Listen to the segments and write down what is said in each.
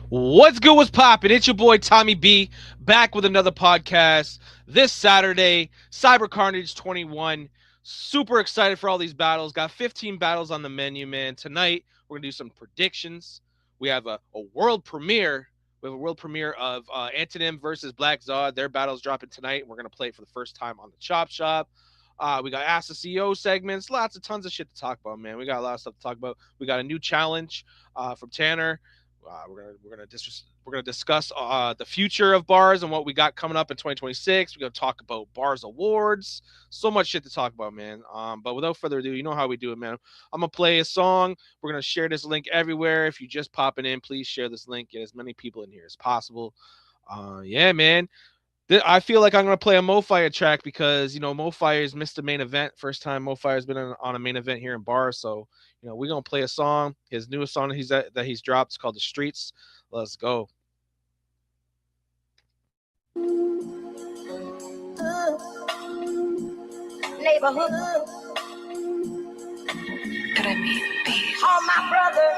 What's good? What's poppin'? It's your boy Tommy B back with another podcast this Saturday, Cyber Carnage 21. Super excited for all these battles. Got 15 battles on the menu, man. Tonight, we're going to do some predictions. We have a world premiere. We have a world premiere of Anthontym versus Black Zod. Their battle's dropping tonight. We're going to play it for the first time on the Chop Shop. We got Ask the CEO segments. Tons of shit to talk about, man. We got a lot of stuff to talk about. We got a new challenge from Tanner. We're gonna discuss the future of bars and what we got coming up in 2026. We're gonna talk about bars awards. So much shit to talk about, man. But without further ado, you know how we do it, man. I'm gonna play a song. We're gonna share this link everywhere. If you just popping in, please share this link. Get as many people in here as possible. Yeah, man. I feel like I'm gonna play a MoFire track because MoFire's missed the main event. First time MoFire's been on a main event here in bars, so we're gonna play a song. His newest song that he's dropped is called "The Streets." Let's go. Neighborhood. But I mean, all my brother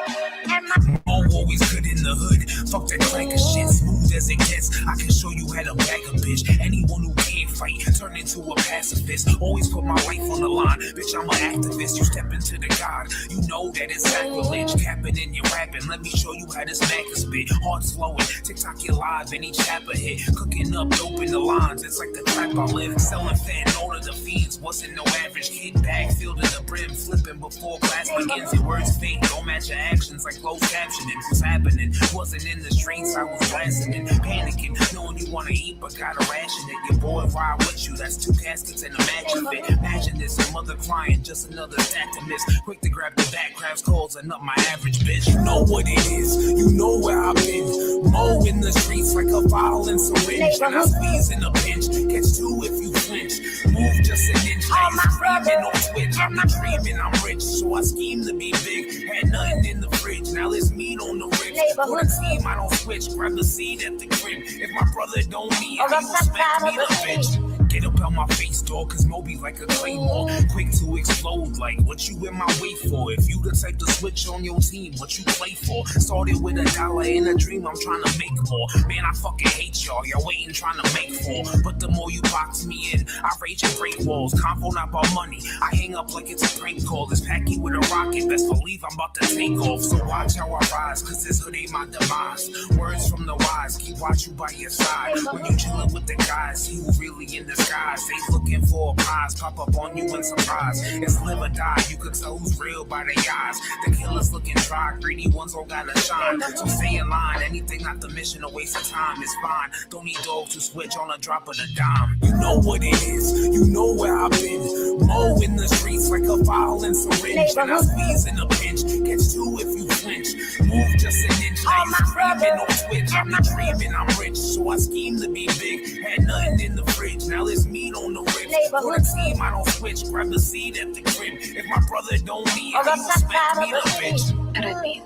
and my always good in the hood. Fuck that clanker shit, smooth as it gets. I can show you how to back a bitch. Anyone who can't fight, turn into a pacifist. Always put my life on the line. Bitch, I'm an activist. You step into the God, you know that it's sacrilege. Capping in your rapping, let me show you how this Mac is spit. Heart slowing, TikTok you live, any chapper hit. Cooking up dope in the lines, it's like the trap I live. Selling fan order the fiends, wasn't no average kid. Bag filled to the brim, flipping before class begins. Your words fake, don't match your actions like closed captioning. What's happening? Wasn't in the streets, I was blasting and panicking. Knowing you wanna eat, but gotta ration it. Your boy ride with you, that's two caskets and a matching fit. Imagine this, your mother crying, just another stack to miss. Quick to grab the back, crabs calls and up my average bitch. You know what it is, you know where I've been. Mow in the streets like a violent syringe. And I squeeze in a pinch, catch two if you flinch. Move just an inch, I ain't screaming on Twitch. I'm not dreaming, I'm rich, so I scheme to be big. Had nothing in the fridge, now there's meat on the ribs. For the team, I don't switch, grab the seat at the crib. If my brother don't need, how you expect me to bitch? Get up on my face, dog, cause Moby like a claymore. Quick to explode, like what you in my way for? If you the type to switch on your team, what you play for? Started with $1 in a dream, I'm trying to make more. Man, I fucking hate y'all, y'all waiting trying to make more. But the more you box me in, I rage and break walls. Convo not about money, I hang up like it's a prank call. This packy with a rocket, best believe I'm about to take off. So watch how I rise, cause this hood ain't my demise. Words from the wise, keep watch you by your side. When you chillin' with the guys, you really in disguise. They looking for a prize, pop up on you in surprise. It's live or die, you can tell who's real by their eyes. The killers looking dry, greedy ones all gotta shine. So stay in line, anything not the mission, a waste of time is fine. Don't need dogs to switch on a drop of the dime. You know what it is, you know where I've been. Mow in the streets like a violent syringe. And I squeeze in a pinch, catch two if you flinch. Move just an inch, I ain't screaming on Twitch. I'm not dreaming, I'm rich, so I scheme to be big. Had nothing in the fridge, now there's meat on the ribs. For the team, I don't switch, grab the seat at the crib. If my brother don't need, how you expect me to bitch? but I mean,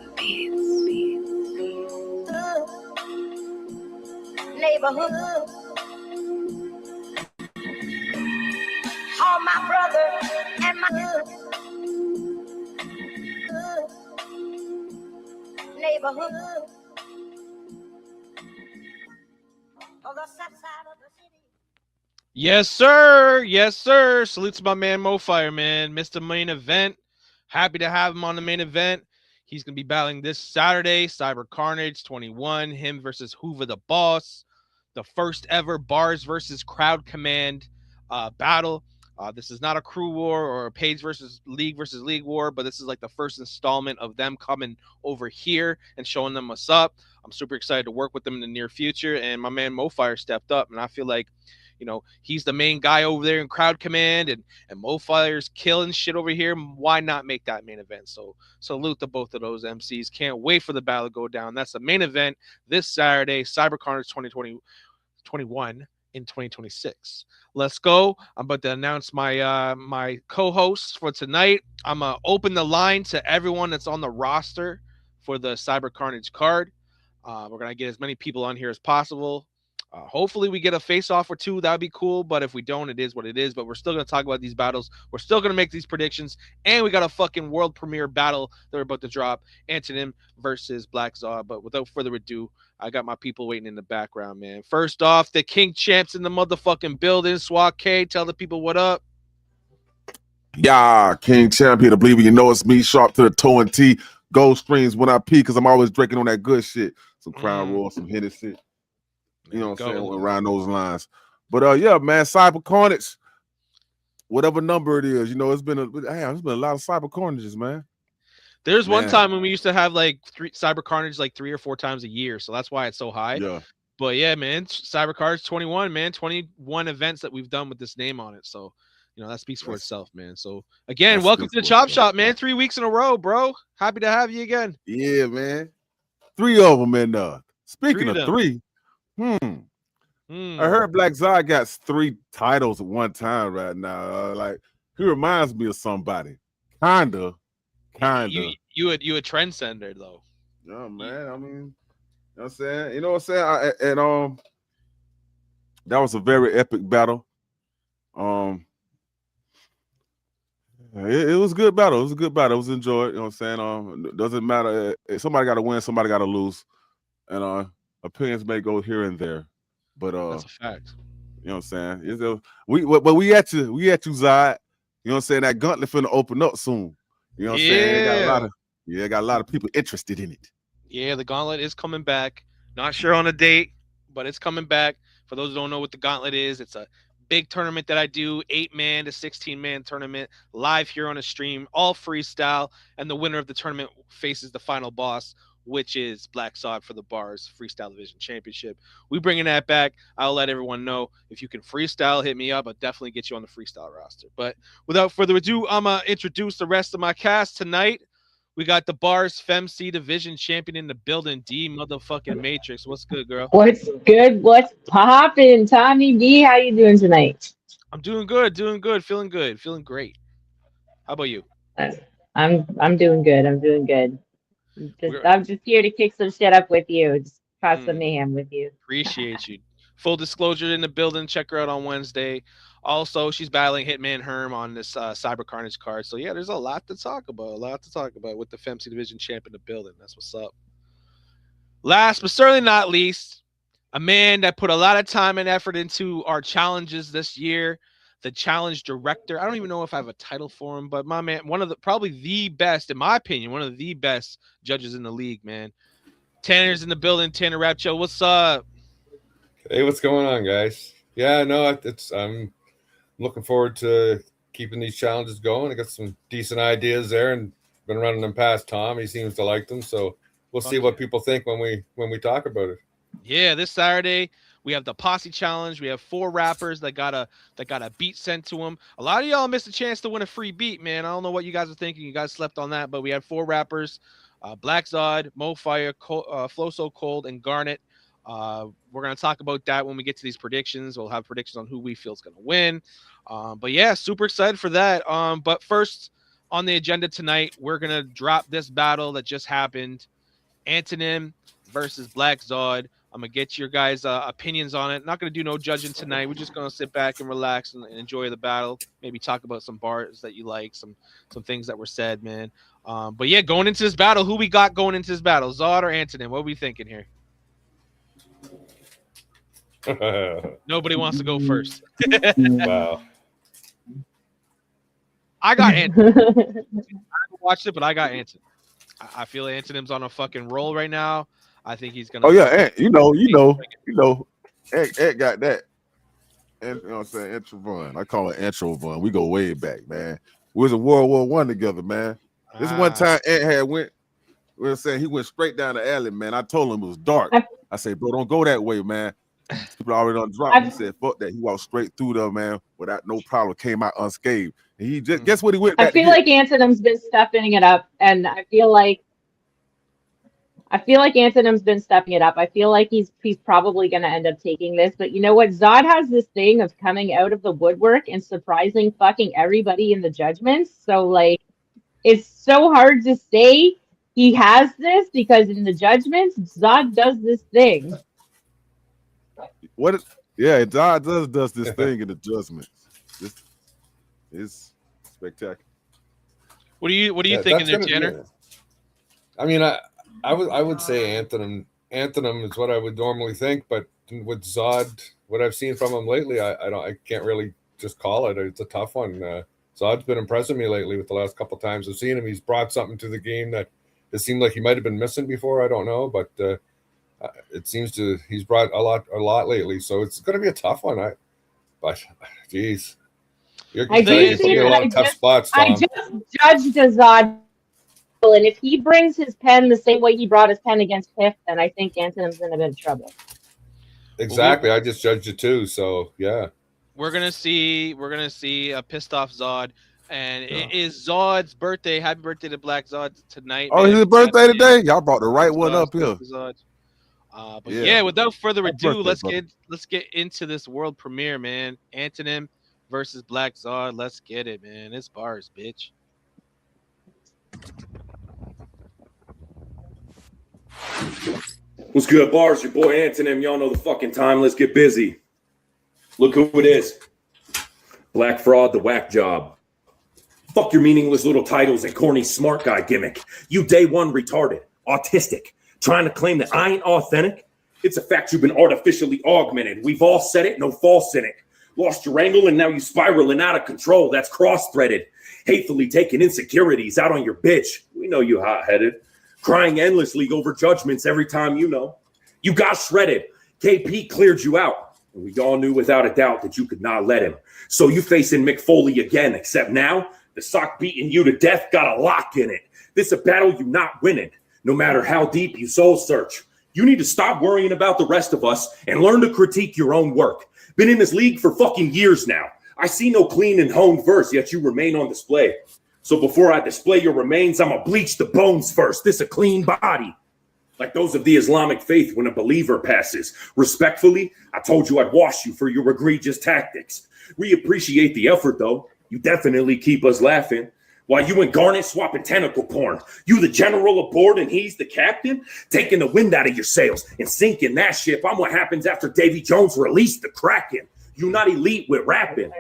neighborhood. All my brother and my neighborhood. On the south side of the city. Yes, sir. Yes, sir. Salute to my man MoFire, man. Missed the main event. Happy to have him on the main event. He's going to be battling this Saturday, Cyber Carnage 21, him versus Hoover the Boss. The first ever Bars versus Crowd Command battle. This is not a crew war or a page versus league war, but this is like the first installment of them coming over here and showing them what's up. I'm super excited to work with them in the near future. And my man MoFire stepped up, and I feel like he's the main guy over there in Crowd Command, and MoFire's killing shit over here. Why not make that main event? So salute to both of those MCs. Can't wait for the battle to go down. That's the main event this Saturday, Cyber Carnage 2021 in 2026. Let's go. I'm about to announce my co-hosts for tonight. I'm gonna open the line to everyone that's on the roster for the Cyber Carnage card. We're gonna get as many people on here as possible. Hopefully we get a face off or two. That would be cool. But if we don't, it is what it is. But we're still going to talk about these battles. We're still going to make these predictions. And we got a fucking world premiere battle that we're about to drop. Anthontym versus Black Zod. But without further ado, I got my people waiting in the background, man. First off, the King Champs in the motherfucking building. Swat K, tell the people what up. Yeah, King Champion. I believe you know it's me, sharp to the toe and T. Gold streams when I pee because I'm always drinking on that good shit. Some Crown Royal, some Hennessy. You know what I'm saying? Around those lines. But yeah, man, Cyber Carnage, whatever number it is, you know, it's been a lot of Cyber Carnages, man. There's one time when we used to have like Cyber Carnage like 3 or 4 times a year, so that's why it's so high. Yeah. But yeah, man, Cyber Carnage 21, man, 21 events that we've done with this name on it. So, you know, that speaks for itself, man. So again, welcome to the Chop Shop, man. 3 weeks in a row, bro. Happy to have you again. Yeah, man. 3 of them in there. Speaking of 3, I heard Black Zod got 3 titles at one time right now. Like he reminds me of somebody. Kinda. You a trendsetter though. Yeah, man. I mean, you know what I'm saying? You know what I'm saying? That was a very epic battle. It was a good battle. It was a good battle. It was enjoyed. You know what I'm saying? Doesn't matter. Somebody got to win. Somebody got to lose. And opinions may go here and there, but that's a fact. You know what I'm saying? We at you, Zod. You know what I'm saying? That gauntlet finna open up soon. You know what I'm saying? Got a lot of people interested in it. Yeah, the gauntlet is coming back. Not sure on a date, but it's coming back. For those who don't know what the gauntlet is, it's a big tournament that I do, 8-man to 16-man tournament, live here on a stream, all freestyle, and the winner of the tournament faces the final boss, which is Black Zod for the B.A.R.Z Freestyle Division Championship. We bringing that back. I'll let everyone know if you can freestyle, hit me up. I'll definitely get you on the freestyle roster. But without further ado, I'm going to introduce the rest of my cast tonight. We got the B.A.R.Z FemC Division Champion in the building, D motherfucking Matrix. What's good, girl? What's good? What's poppin'? Tommy B, how you doing tonight? I'm doing good, feeling great. How about you? I'm doing good. I'm just here to kick some shit up with you. Just cause some mayhem with you. Appreciate you. Full disclosure in the building. Check her out on Wednesday. Also, she's battling Hitman Herm on this Cyber Carnage card. So yeah, there's a lot to talk about. With the FemC Division champ in the building. That's what's up. Last but certainly not least, a man that put a lot of time and effort into our challenges this year. The challenge director. I don't even know if I have a title for him, but my man, probably the best, in my opinion, one of the best judges in the league, man. Tanner's in the building. Tanner Rapcho, what's up? Hey, what's going on, guys? Yeah, no, I'm looking forward to keeping these challenges going. I got some decent ideas there, and been running them past Tom. He seems to like them, so we'll see what people think when we talk about it. Yeah, this Saturday we have the Posse Challenge. We have 4 rappers that got a beat sent to them. A lot of y'all missed a chance to win a free beat, man. I don't know what you guys are thinking. You guys slept on that, but we had 4 rappers: Black Zod, Mo Fire, Flow So Cold, and Garnet. We're gonna talk about that when we get to these predictions. We'll have predictions on who we feel is gonna win. But yeah, super excited for that. But first on the agenda tonight, we're gonna drop this battle that just happened: Anthontym versus Black Zod. I'm gonna get your guys' opinions on it. Not gonna do no judging tonight. We're just gonna sit back and relax and enjoy the battle. Maybe talk about some bars that you like, some things that were said, man. But yeah, going into this battle, who we got going into this battle? Zod or Anthontym? What are we thinking here? Nobody wants to go first. Wow. I got Anthontym. I haven't watched it, but I got Anthontym. I feel Anthonym's on a fucking roll right now. I think he's gonna. Oh yeah, you know, Ed got that. And you know what I'm saying, Introvon. I call it Introvon. We go way back, man. We was in World War I together, man. This one time Ed had went. We were saying he went straight down the alley, man. I told him it was dark. I said, bro, don't go that way, man. People already done dropped. He said, fuck that. He walked straight through there, man, without no problem. Came out unscathed. And he just guess what he went back I feel like Anthonym's been stepping it up, and I feel like Anthonym's been stepping it up. I feel like he's probably going to end up taking this. But you know what? Zod has this thing of coming out of the woodwork and surprising fucking everybody in the judgments. So, like, it's so hard to say he has this because in the judgments, Zod does this thing. Yeah, Zod does this thing in adjustments. This is spectacular. What are you thinking there, Tanner? Yeah. I mean, I would say Anthontym is what I would normally think, but with Zod, what I've seen from him lately, I can't really just call it. It's a tough one. Zod's been impressing me lately with the last couple of times I've seen him. He's brought something to the game that it seemed like he might have been missing before. I don't know, but it seems he's brought a lot lately. So it's going to be a tough one. But geez, you're putting me in a lot of tough spots, Tom. I just judged Zod, and if he brings his pen the same way he brought his pen against Piff, then I think Anthonym's in a bit of trouble. Exactly, I just judged it too. So yeah, we're gonna see a pissed off Zod, and it is Zod's birthday. Happy birthday to Black Zod tonight. Oh, his birthday today. Y'all brought the right one up here. But yeah, without further ado, let's get into this world premiere, man. Anthontym versus Black Zod. Let's get it, man. It's bars, bitch. What's good, bars? Your boy Anthontym. Y'all know the fucking time. Let's get busy. Look who it is. Black Fraud, the whack job. Fuck your meaningless little titles and corny smart guy gimmick. You day one retarded, autistic, trying to claim that I ain't authentic. It's a fact you've been artificially augmented. We've all said it, no false in it. Lost your angle and now you spiraling out of control. That's cross-threaded. Hatefully taking insecurities out on your bitch. We know you hot-headed. Crying endlessly over judgments every time you know. You got shredded. KP cleared you out. And we all knew without a doubt that you could not let him. So you facing Mick Foley again, except now the sock beating you to death got a lock in it. This a battle you not winning, no matter how deep you soul search. You need to stop worrying about the rest of us and learn to critique your own work. Been in this league for fucking years now. I see no clean and honed verse, yet you remain on display. So before I display your remains, I'ma bleach the bones first. This a clean body. Like those of the Islamic faith when a believer passes. Respectfully, I told you I'd wash you for your egregious tactics. We appreciate the effort, though. You definitely keep us laughing. While you and Garnet swapping tentacle porn. You the general aboard and he's the captain? Taking the wind out of your sails and sinking that ship. I'm what happens after Davy Jones released the Kraken. You not elite with rapping.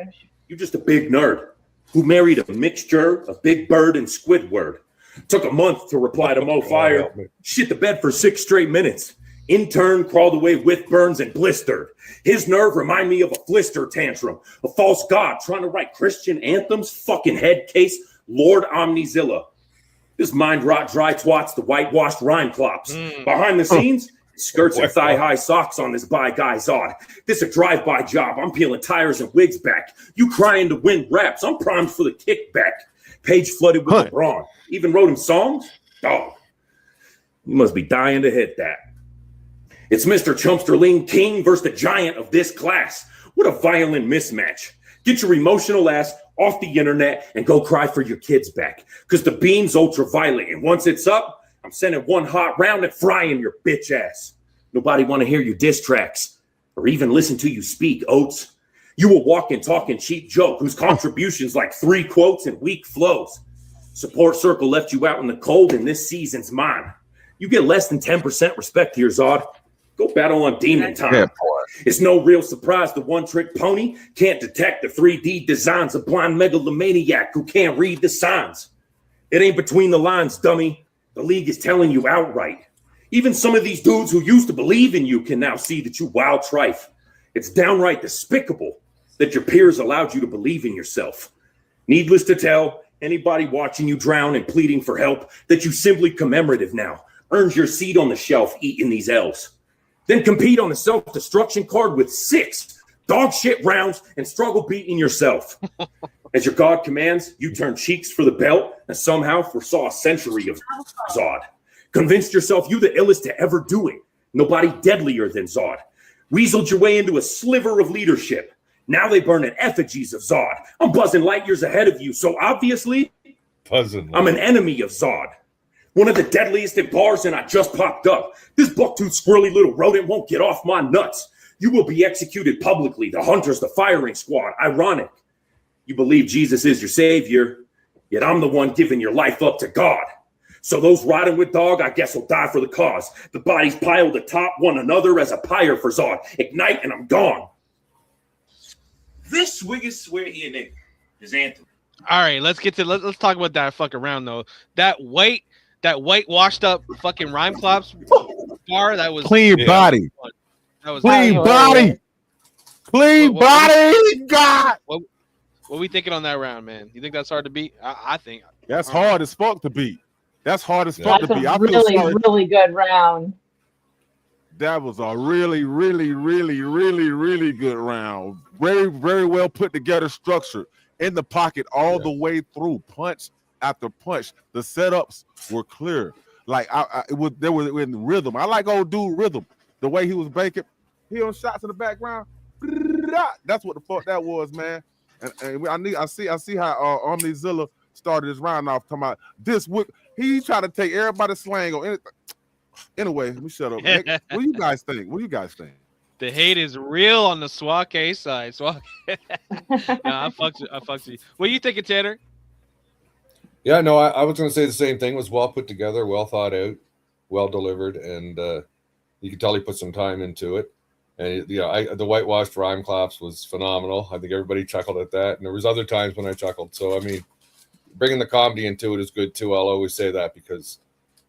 You just a big nerd who married a mixture of Big Bird and Squidward. Took a month to reply to Mo Fire. Shit the bed for 6 straight minutes. Intern crawled away with burns and blistered. His nerve remind me of a blister tantrum. A false god trying to write Christian anthems. Fucking head case. Lord Omnizilla. This mind rot dry twats the whitewashed rhyme clops. Behind the scenes, skirts and thigh-high socks on this by guy Zod. This a drive-by job. I'm peeling tires and wigs back. You crying to win raps. I'm primed for the kickback. Page flooded with LeBron. Even wrote him songs? Dog. You must be dying to hit that. It's Mr. Chumsterling King versus the giant of this class. What a violent mismatch. Get your emotional ass off the internet and go cry for your kids back. Because the beam's ultraviolet. And once it's up, I'm sending one hot round and frying your bitch ass. Nobody want to hear your diss tracks or even listen to you speak, Oates. You a walking, talking cheap joke whose contributions like 3 quotes and weak flows. Support circle left you out in the cold and this season's mine. You get less than 10% respect here, Zod. Go battle on Demon Time. It's no real surprise the one-trick pony can't detect the 3D designs of blind megalomaniac who can't read the signs. It ain't between the lines, dummy. The league is telling you outright. Even some of these dudes who used to believe in you can now see that you wild trife. It's downright despicable that your peers allowed you to believe in yourself. Needless to tell, anybody watching you drown and pleading for help that you simply commemorative now earns your seat on the shelf eating these L's. Then compete on the self-destruction card with 6 dog shit rounds and struggle beating yourself. As your God commands, you turn cheeks for the belt and somehow foresaw a century of Zod. Convinced yourself you the illest to ever do it. Nobody deadlier than Zod. Weaseled your way into a sliver of leadership. Now they burn in effigies of Zod. I'm buzzing light years ahead of you, so obviously I'm an enemy of Zod. One of the deadliest at bars, and I just popped up. This buck-toothed squirrely little rodent won't get off my nuts. You will be executed publicly. The hunters, the firing squad. Ironic. You believe Jesus is your savior, yet I'm the one giving your life up to God. So those riding with Dog, I guess will die for the cause. The bodies piled atop one another as a pyre for Zod. Ignite and I'm gone. This wiggy swear he a nigga is Anthontym. All right, let's talk about that fucking round though. That white washed up fucking rhyme claps bar that was Clean body. That was Clean body. Clean body. God. What we thinking on that round, man? You think that's hard to beat? I think that's hard as fuck to beat. That's hard as fuck to beat. That's a really good round. That was a really, really, really, really, really good round. Very, very well put together structure in the pocket all the way through, punch after punch. The setups were clear. Like they were in rhythm. I like old dude rhythm. The way he was banking, he on shots in the background. That's what the fuck that was, man. And I see how Omnizilla started his round off talking about this. He tried to take everybody's slang on anything. Anyway, let me shut up. What do you guys think? The hate is real on the Swake side. I fucked you. What are you thinking, Tanner? Yeah, no, I was going to say the same thing. It was well put together, well thought out, well delivered, and you could tell he put some time into it. And the whitewashed rhyme claps was phenomenal. I think everybody chuckled at that, and there was other times when I chuckled. So I mean, bringing the comedy into it is good too. I'll always say that because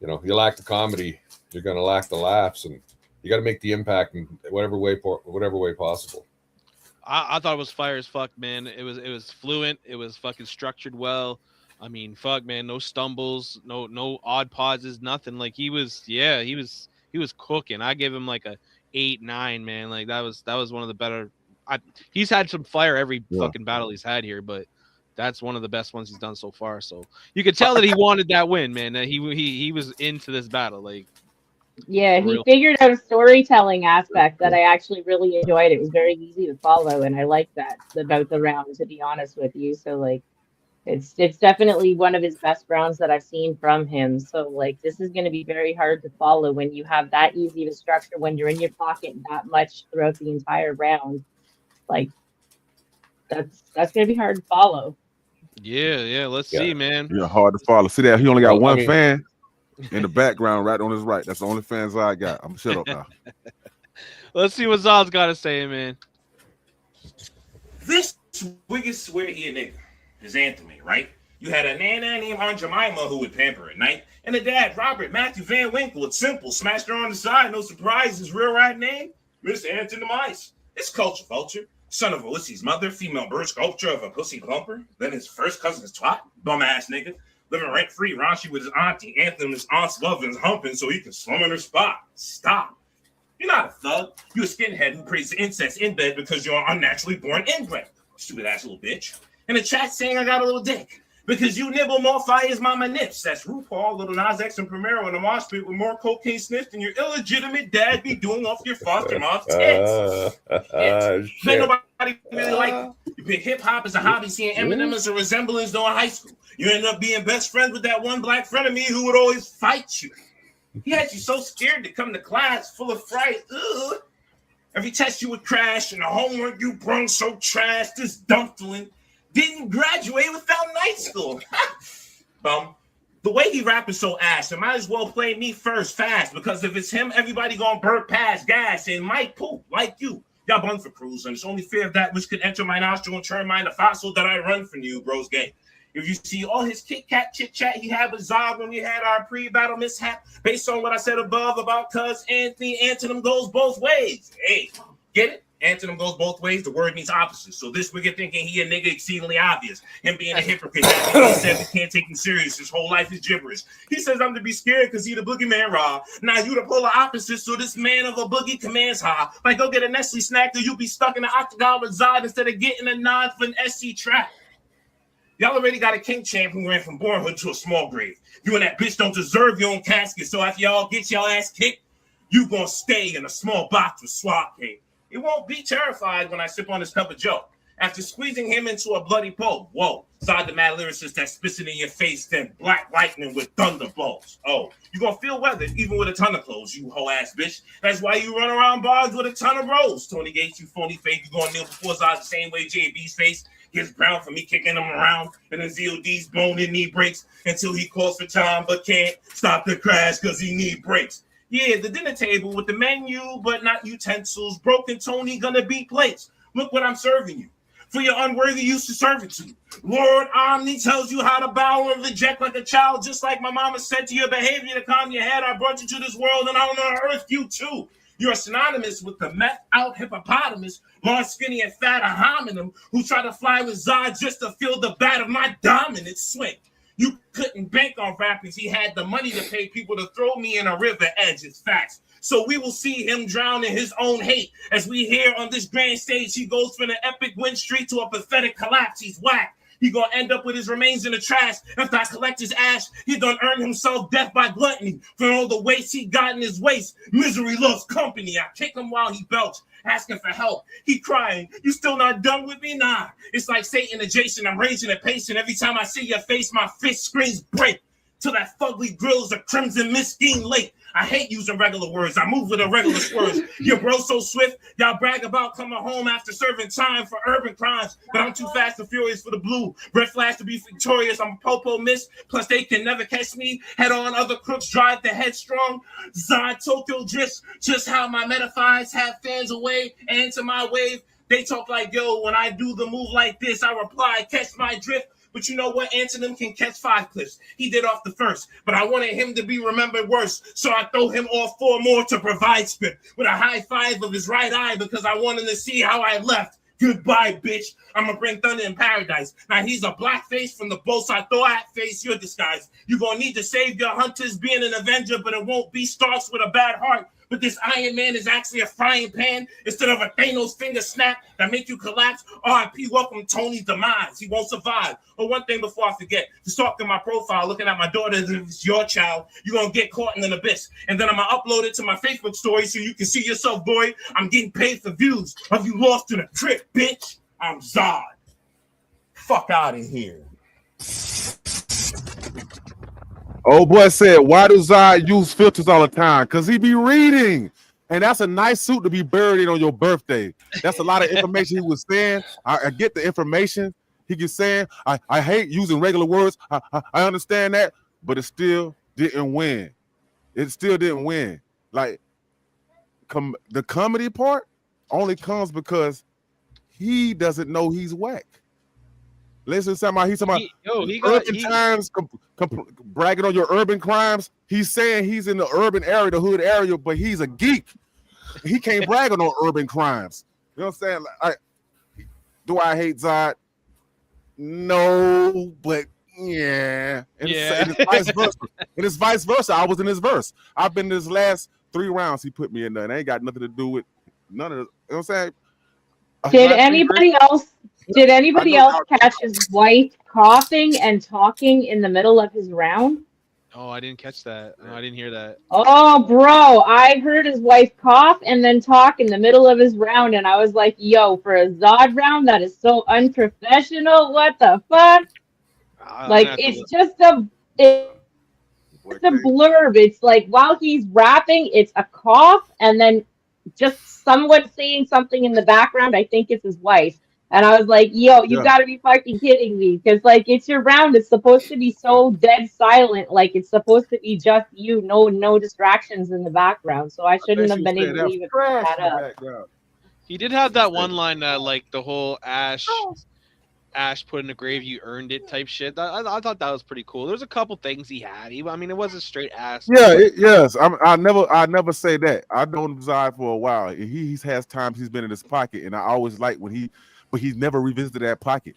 you lack the comedy, you're going to lack the laughs, and you got to make the impact in whatever way possible. I thought it was fire as fuck, man. It was fluent. It was fucking structured well. I mean, fuck, man. No stumbles, no odd pauses, nothing. Like he was cooking. I gave him like a 8-9, man. Like that was one of the better. He's had some fire every fucking battle he's had here, but that's one of the best ones he's done so far. So you could tell that he wanted that win, man. That he was into this battle, like. Yeah, he figured out a storytelling aspect that I actually really enjoyed. It was very easy to follow, and I liked that about the round, to be honest with you. So like, it's definitely one of his best rounds that I've seen from him. So like, this is going to be very hard to follow when you have that easy to structure when you're in your pocket that much throughout the entire round. Like, that's going to be hard to follow. Yeah. Let's see, man. Yeah, hard to follow. See that he only got one fan in the background, right on his right. That's the only fans I got. I'm shut up now. Let's see what Zod's got to say, man. This wiggy swear he a nigga is Anthontym, right? You had a nana named Aunt Jemima who would pamper at night, and a dad, Robert Matthew Van Winkle. It's simple. Smashed her on the side. No surprise. His real right name, Mr. Anthontym Ice. It's culture vulture. Son of Ulysses' mother, female bird sculpture of a pussy plumper. Then his first cousin's twat, bum ass nigga. Living rent-free, raunchy with his auntie. Anthem his aunt's loving, humping so he can slum in her spot. Stop. You're not a thug. You're a skinhead who prays incest in bed because you're unnaturally born inbred. Stupid ass little bitch. In the chat saying I got a little dick. Because you nibble more fires mama nips. That's RuPaul, Little Nas X, and Primero in a mosh pit with more cocaine sniffed than your illegitimate dad be doing off your foster mom's tits. Ain't nobody really like you. Hip-hop is a hobby. Seeing Eminem as a resemblance though in high school. You end up being best friends with that one black friend of me who would always fight you. He had you so scared to come to class full of fright. Ugh. Every test you would crash and the homework you brung so trash. This dumpling didn't graduate without night school. The way he rap is so ass, it might as well play me first fast because if it's him, everybody gonna burp past gas and might poop like you. Y'all bun for cruising. It's only fear of that which could enter my nostril and turn mine to fossil that I run from you, bro's game. If you see all his Kit Kat chit chat he had with Zod when we had our pre-battle mishap, based on what I said above about cuz Anthontym goes both ways. Hey, get it? Anthontym goes both ways. The word means opposite. So this wicked thinking he a nigga exceedingly obvious. Him being a hypocrite. That means he said we can't take him serious. His whole life is gibberish. He says I'm to be scared because he the boogeyman raw. Now you the polar opposite. So this man of a boogie commands high. Like go get a Nestle snack or you be stuck in the octagon with Zod instead of getting a nod for an SC trap. Y'all already got a king champ who ran from bornhood to a small grave. You and that bitch don't deserve your own casket. So after y'all get y'all ass kicked, you gonna stay in a small box with Swake. It won't be terrified when I sip on this cup of Joe. After squeezing him into a bloody pole. Whoa. Zod the mad lyricist that's spitting in your face, then black lightning with thunderbolts. Oh, you gonna feel weathered even with a ton of clothes, you hoe ass bitch. That's why you run around bars with a ton of rolls. Tony Gates, you phony fake, you gonna kneel before Zod the same way JB's face. gets brown for me kicking him around, and then ZOD's bone and knee breaks until he calls for time but can't stop the crash because he need breaks. Yeah, the dinner table with the menu but not utensils. Broken Tony gonna beat plates. Look what I'm serving you. For your unworthy use of servitude. Lord Omni tells you how to bow and reject like a child, just like my mama said to your behavior to calm your head. I brought you to this world and I'm gonna earth you too. You're synonymous with the meth out hippopotamus, large, skinny, and fat, a hominum who try to fly with Zod just to feel the bat of my dominant swing. You couldn't bank on rappers. He had the money to pay people to throw me in a river edge. It's facts. So we will see him drown in his own hate. As we hear on this grand stage, he goes from an epic win streak to a pathetic collapse. He's whack. He gonna end up with his remains in the trash. After I collect his ash, he done earn himself death by gluttony. For all the waste he got in his waist, misery loves company. I kick him while he belch, asking for help. He crying, you still not done with me? Nah. It's like Satan adjacent. I'm raging and pacing. Every time I see your face, my fist screams break. Till that fugly grill's a crimson miskin lake. I hate using regular words. I move with irregular swerves. Your bro so swift, y'all brag about coming home after serving time for urban crimes. But I'm too fast and furious for the blue. Red flash to be victorious. I'm a popo miss. Plus they can never catch me. Head on, other crooks drive the headstrong. Zod Tokyo just how my metaphors have fans away and to my wave. They talk like, yo, when I do the move like this, I reply, catch my drift. But you know what? Anthontym can catch 5 clips. He did off the first, but I wanted him to be remembered worse. So I throw him off 4 more to provide spit with a high five of his right eye because I wanted to see how I left. Goodbye, bitch. I'm going to bring thunder in paradise. Now he's a black face from the bolts I throw at face your disguise. You're going to need to save your hunters being an Avenger, but it won't be Starks with a bad heart. But this Iron Man is actually a frying pan instead of a Thanos finger snap that make you collapse. R.I.P. welcome Tony's demise. He won't survive. Oh, one thing before I forget, to stalking my profile, looking at my daughter as if it's your child, you're going to get caught in an abyss. And then I'm going to upload it to my Facebook story so you can see yourself, boy. I'm getting paid for views. Have you lost in a trip, bitch? I'm Zod. Fuck out of here. Old boy said, why do Zod use filters all the time? Because he be reading. And that's a nice suit to be buried in on your birthday. That's a lot of information he was saying. I get the information he was saying. I hate using regular words. I understand that. But it still didn't win. It still didn't win. Like, the comedy part only comes because he doesn't know he's whack. Listen, he's talking about urban times, bragging on your urban crimes. He's saying he's in the urban area, the hood area, but he's a geek. He can't brag on no urban crimes. You know what I'm saying? Do I hate Zod? No, but yeah. And it's vice versa. And it's vice versa. I was in his verse. I've been in his last 3 rounds. He put me in there. And it ain't got nothing to do with none of it. You know what I'm saying? Did anybody else catch his wife coughing and talking in the middle of his round? Oh, I didn't catch that. No, I didn't hear that. Oh, bro, I heard his wife cough and then talk in the middle of his round, and I was like, yo, for a Zod round, that is so unprofessional. What the fuck? It's just a blurb. It's like while he's rapping, it's a cough, and then just someone saying something in the background. I think it's his wife. And I was like, yo, you gotta be fucking kidding me. Because, like, it's your round. It's supposed to be so dead silent. Like, it's supposed to be just you. No distractions in the background. So I shouldn't have been able to even put that up. He did have that one line that, like, the whole Ash put in the grave, you earned it type shit. I thought that was pretty cool. There's a couple things he had. I mean, it wasn't straight ass. Yeah, yes. I never say that. I've known Zod for a while. He's has times he's been in his pocket, and I always like when but he's never revisited that pocket.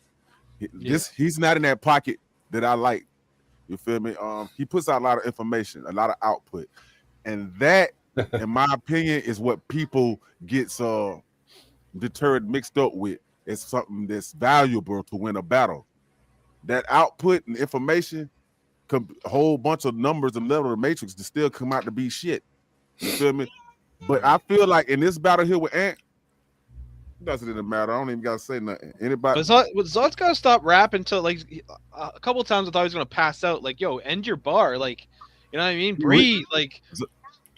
He's not in that pocket that I like. You feel me? He puts out a lot of information, a lot of output, and that, in my opinion, is what people get deterred, mixed up with. It's something that's valuable to win a battle. That output and information, a whole bunch of numbers and level of the matrix to still come out to be shit. You feel me? But I feel like in this battle here with Ant, it doesn't matter. I don't even gotta say nothing. Anybody? Zod's gotta stop rapping until, like, a couple of times I thought he was gonna pass out. Like, yo, end your bar. Like, you know what I mean? Breathe. Like,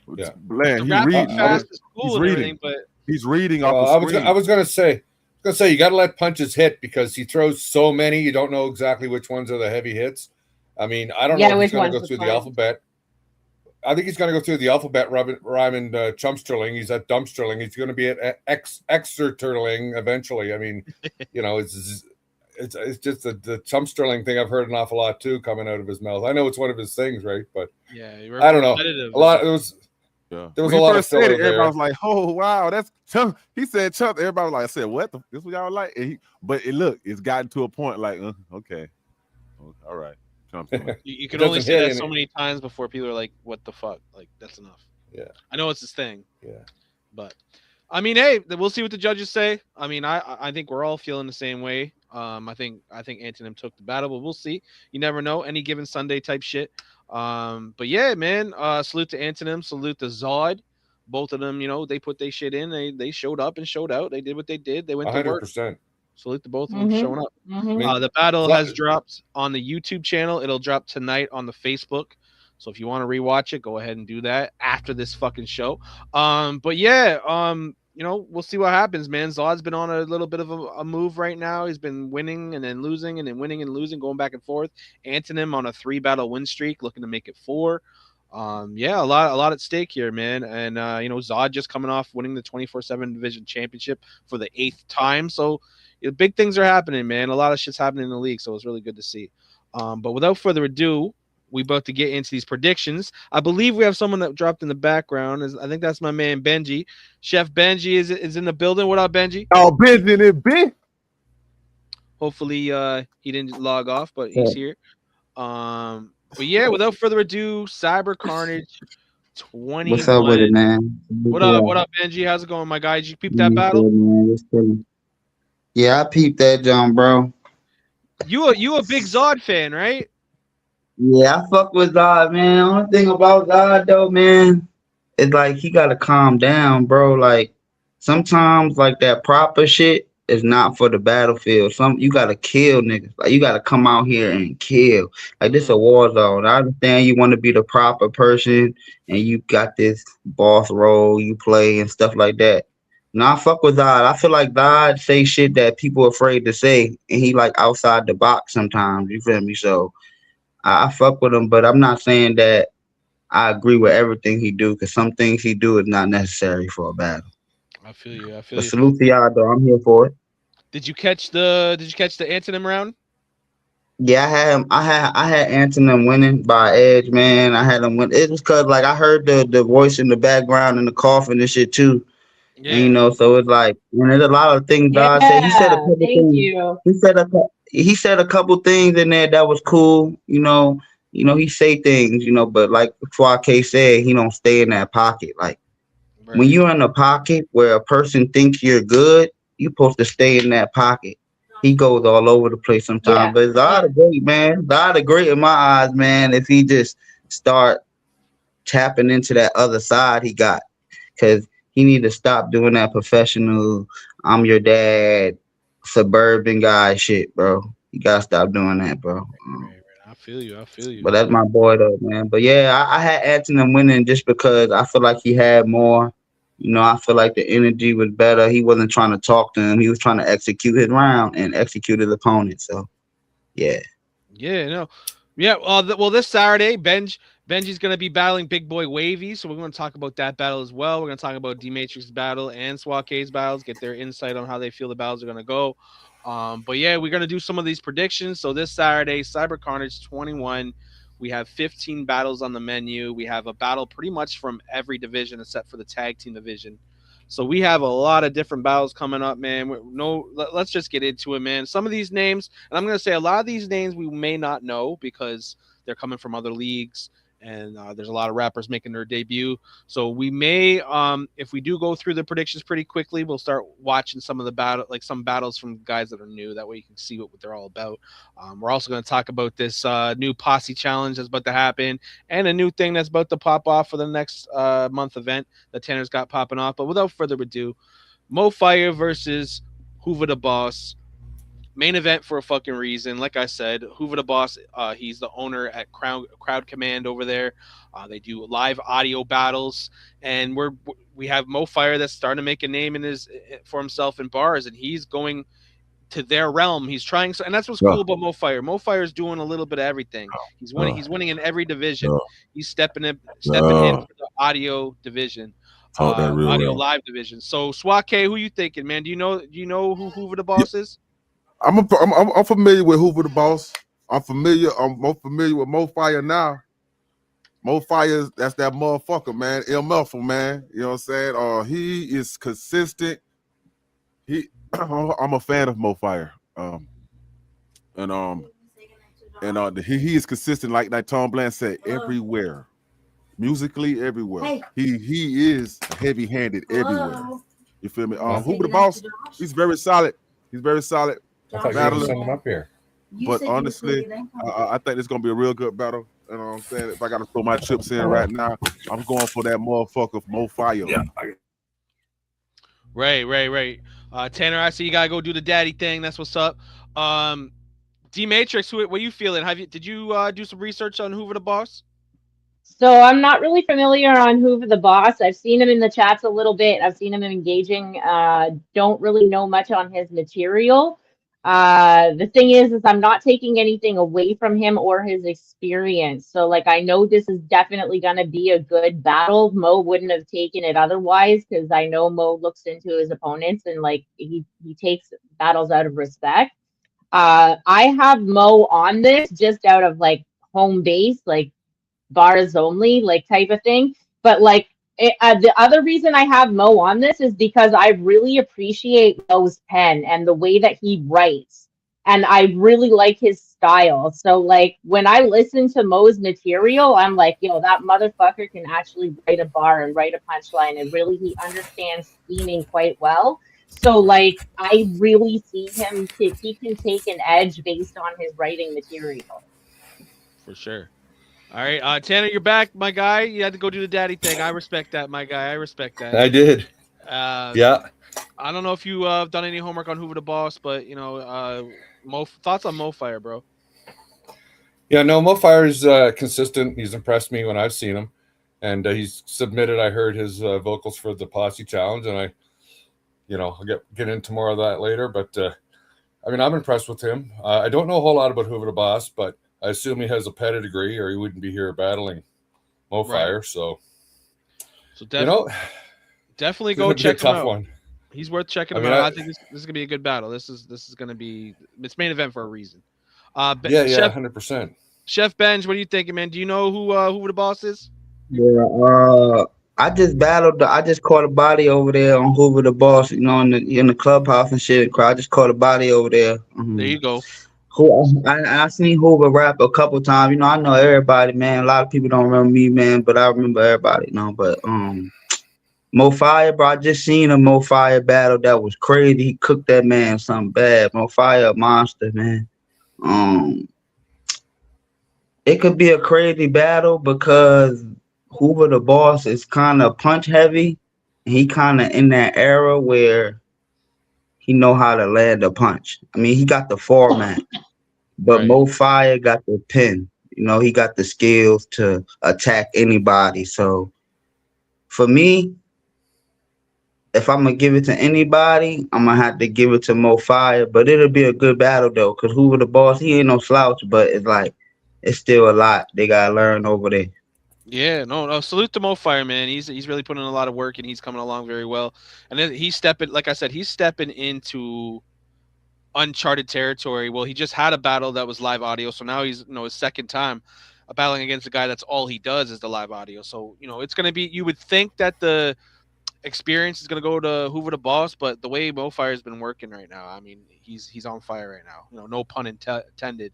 Bland, he's reading. Fast is cool and reading. everything, but he's reading off the screen. I was gonna say, gonna say you got to let punches hit because he throws so many. You don't know exactly which ones are the heavy hits. I mean, I don't know if he's going to go through the alphabet. I think he's going to go through the alphabet rhyming Chumpsterling. He's at Dumpsterling. He's going to be at Exeterling eventually. I mean, you know, it's just the Chumpsterling thing. I've heard an awful lot too coming out of his mouth. I know it's one of his things, right? But yeah, I don't know. A lot. There was a lot of filler there. Everybody was like, "Oh wow, that's Chump." He said Chump. Everybody was like, "I said what? This what y'all like?" But look, it's gotten to a point like, okay, all right. You can only say that so many times before people are like, "What the fuck?" Like that's enough. Yeah, I know it's his thing. Yeah, but I mean, hey, we'll see what the judges say. I mean, I think we're all feeling the same way. I think Anthontym took the battle, but we'll see. You never know. Any given Sunday type shit. But yeah, man. Salute to Anthontym. Salute to Zod. Both of them, you know, they put their shit in. They showed up and showed out. They did what they did. They went 100%. To work. 100%. Salute to both of them showing up. Mm-hmm. The battle has dropped on the YouTube channel. It'll drop tonight on the Facebook. So if you want to rewatch it, go ahead and do that after this fucking show. But yeah, you know, we'll see what happens, man. Zod's been on a little bit of a move right now. He's been winning and then losing and then winning and losing, going back and forth. Anthontym on a 3-battle win streak, looking to make it 4. Yeah, a lot at stake here, man. And you know, Zod just coming off winning the 24/7 division championship for the 8th time. So big things are happening, man. A lot of shit's happening in the league, so it's really good to see. But without further ado, we about to get into these predictions. I believe we have someone that dropped in the background. I think that's my man Benji. Chef Benji is in the building. What up, Benji? Oh, Benji in it, bitch. Hopefully he didn't log off, but he's here. But yeah, without further ado, Cyber Carnage 21. What's up with it, man? What up, Benji? How's it going, my guy? Did you peep that battle? Yeah, I peeped that, John, bro. You a big Zod fan, right? Yeah, I fuck with Zod, man. Only thing about Zod though, man, is like he gotta calm down, bro. Like sometimes like that proper shit is not for the battlefield. You gotta kill niggas. Like you gotta come out here and kill. Like this a war zone. I understand you want to be the proper person and you got this boss role you play and stuff like that. No, I fuck with Zod. I feel like Zod say shit that people afraid to say, and he like outside the box sometimes. You feel me? So I fuck with him, but I'm not saying that I agree with everything he do, because some things he do is not necessary for a battle. I feel you. But salute to y'all, though. I'm here for it. Did you catch the Anthontym round? Yeah, I had Anthontym winning by edge, man. I had him win. It was cause like I heard the voice in the background and the coughing and shit too. Yeah. And, you know, so it's like, and there's a lot of things God said. He said a couple things. He said a couple things in there that was cool. You know, he say things, you know, but like K said, he don't stay in that pocket. Like when you're in a pocket where a person thinks you're good, you're supposed to stay in that pocket. He goes all over the place sometimes, but Zod great, man. Zod great in my eyes, man. If he just start tapping into that other side he got, because he need to stop doing that professional, I'm your dad, suburban guy shit, bro. You gotta stop doing that, bro. I feel you. But that's my boy, though, man. But yeah, I had Anthontym winning just because I feel like he had more. You know, I feel like the energy was better. He wasn't trying to talk to him. He was trying to execute his round and execute his opponent. So, yeah. Yeah, no. Yeah, well, this Saturday, Benji's going to be battling Big Boy Wavy, so we're going to talk about that battle as well. We're going to talk about D-Matrix's battle and Swak's battles, get their insight on how they feel the battles are going to go. But yeah, we're going to do some of these predictions. So this Saturday, Cyber Carnage 21, we have 15 battles on the menu. We have a battle pretty much from every division except for the tag team division. So we have a lot of different battles coming up, man. Let's just get into it, man. Some of these names, and I'm going to say a lot of these names we may not know because they're coming from other leagues, and there's a lot of rappers making their debut. So we may, if we do go through the predictions pretty quickly, we'll start watching some of the some battles from guys that are new. That way you can see what they're all about. We're also going to talk about this new posse challenge that's about to happen, and a new thing that's about to pop off for the next month event that Tanner's got popping off. But without further ado, Mo Fire versus Hoover the Boss. main event for a fucking reason. Like I said, Hoover the Boss, he's the owner at Crowd Command over there. They do live audio battles, and we have Mo Fire that's starting to make a name in his for himself in bars, and he's going to their realm. He's trying, and that's what's Yeah, cool about Mo Fire. Mo Fire is doing a little bit of everything. He's winning. yeah, He's winning in every division. yeah, He's stepping yeah. into the audio division, Talk that real audio well. live division. So Swat K, who you thinking, man? Do you know who Hoover the Boss is? I'm familiar with Hoover the Boss. I'm more familiar with Mo Fire now. Mo Fire, that's that motherfucker, man. El Melful, man. You know what I'm saying? He is consistent. I'm a fan of Mo Fire. And he is consistent, like Tom Bland said, everywhere. Musically, everywhere. He is heavy handed everywhere. You feel me? Hoover the Boss, he's very solid. He's very solid. I thought you were Battler. gonna send him up here. But honestly, I think it's gonna be a real good battle. You know what I'm saying? If I gotta throw my chips in right now, I'm going for that motherfucker Mo Fire. Yeah. Right. Tanner, I see you gotta go do the daddy thing. That's what's up. D Matrix, what you feeling? Did you do some research on Hoover the Boss? So I'm not really familiar on Hoover the Boss. I've seen him in the chats a little bit. I've seen him engaging. Don't really know much on his material. The thing is I'm not taking anything away from him or his experience. So like I know this is definitely gonna be a good battle. Mo wouldn't have taken it otherwise because I know Mo looks into his opponents and like he takes battles out of respect. I have Mo on this just out of like home base, like bars only, like type of thing. But like the other reason I have Mo on this is because I really appreciate Mo's pen and the way that he writes. And I really like his style. So like when I listen to Mo's material, I'm like, yo, that motherfucker can actually write a bar and write a punchline. And really he understands scheming quite well. So like I really see him he can take an edge based on his writing material. For sure. All right, Tanner, you're back, my guy. You had to go do the daddy thing. I respect that, my guy. I respect that. I did. Uh, Yeah. I don't know if you done any homework on Hoover the Boss, but thoughts on Mo Fire, bro? Yeah, no, Mo Fire's consistent. He's impressed me when I've seen him. And he's submitted, I heard his vocals for the Posse Challenge, and I'll get into more of that later. But I'm impressed with him. I don't know a whole lot about Hoover the Boss, but I assume he has a pedigree, or he wouldn't be here battling Mo Fire. So definitely it's go gonna be a check him tough out. one. He's worth checking him out. I think this is gonna be a good battle. This is gonna be it's main event for a reason. Yeah, Chef 100%. Chef Benj, what are you thinking, man? Do you know who Hoover the Boss is? Yeah, I just battled. I just caught a body over there on Hoover the Boss. In the clubhouse and shit. I just caught a body over there. There you go. Who I seen Hoover rap a couple times. I know everybody, man. A lot of people don't remember me, man, but I remember everybody. But Mo Fire, bro. I just seen a Mo Fire battle that was crazy. He cooked that man something bad. Mo Fire, a monster, man. It could be a crazy battle because Hoover the Boss is kind of punch heavy. He kind of in that era where he know how to land a punch. He got the format, but Right. Mo Fire got the pen. He got the skills to attack anybody. So for me, if I'm gonna give it to anybody, I'm gonna have to give it to Mo Fire. But it'll be a good battle though, cause Hoover the Boss, he ain't no slouch, but it's still a lot they gotta learn over there. Yeah, no. Salute to Mo Fire, man. He's really putting in a lot of work and he's coming along very well. And then he's stepping, like I said, he's stepping into uncharted territory. Well, he just had a battle that was live audio, so now he's his second time battling against a guy that's all he does is the live audio. So it's gonna be. You would think that the experience is going to go to Hoover the Boss, but the way Mo Fire has been working right now, he's on fire right now. No pun intended.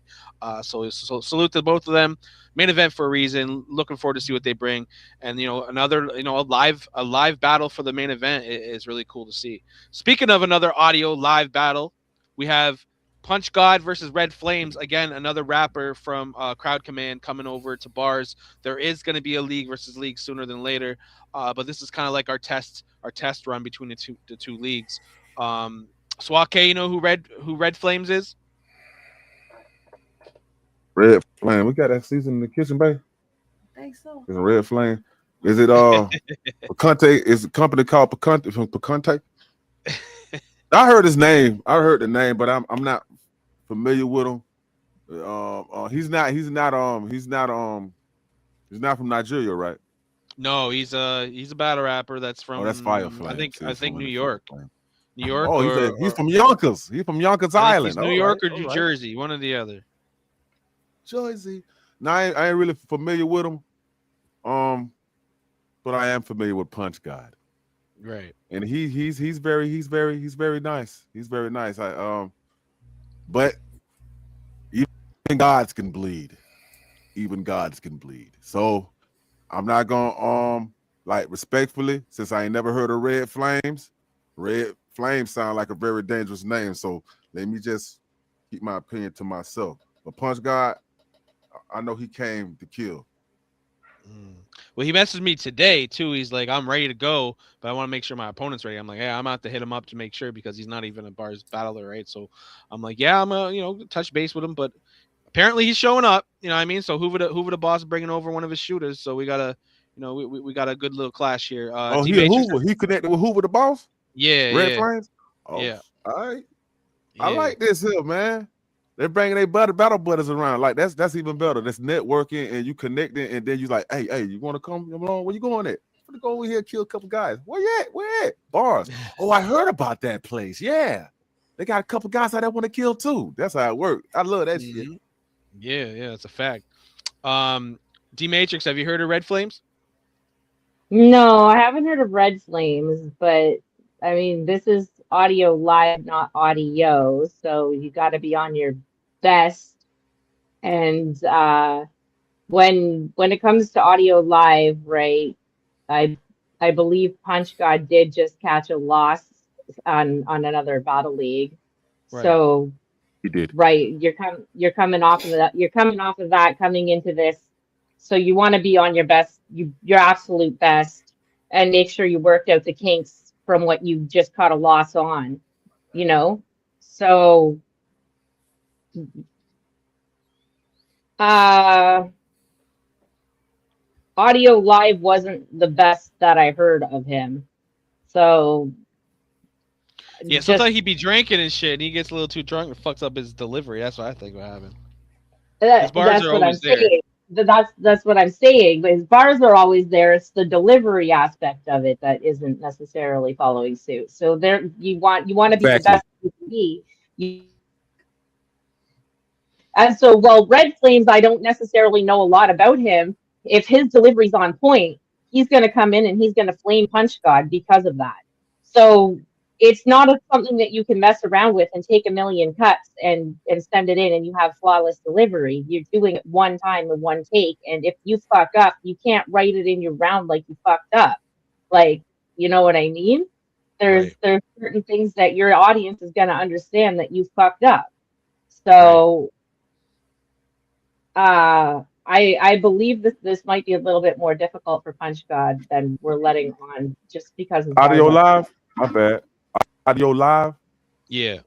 So salute to both of them. Main event for a reason. Looking forward to see what they bring, and another a live battle for the main event is really cool to see. Speaking of another audio live battle, we have Punch God versus Red Flames. Again, another rapper from Crowd Command coming over to bars. There is going to be a league versus league sooner than later, but this is kind of like our test run between the two leagues. Swat K, you know who Red Flames is? Red Flame. We got that season in the kitchen, babe. I think so. It's a Red Flame. Is it Picante? Is a company called Picante from Picante? I heard his name. I heard the name, but I'm not familiar with him. He's not from Nigeria, right? No, he's a battle rapper that's from That's Fire Flame. I think New the York. Fire Flame. New York Oh, or he's from Yonkers. He's from Yonkers I think Island. he's New York or New Jersey, one or the other. Jersey. No, I ain't really familiar with him. But I am familiar with Punch God. Right. And he's very nice. He's very nice. But even gods can bleed. Even gods can bleed. So I'm not gonna like respectfully, since I ain't never heard of Red Flames. Red Flames sound like a very dangerous name. So let me just keep my opinion to myself. But Punch God, I know he came to kill. Well, he messaged me today too. He's like, I'm ready to go, but I want to make sure my opponent's ready. I'm like, yeah, I'm out to hit him up to make sure because he's not even a B.A.R.Z battler, right? So I'm like, yeah, I'm touch base with him, but apparently he's showing up. You know what I mean? So Hoover the boss bringing over one of his shooters. So we got we got a good little clash here. He Hoover. He connected with Hoover the boss. Yeah, Red Flames. Oh, yeah. All right. Yeah. I like this here, man. They're bringing their battle buddies around. Like that's even better. That's networking and you connecting, and then you like, hey, you want to come along? Where you going at? I'm gonna go over here and kill a couple guys. Where you at? Where at? B.A.R.Z. Oh, I heard about that place. Yeah, they got a couple guys out there want to kill too. That's how it works. I love that shit. Yeah, it's a fact. D Matrix, have you heard of Red Flames? No, I haven't heard of Red Flames, but I mean, this is audio live, not audio, so you got to be on your best. And when it comes to audio live, right? I believe Punch God did just catch a loss on another battle league, Right. so he did. Right, you're coming off of that. You're coming off of that, coming into this, so you want to be on your best, your absolute best, and make sure you worked out the kinks from what you just caught a loss on, So, audio live wasn't the best that I heard of him, so. Yeah, sometimes he'd be drinking and shit, and he gets a little too drunk and fucks up his delivery. That's what I think would happen. His bars are always there. That's what I'm saying. But his bars are always there. It's the delivery aspect of it that isn't necessarily following suit. So there, you want to be the best you can be. And so, Red Flames, I don't necessarily know a lot about him. If his delivery's on point, he's going to come in and he's going to flame Punch God because of that. So it's not something that you can mess around with and take a million cuts and send it in and you have flawless delivery. You're doing it one time in one take. And if you fuck up, you can't write it in your round like you fucked up. Like, you know what I mean? There's certain things that your audience is going to understand that you fucked up. So I believe that this might be a little bit more difficult for Punch God than we're letting on, just because of audio live. My bad. Audio live. Yeah.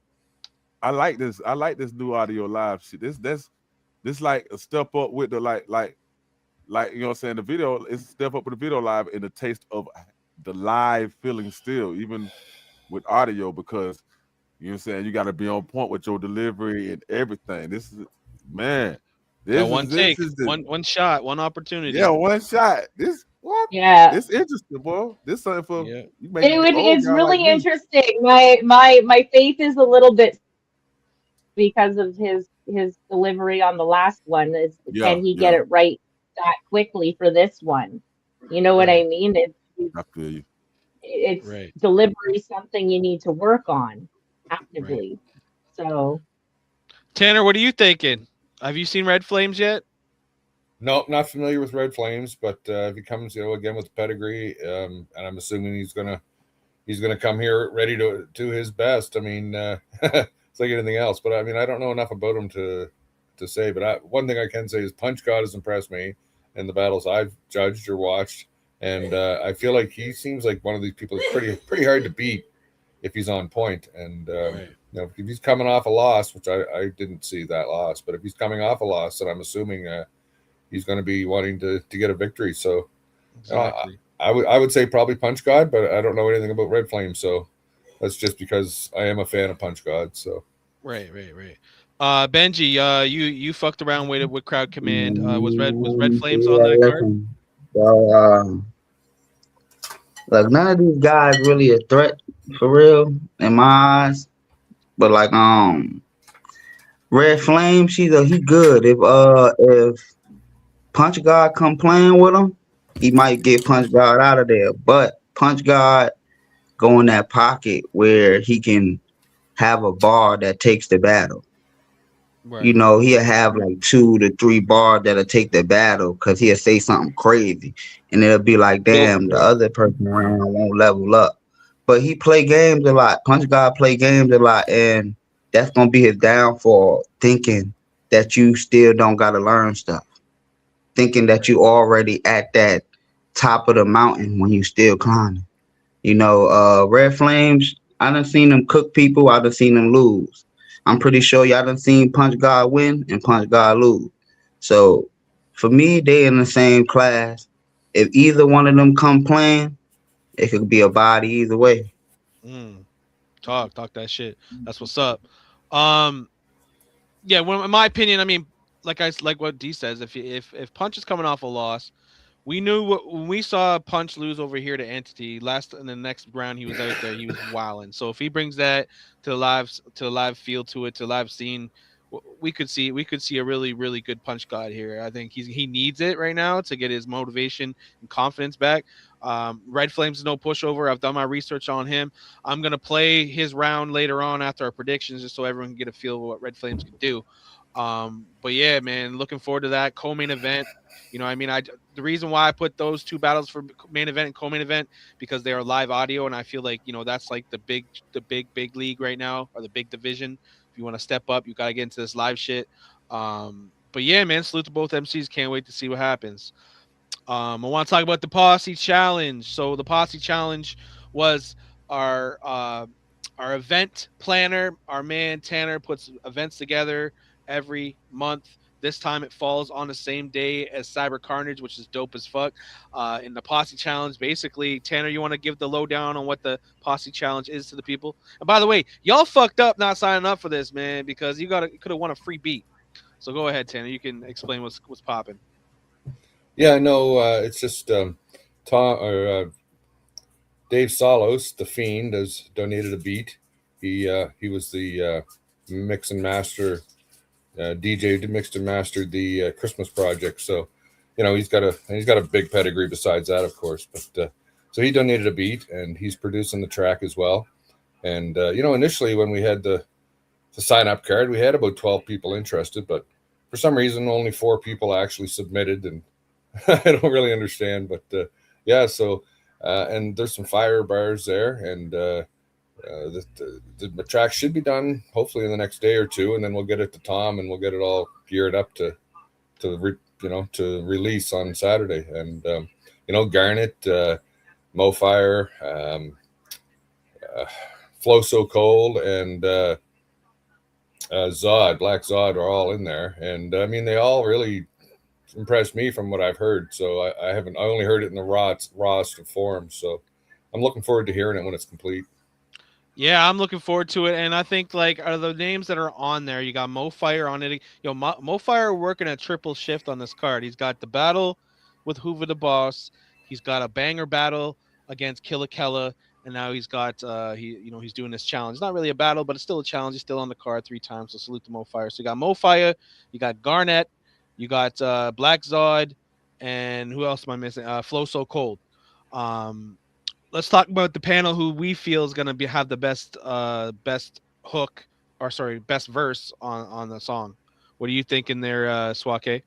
I like this. I like this new audio live shit. This like a step up with the like you know what I'm saying, the video is a step up with the video live and the taste of the live feeling still, even with audio, because you know what I'm saying, you got to be on point with your delivery and everything. This is one shot, one opportunity. Yeah, one shot. This what? Yeah, it's interesting, bro. This something for you. It's really interesting. My faith is a little bit because of his delivery on the last one. Can he get it right that quickly for this one? You know what I mean? I feel you. It's delivery, something you need to work on actively. So, Tanner, what are you thinking? Have you seen Red Flames yet? No, not familiar with Red Flames, but if he comes, again with the pedigree, and I'm assuming he's gonna come here ready to do his best. I mean, it's like anything else, but I mean, I don't know enough about him to say. But one thing I can say is Punch God has impressed me in the battles I've judged or watched, and I feel like he seems like one of these people that's pretty hard to beat. if he's on point. And Right. you know, if he's coming off a loss, which I didn't see that loss, but if he's coming off a loss, then I'm assuming he's going to be wanting to get a victory. So Exactly. I would say probably Punch God, but I don't know anything about Red Flame, so that's just because I am a fan of Punch God. So Right. Benji, you fucked around with Crowd Command. Was Red Flames on Yeah, that card? listen. So, like none of these guys really a threat for real in my eyes. But like Red Flame, he good. If Punch God come playing with him, he might get Punch God out of there. But Punch God go in that pocket where he can have a bar that takes the battle. You Right. know, he'll have like 2 to 3 bars that'll take the battle because he'll say something crazy. And it'll be like, damn, the other person around won't level up. But he play games a lot. Punch God play games a lot. And that's going to be his downfall, thinking that you still don't got to learn stuff. Thinking that you already at that top of the mountain when you still climbing. You know, Red Flames, I done seen them cook people. I done seen them lose. I'm pretty sure y'all done seen Punch God win and Punch God lose. So for me, they in the same class. If either one of them come playing, it could be a body either way. Mm. Talk that shit. That's what's up. Um, yeah. Well, in my opinion, I mean, like what D says, if Punch is coming off a loss, we knew when we saw Punch lose over here to Entity last in the next round he was out there, he was wilding. So if he brings that to the live feel to it, to live scene, we could see a really good Punch God here. I think he needs it right now to get his motivation and confidence back. Red Flames is no pushover. I've done my research on him. I'm gonna play his round later on after our predictions, just so everyone can get a feel of what Red Flames can do. But yeah, man, looking forward to that co-main event. You know, I mean, the reason why I put those two battles for main event and co-main event because they are live audio, and I feel like that's like the big league right now, or the big division. If you want to step up, you got to get into this live shit. But yeah, man, salute to both MCs. Can't wait to see what happens. I want to talk about the Posse Challenge. So the Posse Challenge was our uh, our event planner. Our man Tanner puts events together every month. This time it falls on the same day as Cyber Carnage, which is dope as fuck. In the Posse Challenge, basically, Tanner, you want to give the lowdown on what the Posse Challenge is to the people? And by the way, y'all fucked up not signing up for this, man, because you could have won a free beat. So go ahead, Tanner. You can explain what's popping. yeah, no, it's just Tom or Dave Salos, the Fiend, has donated a beat. He was the mix and master DJ, mixed and mastered the Christmas project. So, he's got a big pedigree besides that, of course. But so he donated a beat, and he's producing the track as well. And initially when we had the sign up card, we had about 12 people interested, but for some reason only 4 people actually submitted, and I don't really understand. But yeah, so and there's some fire bars there, and the track should be done hopefully in the next day or two, and then we'll get it to Tom, and we'll get it all geared up to release on Saturday. And Garnet, Mofire, Flow So Cold, and Zod, Black Zod are all in there, and I mean they all really impressed me from what I've heard. So I only heard it in the rawest of form. So I'm looking forward to hearing it when it's complete. Yeah, I'm looking forward to it, and I think like are the names that are on there. You got Mofire on it. Mofire working a triple shift on this card. He's got the battle with Hoover the Boss. He's got a banger battle against Killa Kella, and now he's got he's doing this challenge. It's not really a battle, but it's still a challenge. He's still on the card 3 times. So salute to Mofire. So you got Mofire, you got Garnet, you got Black Zod, and who else am I missing? Flow So Cold. Let's talk about the panel who we feel is going to have the best hook, or sorry, best verse on the song. What do you think in there, Swake?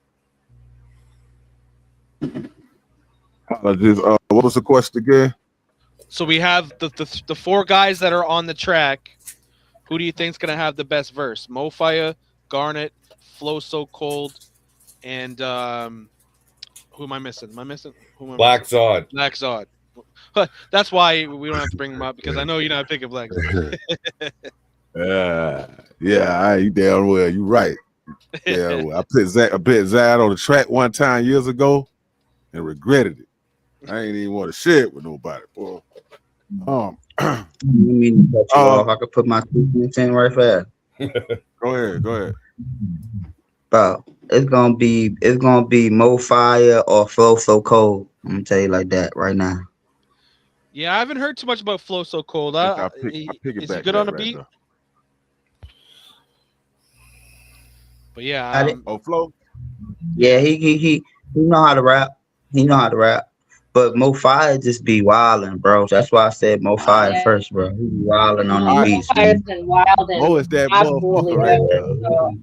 What was the question again? So we have the 4 guys that are on the track. Who do you think is going to have the best verse? Mofire, Garnet, Flow So Cold, and who am I missing? Who am I Black missing? Zod. Black Zod. That's why we don't have to bring him up because I know you're not picking Black Zod. Yeah, you damn well. You right. Yeah, well, I put Zad on the track one time years ago and regretted it. I ain't even want to share it with nobody, boy. You mean to cut you off? I could put my 2 cents in right fast. Go ahead. Bro, it's gonna be Mo Fire or Flow So Cold. I'm gonna tell you like that right now. Yeah, I haven't heard too much about Flow So Cold. I pick it Is he back good that on the right beat? there. But yeah, Flow. Yeah, he know how to rap. He know how to rap. But Mo Fire just be wildin', bro. That's why I said Mo Fire Yeah. first, bro. He be wildin' on them I, beats, Fire's man. been wild Mo and is that absolutely motherfucker right wild. there. So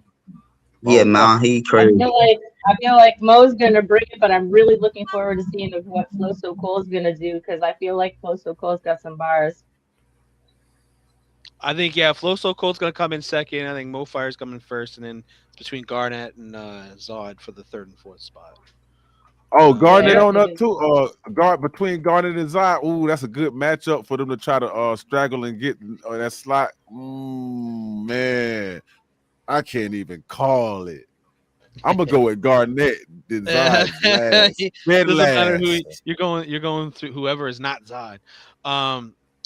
Yeah, Motherfucker. man, he I crazy. feel like Mo's gonna bring it, but I'm really looking forward to seeing what Flow So Cole's gonna do because I feel like Flow So Cole's got some bars. I think Flow So Cold's gonna come in second. I think Mo Fire's coming first, and then it's between Garnett and Zod for the third and fourth spot. Oh, Yeah, Garnet I on think up it's too. Guard between Garnet and Zion. Ooh, that's a good matchup for them to try to straggle and get that slot. Man, I can't even call it. I'm gonna go with Garnett. Zod's last, dead Doesn't matter who last. you're going. You're going through whoever is not Zod.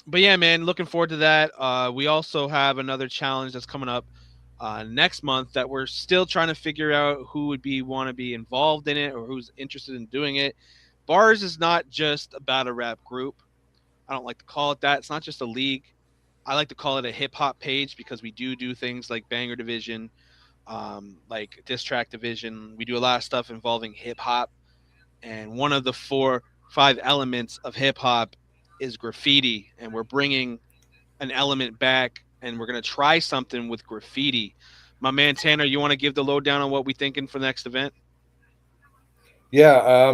But yeah, man, looking forward to that. We also have another challenge that's coming up next month that we're still trying to figure out who would want to be involved in it or who's interested in doing it. B.A.R.Z is not just a battle rap group. I don't like to call it that. It's not just a league. I like to call it a hip hop page because we do things like Banger Division, like Diss Track Division. We do a lot of stuff involving hip hop, and one of the 5 elements of hip hop is graffiti, and we're bringing an element back, and we're gonna try something with graffiti. My man Tanner, you want to give the lowdown on what we thinking for the next event? Yeah,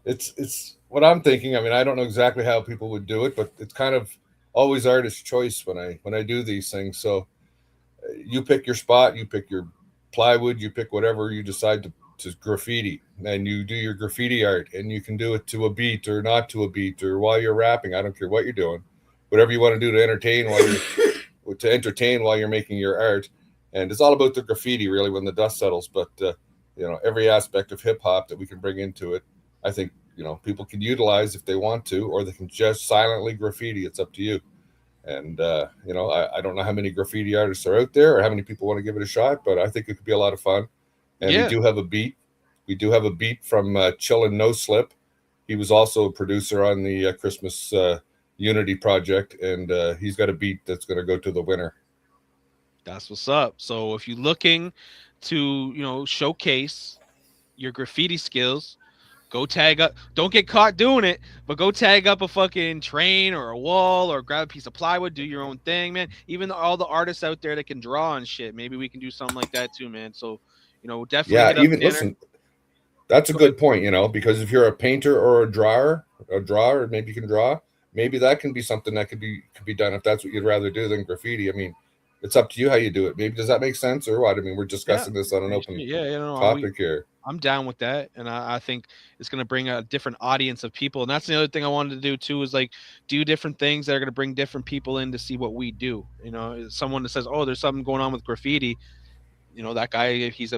it's what I'm thinking. I mean, I don't know exactly how people would do it, but it's kind of always artist choice when I do these things. So you pick your spot, you pick your plywood, you pick whatever you decide to graffiti, and you do your graffiti art, and you can do it to a beat or not to a beat or while you're rapping. I don't care what you're doing, whatever you want to do to entertain while you're making your art. And it's all about the graffiti really when the dust settles. But every aspect of hip hop that we can bring into it, I think people can utilize if they want to, or they can just silently graffiti. It's up to you. And I don't know how many graffiti artists are out there or how many people want to give it a shot, but I think it could be a lot of fun. And we Yeah, do have a beat. We do have a beat from Chillin' No Slip. He was also a producer on the Christmas Unity project, and he's got a beat that's going to go to the winner. that's what's up. So if you're looking to showcase your graffiti skills, go tag up. Don't get caught doing it, but go tag up a fucking train or a wall or grab a piece of plywood. Do your own thing, man. Even all the artists out there that can draw and shit, maybe we can do something like that too, man. So definitely Yeah, hit up even Tanner. listen, that's a Go ahead. good point, because if you're a painter or a drawer, maybe you can draw. Maybe that can be something that could be done if that's what you'd rather do than graffiti. I mean, it's up to you how you do it. Maybe does that make sense or what? I mean, we're Yeah, discussing this on an yeah, open yeah. No, topic here. I'm down with that, and I think it's going to bring a different audience of people. And that's the other thing I wanted to do too is like do different things that are going to bring different people in to see what we do. Someone that says, "Oh, there's something going on with graffiti." That guy, he's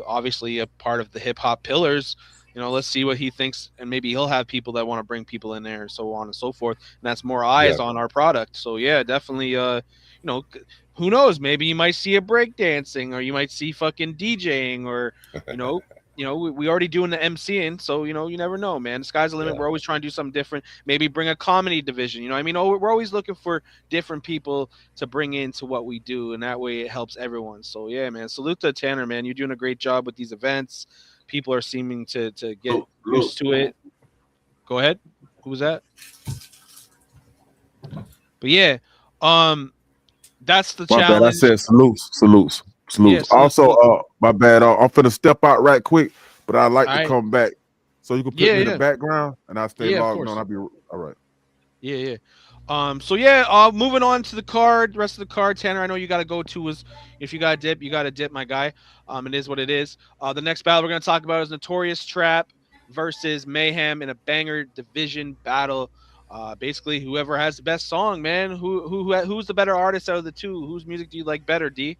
obviously a part of the hip hop pillars. Let's see what he thinks, and maybe he'll have people that want to bring people in there, so on and so forth. And that's more eyes Yeah. on our product. So yeah, definitely. Who knows? Maybe you might see a break dancing, or you might see fucking DJing, or you know. We already doing the MCing, so you never know, man. The sky's the limit. Yeah. We're always trying to do something different. Maybe bring a comedy division. I mean, we're always looking for different people to bring into what we do, and that way it helps everyone. So yeah, man, salute to Tanner, man. You're doing a great job with these events. People are seeming to get used to it. Go ahead. Who was that? But yeah, um, that's the My bad. I challenge. said salutes. Yeah, salute, Also, salute. my bad. I'm finna step out right quick, but I'd like All to right. come back so you can put Yeah, me in the yeah, background and I'll stay yeah. Of logged on. course. I'll be all right. Yeah, yeah. So yeah, moving on to the card, rest of the card, Tanner. I know you got to go to is if you got to dip, my guy. It is what it is. The next battle we're gonna talk about is Notorious Trap versus Mayhem in a banger division battle. Basically, whoever has the best song, man. Who's the better artist out of the two? Whose music do you like better, D?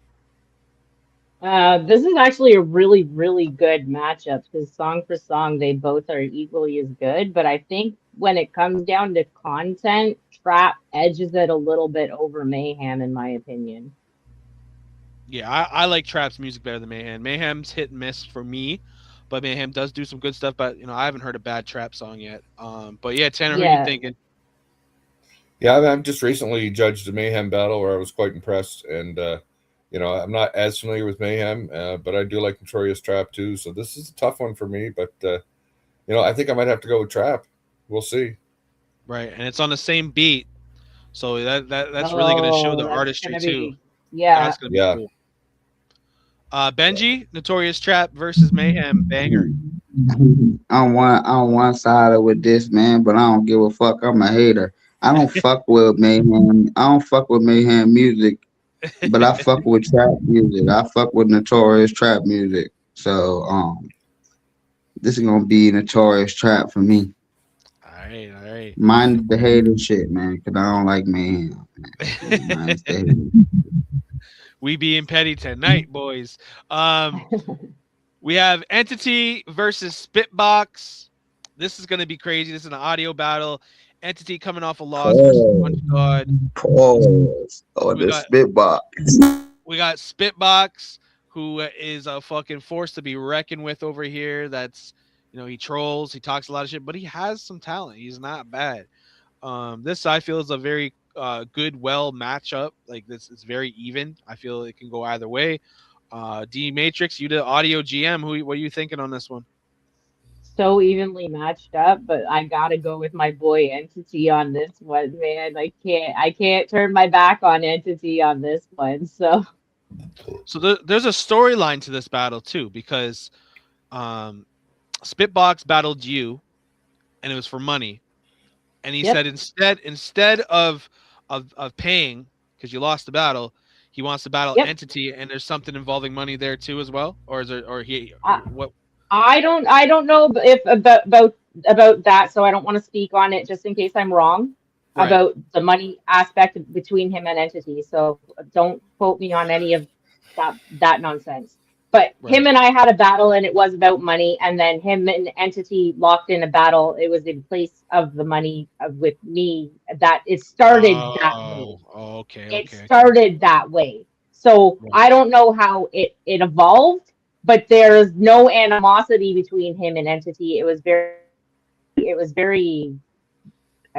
This is actually a really, really good matchup because song for song, they both are equally as good. But I think when it comes down to content, Trap edges it a little bit over Mayhem, in my opinion. Yeah, I like Trap's music better than Mayhem. Mayhem's hit and miss for me, but Mayhem does do some good stuff. But I haven't heard a bad Trap song yet. But yeah, Tanner, who you Yeah. thinking? Yeah, I've just recently judged the Mayhem battle where I was quite impressed, and I'm not as familiar with Mayhem, but I do like Notorious Trap too. So this is a tough one for me, but I think I might have to go with Trap. We'll see. Right, and it's on the same beat, so that's really gonna show Oh, the that's artistry gonna too. be, yeah. That's gonna be Yeah. cool. Benji, Notorious Trap versus Mayhem, banger. I'm one sided with this man, but I don't give a fuck. I'm a hater. I don't fuck with Mayhem. I don't fuck with Mayhem music, but I fuck with trap music. I fuck with notorious trap music. So this is gonna be notorious trap for me. All right. Minus the hater shit, man, because I don't like Mayhem. Minus the hater. We being petty tonight, boys. We have Entity versus Spitbox. This is going to be crazy. This is an audio battle. Entity coming off a loss versus Much God. Pause. Oh, We the got spitbox. we got Spitbox, who is a fucking force to be reckoned with over here. That's he trolls, he talks a lot of shit, but he has some talent. He's not bad. This I feel is a very good, well matchup. Like this is very even. I feel it can go either way. D Matrix, you the audio GM. What are you thinking on this one? So evenly matched up, but I gotta go with my boy Entity on this one, man. I can't turn my back on Entity on this one. So So there's a storyline to this battle too, because um, Spitbox battled you, and it was for money, and he yep. said instead of paying because you lost the battle, he wants to battle Yep. Entity, and there's something involving money there too as well, or is there or I, what? I don't know if about that, so I don't want to speak on it just in case I'm wrong Right. about the money aspect between him and Entity. So don't quote me on any of that nonsense. But Right. him and I had a battle and it was about money, and then him and Entity locked in a battle. It was in place of the money with me that it started that way. Okay, It okay. started that way. So Right. I don't know how it evolved, but there's no animosity between him and Entity. It was very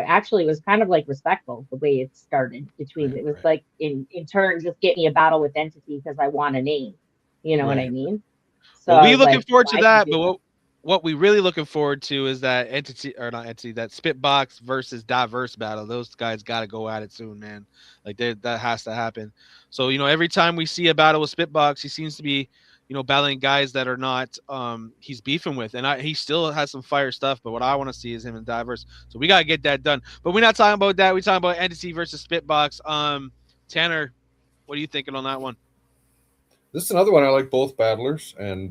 actually it was kind of like respectful the way it started between Right, it was right, like in turn just get me a battle with Entity because I want a name. You know what I right. mean? So Well, I we was looking like, forward to why you that, but do what we really looking forward to is that entity or not entity that Spitbox versus Diverse battle. Those guys got to go at it soon, man. Like that has to happen. So every time we see a battle with Spitbox, he seems to be battling guys that are not he's beefing with, and he still has some fire stuff. But what I want to see is him and Diverse. So we gotta get that done. But we're not talking about that. We're talking about entity versus Spitbox. Tanner, what are you thinking on that one? This is another one I like both battlers, and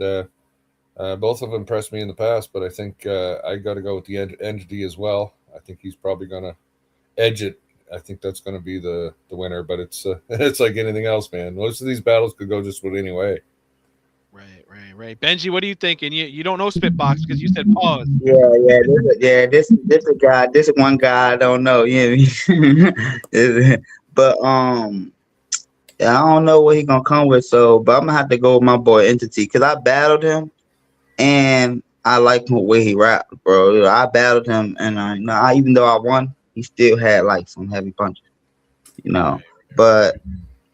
both have impressed me in the past. But I think I got to go with the entity as well. I think he's probably going to edge it. I think that's going to be the winner. But it's it's like anything else, man. Most of these battles could go just with any way. Right. Benji, what are you thinking? You don't know Spitbox because you said pause. This a guy. This one guy I don't know. But yeah, I don't know what he gonna come with. So, but I'm gonna have to go with my boy Entity because I battled him and I like the way he rapped, bro. I battled him and even though I won, he still had like some heavy punches, you know. But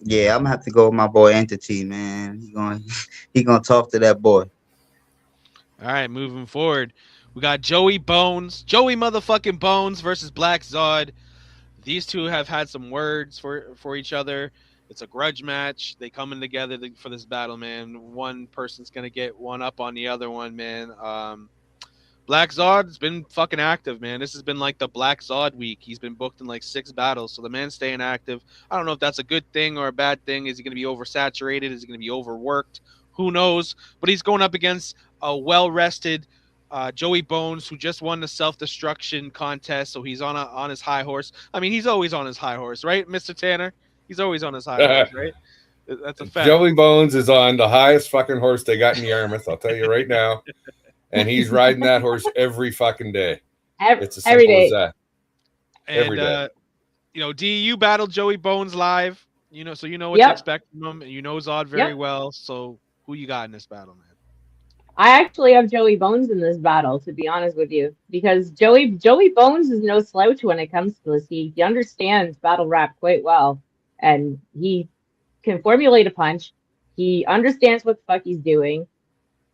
yeah, I'm gonna have to go with my boy Entity, man. He gonna talk to that boy. All right, moving forward, we got Joey motherfucking Bones versus Black Zod. These two have had some words for each other. It's a grudge match. They coming together for this battle, man. One person's gonna get one up on the other one, man. Black Zod's been fucking active, man. This has been like the Black Zod week. He's been booked in like 6 battles, so the man's staying active. I don't know if that's a good thing or a bad thing. Is he going to be oversaturated? Is he going to be overworked? Who knows? But he's going up against a well-rested Joey Bones, who just won the self-destruction contest, so he's on his high horse. I mean, he's always on his high horse, right, Mr. Tanner? He's always on his high horse, right? That's a fact. Joey Bones is on the highest fucking horse they got in Yarmouth. I'll tell you right now, and he's riding that horse every fucking day. It's as every simple day. as that. Every day. D, you battled Joey Bones live, so you know what to expect from him, and you know Zod very well. So who you got in this battle, man? I actually have Joey Bones in this battle, to be honest with you, because Joey Bones is no slouch when it comes to this. He understands battle rap quite well, and he can formulate a punch. He understands what the fuck he's doing.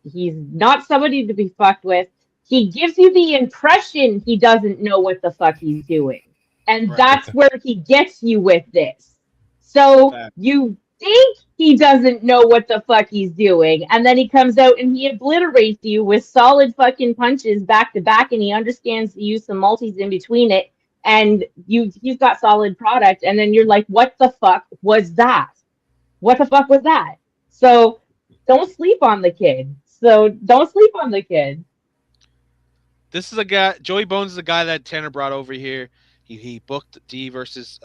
He's not somebody to be fucked with. He gives you the impression he doesn't know what the fuck he's doing. And that's where he gets you with this. So you think he doesn't know what the fuck he's doing, and then he comes out and he obliterates you with solid fucking punches back to back, and he understands to use some multis in between it, and he's got solid product, and then you're like, what the fuck was that? What the fuck was that? So don't sleep on the kid. This is a guy. Joey Bones is a guy that Tanner brought over here. He booked D versus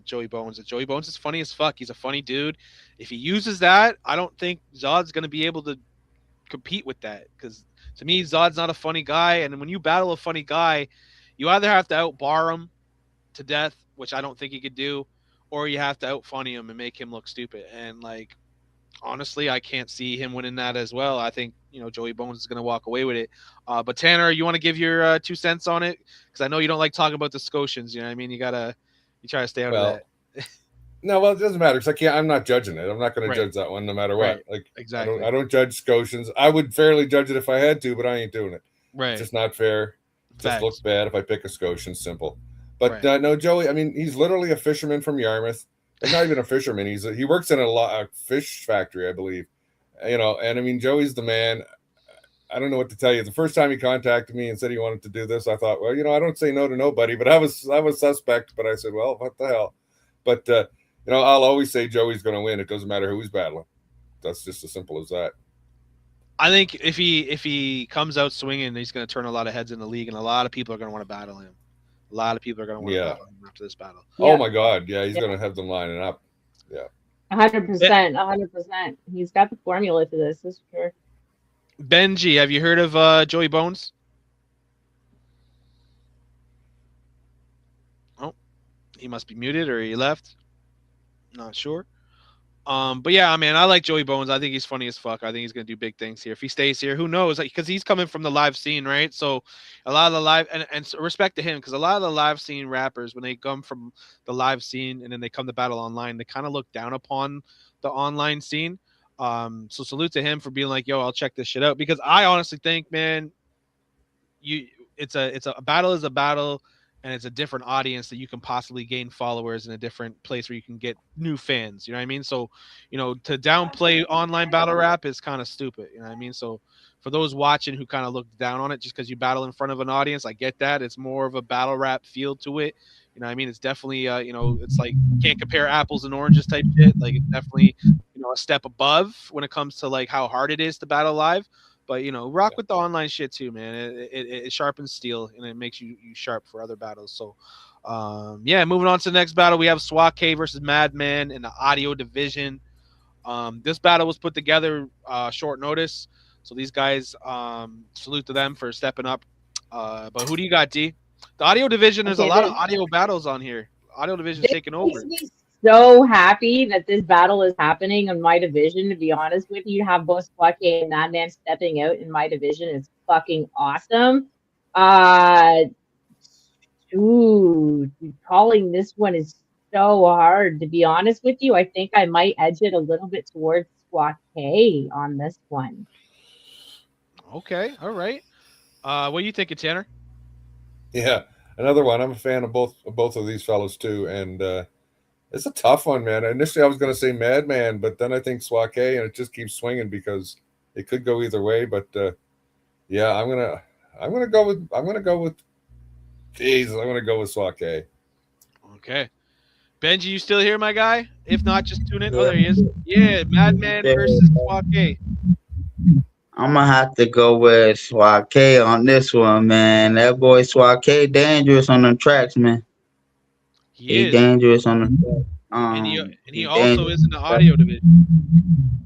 Joey Bones. And Joey Bones is funny as fuck. He's a funny dude. If he uses that, I don't think Zod's gonna be able to compete with that. Because to me, Zod's not a funny guy. And when you battle a funny guy, you either have to out-bar him to death, which I don't think he could do, or you have to out-funny him and make him look stupid. And honestly, I can't see him winning that as well. I think Joey Bones is going to walk away with it. But Tanner, you want to give your 2 cents on it? Because I know you don't like talking about the Scotians. You know what I mean? You try to stay out of that. No, well, it doesn't matter because I'm not judging it. I'm not going to judge that one no matter what. Exactly. I don't judge Scotians. I would fairly judge it if I had to, but I ain't doing it. Right. It's just not fair. It just looks bad if I pick a Scotian. Simple. But no, Joey. I mean, he's literally a fisherman from Yarmouth. He's not even a fisherman. He works in a fish factory, I believe. And I mean, Joey's the man. I don't know what to tell you. The first time he contacted me and said he wanted to do this, I thought, well, I don't say no to nobody, but I was suspect. But I said, well, what the hell? But I'll always say Joey's going to win. It doesn't matter who he's battling. That's just as simple as that. I think if he comes out swinging, he's going to turn a lot of heads in the league, and a lot of people are going to want to battle him. A lot of people are going to want to battle him after this battle. Oh my God, yeah, he's going to have them lining up. Yeah, 100%. He's got the formula to this. That's for sure. Benji, have you heard of Joey Bones? Oh, he must be muted or he left. Not sure. But yeah, man, I like Joey Bones. I think he's funny as fuck. I think he's gonna do big things here. If he stays here, who knows? Because he's coming from the live scene, right? So a lot of the live and respect to him, because a lot of the live scene rappers, when they come from the live scene and then they come to battle online, they kind of look down upon the online scene. So salute to him for being like, yo, I'll check this shit out. Because I honestly think, man, it's a battle is a battle. And it's a different audience that you can possibly gain followers in a different place where you can get new fans. You know what I mean? So, to downplay online battle rap is kind of stupid. You know what I mean? So for those watching who kind of look down on it just because you battle in front of an audience, I get that. It's more of a battle rap feel to it. You know what I mean? It's definitely, it's like can't compare apples and oranges type shit. Like it's definitely, a step above when it comes to like how hard it is to battle live. But rock with the online shit too, man. It sharpens steel and it makes you sharp for other battles. So, moving on to the next battle, we have SWAT K versus Madman in the audio division. This battle was put together short notice, so these guys salute to them for stepping up. But who do you got, D? The audio division. There's a lot of audio battles on here. Audio division taking over. So happy that this battle is happening in my division. To be honest with you, to have both SWAT K and Madman stepping out in my division is fucking awesome. Calling this one is so hard. To be honest with you, I think I might edge it a little bit towards SWAT K on this one. Okay, all right. What do you think, Tanner? Yeah, another one. I'm a fan of both of these fellows too, and. It's a tough one, man. Initially, I was going to say Madman, but then I think SWAT K, and it just keeps swinging because it could go either way. But I'm gonna go with SWAT K. Okay, Benji, you still here, my guy? If not, just tune in. Oh, there he is. Yeah, Madman versus SWAT K. I'm gonna have to go with Swake on this one, man. That boy Swake dangerous on them tracks, man. He He is, dangerous on the track. and he He also is dangerous. in the audio division.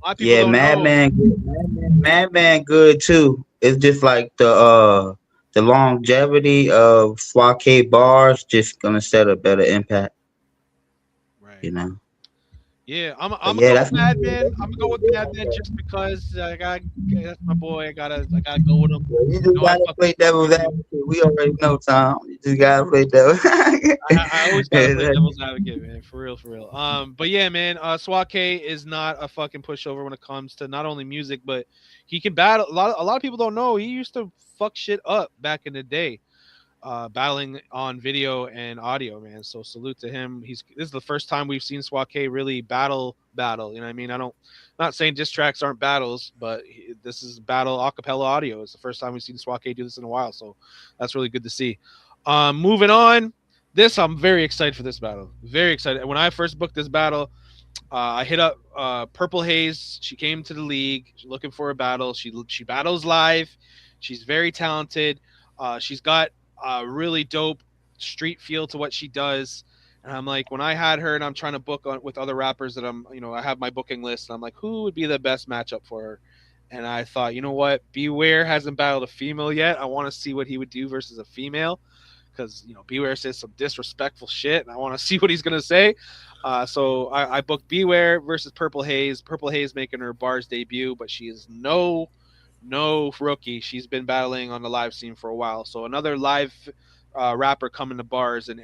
A lot of people Yeah, don't know. Madman, Madman, good too. It's just like the longevity of Swake bars just gonna set a better impact, Right. you know. Yeah, But I'm gonna yeah, go that's with Madman. I'm gonna go with Madman just because that's my boy. I gotta go with him. you just You know I gotta fuck with play devil's Swag too. advocate. We already know, Tom. You just gotta play devil. I always gotta play devil's advocate, man. For real, for real. But yeah, man, Swag is not a fucking pushover when it comes to not only music, but he can battle. A lot of people don't know he used to fuck shit up back in the day. Battling on video and audio, man. So salute to him. This is the first time we've seen Swake really battle. You know what I mean? Not saying diss tracks aren't battles, but this is battle acapella audio. It's the first time we've seen Swake do this in a while, so that's really good to see. Moving on, this I'm very excited for this battle. Very excited. When I first booked this battle, I hit up Purple Haze. She came to the league looking for a battle. She battles live. She's very talented. She's got a really dope street feel to what she does. And I'm like, when I had her and I'm trying to book on with other rappers that I have my booking list. And I'm like, who would be the best matchup for her? And I thought, you know what? Beware hasn't battled a female yet. I want to see what he would do versus a female because Beware says some disrespectful shit, and I want to see what he's gonna say. So I booked Beware versus Purple Haze. Purple Haze making her B.A.R.Z debut, but she is no rookie. She's been battling on the live scene for a while. So another live rapper coming to bars and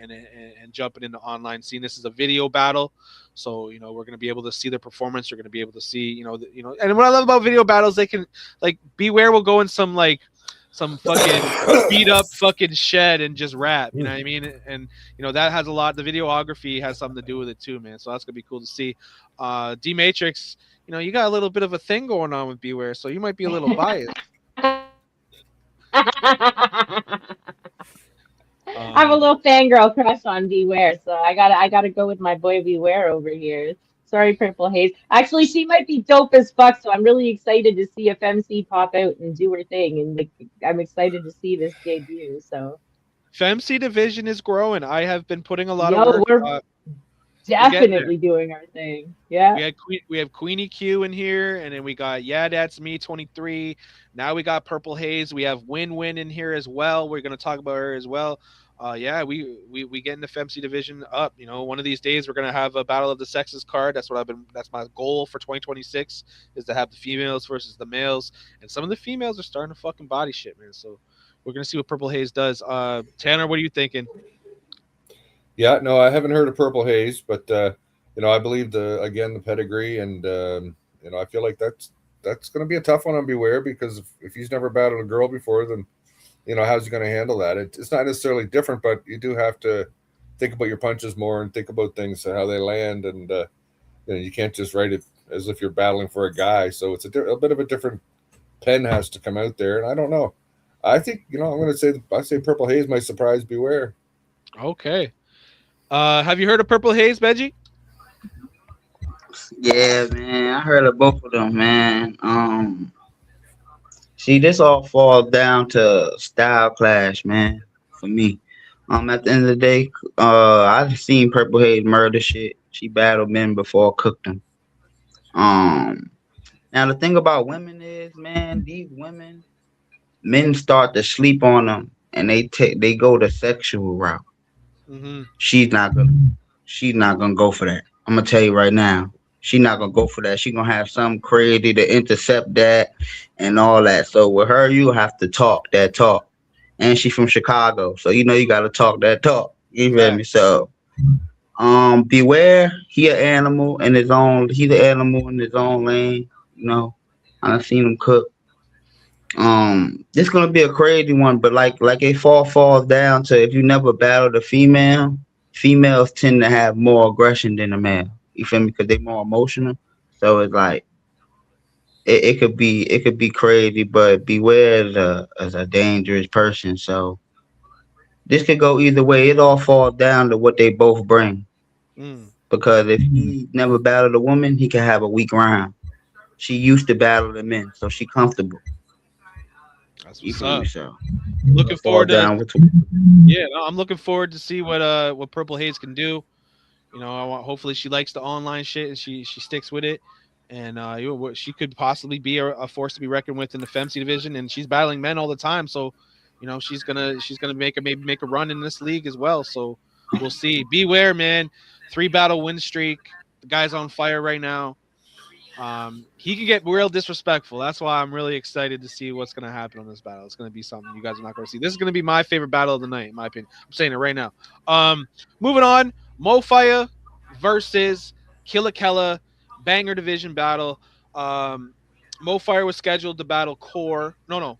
jumping into online scene. This is a video battle, so we're gonna be able to see their performance. You're gonna be able to see And what I love about video battles, they can like Beware will go in some fucking beat up fucking shed and just rap. You know what I mean? And that has a lot. The videography has something to do with it too, man. So that's gonna be cool to see. D Matrix, you got a little bit of a thing going on with Beware, so you might be a little biased. I have a little fangirl crush on Beware, so I gotta go with my boy Beware over here. Sorry, Purple Haze. Actually, she might be dope as fuck, so I'm really excited to see if MC pop out and do her thing, and like, I'm excited to see this debut. So, FemC division is growing. I have been putting a lot of yo, work. we're We're getting there. definitely doing our thing. Yeah. We have Queenie Q in here, and then we got That's Me 23. Now we got Purple Haze. We have Win Win in here as well. We're gonna talk about her as well. We getting the FemC division up. One of these days we're gonna have a battle of the sexes card. That's my goal for 2026 is to have the females versus the males. And some of the females are starting to fucking body shit, man. So we're gonna see what Purple Haze does. Tanner, what are you thinking? Yeah, no, I haven't heard of Purple Haze, but I believe the pedigree, and I feel like that's going to be a tough one on Beware because if he's never battled a girl before, then how's he going to handle that? It's not necessarily different, but you do have to think about your punches more and think about things how they land, and you can't just write it as if you're battling for a guy. So it's a bit of a different pen has to come out there, and I don't know. I think I'm going to say Purple Haze might surprise Beware. Okay. Have you heard of Purple Haze, Benji? Yeah, man. I heard of both of them, man. See, this all falls down to style clash, man. For me, at the end of the day, I've seen Purple Haze murder shit. She battled men before, cooked them. Now the thing about women is, man, these women, men start to sleep on them, and they go the sexual route. Mm-hmm. She's not gonna go for that. I'm gonna tell you right now. She's not gonna go for that. She's gonna have something crazy to intercept that and all that. So with her, you have to talk that talk. And she's from Chicago. So you gotta talk that talk. You feel me? So Beware, he's an animal in his own lane, I've seen him cook. This gonna be a crazy one, but like it falls down to if you never battled a female, females tend to have more aggression than a male. You feel me? Because they're more emotional. So it's like it could be crazy, but Beware is a dangerous person. So this could go either way. It all falls down to what they both bring. Mm. Because if he never battled a woman, he can have a weak round. She used to battle the men, so she comfortable. That's You what's feel up. me? So Looking fall forward to down with yeah. No, I'm looking forward to see what Purple Haze can do. You know, hopefully she likes the online shit and she sticks with it. And she could possibly be a force to be reckoned with in the Femc division. And she's battling men all the time, so you know she's gonna maybe make a run in this league as well. So we'll see. Beware, man. 3-battle win streak. The guy's on fire right now. He can get real disrespectful. That's why I'm really excited to see what's going to happen on this battle. It's going to be something you guys are not going to see. This is going to be my favorite battle of the night, in my opinion. I'm saying it right now. Moving on, Mofire versus Killa Kella, banger division battle. Mofire was scheduled to battle Core. No,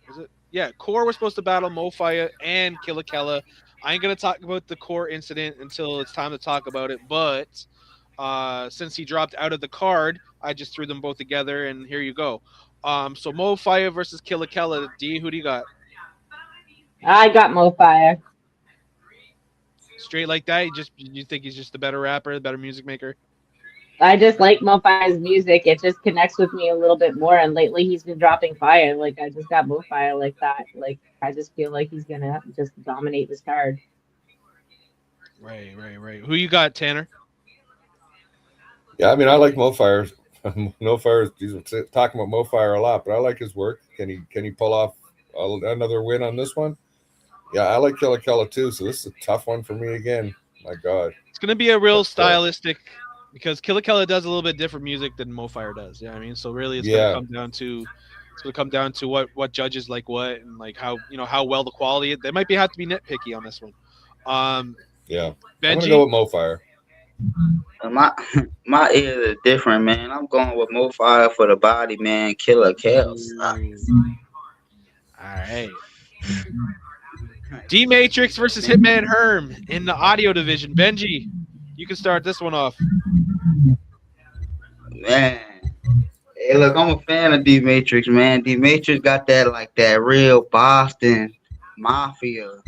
was it? Yeah, Core was supposed to battle Mofire and Killa Kella. I ain't gonna talk about the Core incident until it's time to talk about it, but since he dropped out of the card, I just threw them both together, and here you go. So Mofire versus Killa Kella. D, who do you got? I got Mofire. Straight like that? You think he's just the better rapper, the better music maker? I just like Mofire's music. It just connects with me a little bit more. And lately he's been dropping fire. Like I just got Mofire like that. Like I just feel like he's gonna just dominate this card. Right. Who you got, Tanner? Yeah, I mean, I like Mofire. Mofire, he's talking about Mofire a lot, but I like his work. Can he pull off another win on this one? Yeah, I like Killa Kella too. So this is a tough one for me again. My God, it's gonna be a real stylistic because Killa Kella does a little bit different music than Mofire does. Yeah, I mean, so really, it's gonna come down to what judges like what and like how well the quality. They might have to be nitpicky on this one. Yeah, Benji? I'm gonna go with Mofire. My ears are different, man. I'm going with Mofire for the body, man. Killa Kella. All right. D Matrix versus Hitman Herm in the audio division. Benji, you can start this one off. Man. Hey, look, I'm a fan of D Matrix, man. D Matrix got that real Boston mafia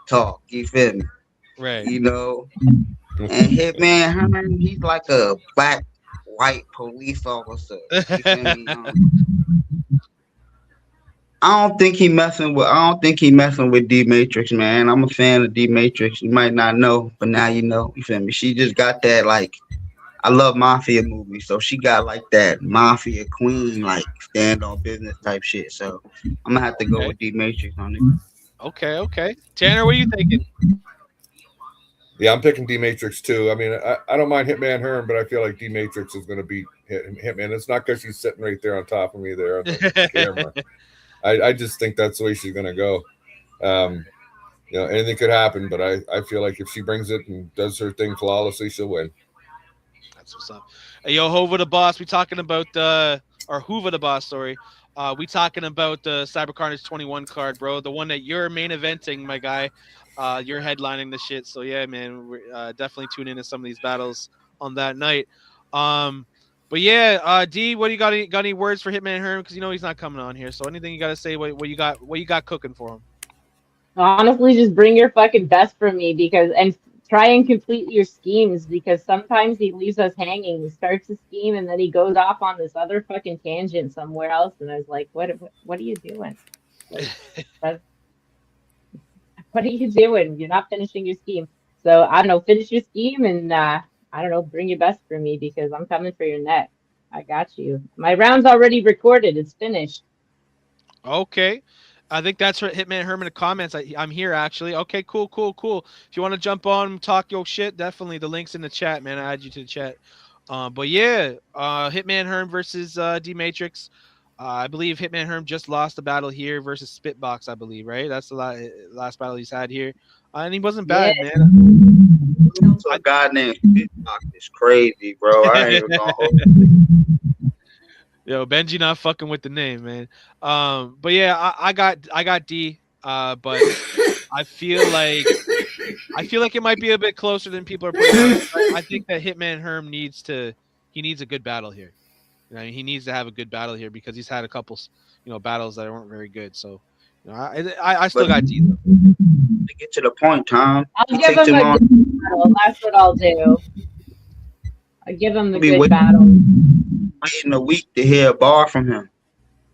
talk. You feel me? Right. You know? And Hitman Herm, he's like a black, white police officer. You feel me? I don't think he messing with D Matrix, man. I'm a fan of D Matrix. You might not know, but now you know. You feel me? She just got that I love mafia movies, so she got that mafia queen, stand on business type shit. So I'm gonna have to go with D Matrix on it. Okay. Tanner, what are you thinking? Yeah, I'm picking D Matrix too. I mean, I don't mind Hitman Herm, but I feel like D Matrix is gonna beat Hitman. It's not because she's sitting right there on top of me there on the camera. I just think that's the way she's gonna go. Anything could happen, but I feel like if she brings it and does her thing flawlessly, she'll win. That's what's up. Hey, yo, Hova the Boss. We talking about or Hoover the Boss, sorry. We talking about the Cyber Carnage 21 card, bro. The one that you're main eventing, my guy. You're headlining the shit. So yeah, man, we're definitely tune into some of these battles on that night. But yeah, D, what do you got? Got any words for Hitman Herm? Because he's not coming on here. So anything you got to say? What you got cooking for him? Honestly, just bring your fucking best for me and try and complete your schemes because sometimes he leaves us hanging. He starts a scheme and then he goes off on this other fucking tangent somewhere else. And I was like, what are you doing? What are you doing? You're not finishing your scheme. So I don't know, finish your scheme and I don't know, bring your best for me because I'm coming for your neck. I got you. My round's already recorded. It's finished. Okay. I think that's what Hitman Herm in the comments. I'm here actually. Okay, cool. If you want to jump on and talk your shit, definitely the link's in the chat, man. I add you to the chat. But yeah, Hitman Herm versus D Matrix. I believe Hitman Herm just lost a battle here versus Spitbox, I believe, right? That's the last battle he's had here. And he wasn't bad, man. So a guy named Spitbox is crazy, bro. I ain't even gonna hold you. Yo, Benji not fucking with the name, man. But yeah, I got D. But I feel like it might be a bit closer than people are putting on. I think that Hitman Herm needs a good battle here. He needs to have a good battle here because he's had a couple, battles that weren't very good. So, I still got D though. To get to the point, Tom. I'll give him a good battle. That's what I'll do. I'll give him the good battle. Waiting a week to hear a bar from him.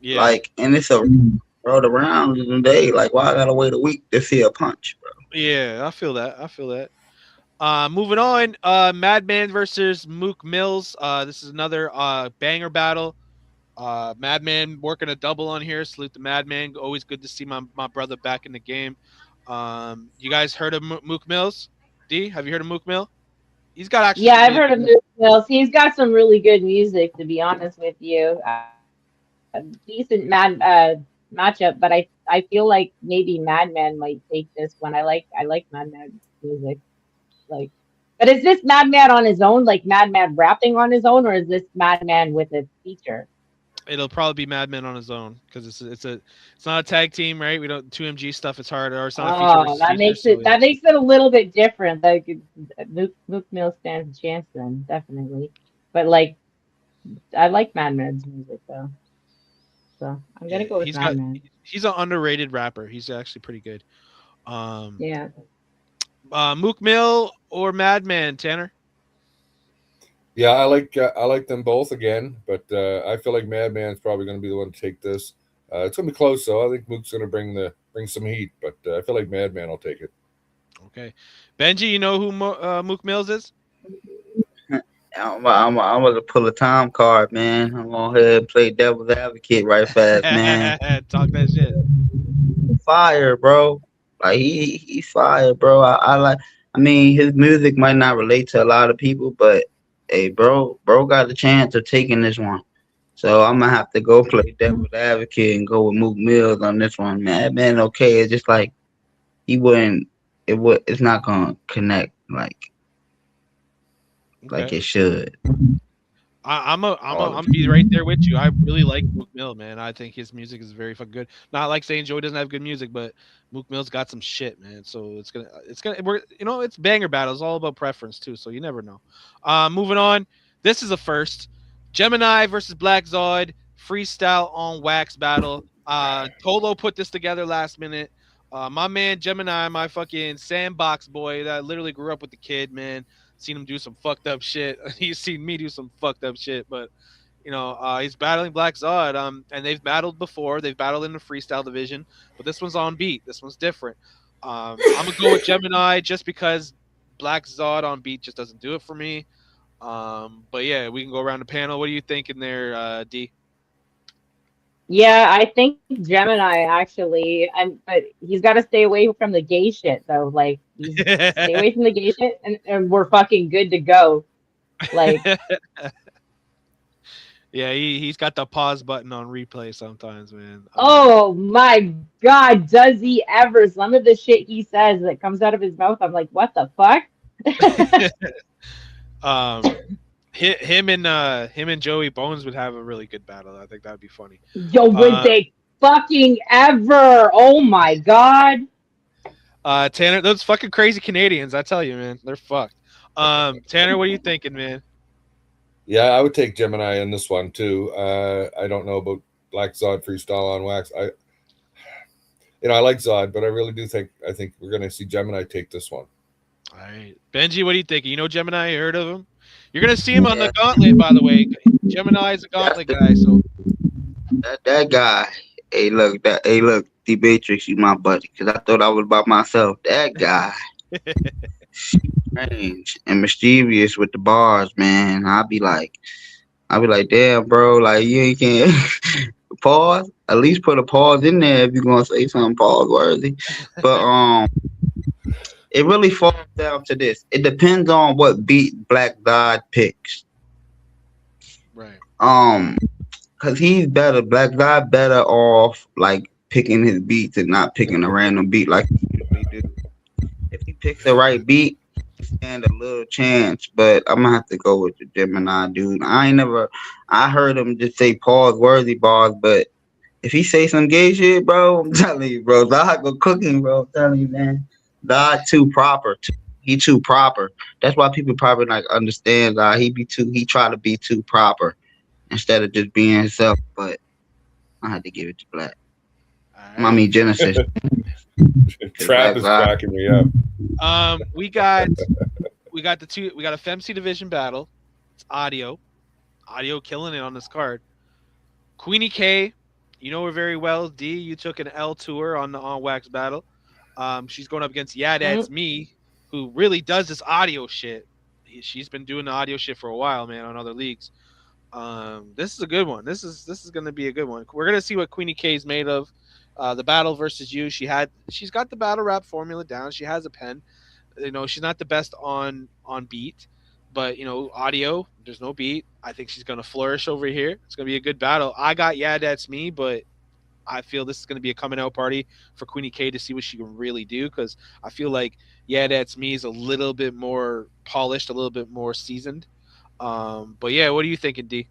Yeah. And it's a bro. The rounds in the day, like, why I gotta wait a week to see a punch, bro? Yeah, I feel that. I feel that. Moving on, Madman versus Mook Mills. This is another banger battle. Madman working a double on here. Salute the Madman. Always good to see my brother back in the game. You guys heard of Mook Mills? D, have you heard of Mook Mill? He's got actually Yeah, some I've really heard good of music. Moose Mills. He's got some really good music, to be honest with you. Decent matchup, but I feel like maybe Madman might take this one. I like Madman music. Like, but is this Madman on his own, like Madman rapping on his own, or is this Madman with a feature? It'll probably be Madman on his own because it's not a tag team, right? We don't 2MG stuff. It's harder, or it's not a feature Oh, versus feature. So yeah, that makes it a little bit different. Like Mook Mill stands a chance then, definitely. But like I like Madman's music though. So I'm yeah, gonna go with Madman. he's an underrated rapper. He's actually pretty good. Um, Yeah. Mook Mill or Madman, Tanner? Yeah, I like them both again, but I feel like Madman's probably going to be the one to take this. It's going to be close, though. I think Mook's going to bring some heat, but I feel like Madman will take it. Okay, Benji, you know who Mook Mills is? I'm gonna pull a time card, man. I'm gonna ahead and play devil's advocate right fast, man. Talk that shit. Fire, bro. Like he's fire, bro. I like. I mean, his music might not relate to a lot of people, but hey, bro got the chance of taking this one. So I'm gonna have to go play devil's advocate and go with Mook Mills on this one, man. That man, okay, it's just like he wouldn't. It's not gonna connect like Okay. it should. I'm be right there with you. I really like Mook Mill, man. I think his music is very fucking good. Not like saying Joey doesn't have good music, but Mook Mill's got some shit, man. So it's banger battles, all about preference too. So you never know. Moving on. This is a first. Gemini versus Black Zod freestyle on wax battle. Tolo put this together last minute. My man Gemini, my fucking sandbox boy that literally grew up with the kid, man. Seen him do some fucked up shit. He's seen me do some fucked up shit, but he's battling Black Zod. And they've battled before. They've battled in the freestyle division, but this one's on beat. This one's different. I'm gonna go with Gemini just because Black Zod on beat just doesn't do it for me. But yeah, we can go around the panel. What are you thinking there, D? Yeah, I think Gemini actually, but he's got to stay away from the gay shit though. Like, stay away from the gay shit, and we're fucking good to go. Like, Yeah, he's got the pause button on replay sometimes, man. oh my God, does he ever? Some of the shit he says that comes out of his mouth, I'm like, what the fuck? Him and Joey Bones would have a really good battle. I think that'd be funny. Yo, would they fucking ever? Oh my God. Tanner, those fucking crazy Canadians, I tell you, man, they're fucked. Tanner, what are you thinking, man? Yeah, I would take Gemini in this one too. I don't know about Black Zod freestyle on wax. I like Zod, but I really do think we're gonna see Gemini take this one. All right, Benji, what are you thinking? You know Gemini? You heard of him? You're gonna see him on the Gauntlet, by the way. Gemini is a Gauntlet guy, so That guy. Hey, look, D Matrix, you my buddy, because I thought I was by myself. That guy. Strange and mischievous with the bars, man. I'll be like, damn, bro, like you ain't can't pause. At least put a pause in there if you're gonna say something pause worthy. But it really falls down to this. It depends on what beat Black God picks. right. Cause he's better. Black God better off like picking his beats and not picking a random beat like he usually do. If he picks the right beat, stand a little chance, but I'm gonna have to go with the Gemini dude. I heard him just say pause worthy bars, but if he say some gay shit, bro, I'm telling you, bro, Zod go cooking, bro. I'm telling you, man. Zod too proper. He too proper. That's why people probably like understand Zod. He try to be too proper instead of just being himself, but I had to give it to Black. I mean Genesis. Trap is backing me up. We got a FemC division battle. It's audio killing it on this card. Queenie K, You know her very well, D. You took an L to her on the On Wax battle. She's going up against Yeah That's Me, who really does this audio shit. She's been doing the audio shit for a while, man, on other leagues. This is a good one. This is going to be a good one. We're going to see what Queenie K is made of. The battle versus you. She's got the battle rap formula down. She has a pen. You know, she's not the best on beat, but you know, audio. There's no beat. I think she's going to flourish over here. It's going to be a good battle. I got Yeah That's Me, but I feel this is going to be a coming out party for Queenie K to see what she can really do, because I feel like Yeah That's Me is a little bit more polished, a little bit more seasoned. But yeah, what are you thinking, D?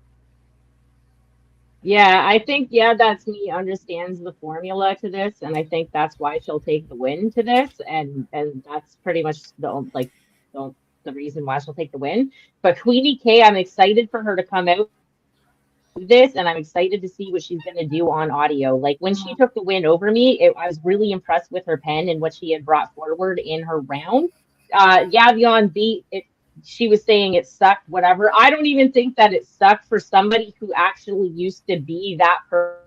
Yeah, I think Yeah That's Me understands the formula to this, and I think that's why she'll take the win to this, and that's pretty much the the reason why she'll take the win. But Queenie K, I'm excited for her to come out this, and I'm excited to see what she's going to do on audio. Like when she took the win over me, I was really impressed with her pen and what she had brought forward in her round. Yavion beat it. She was saying it sucked, whatever. I don't even think that it sucked for somebody who actually used to be that person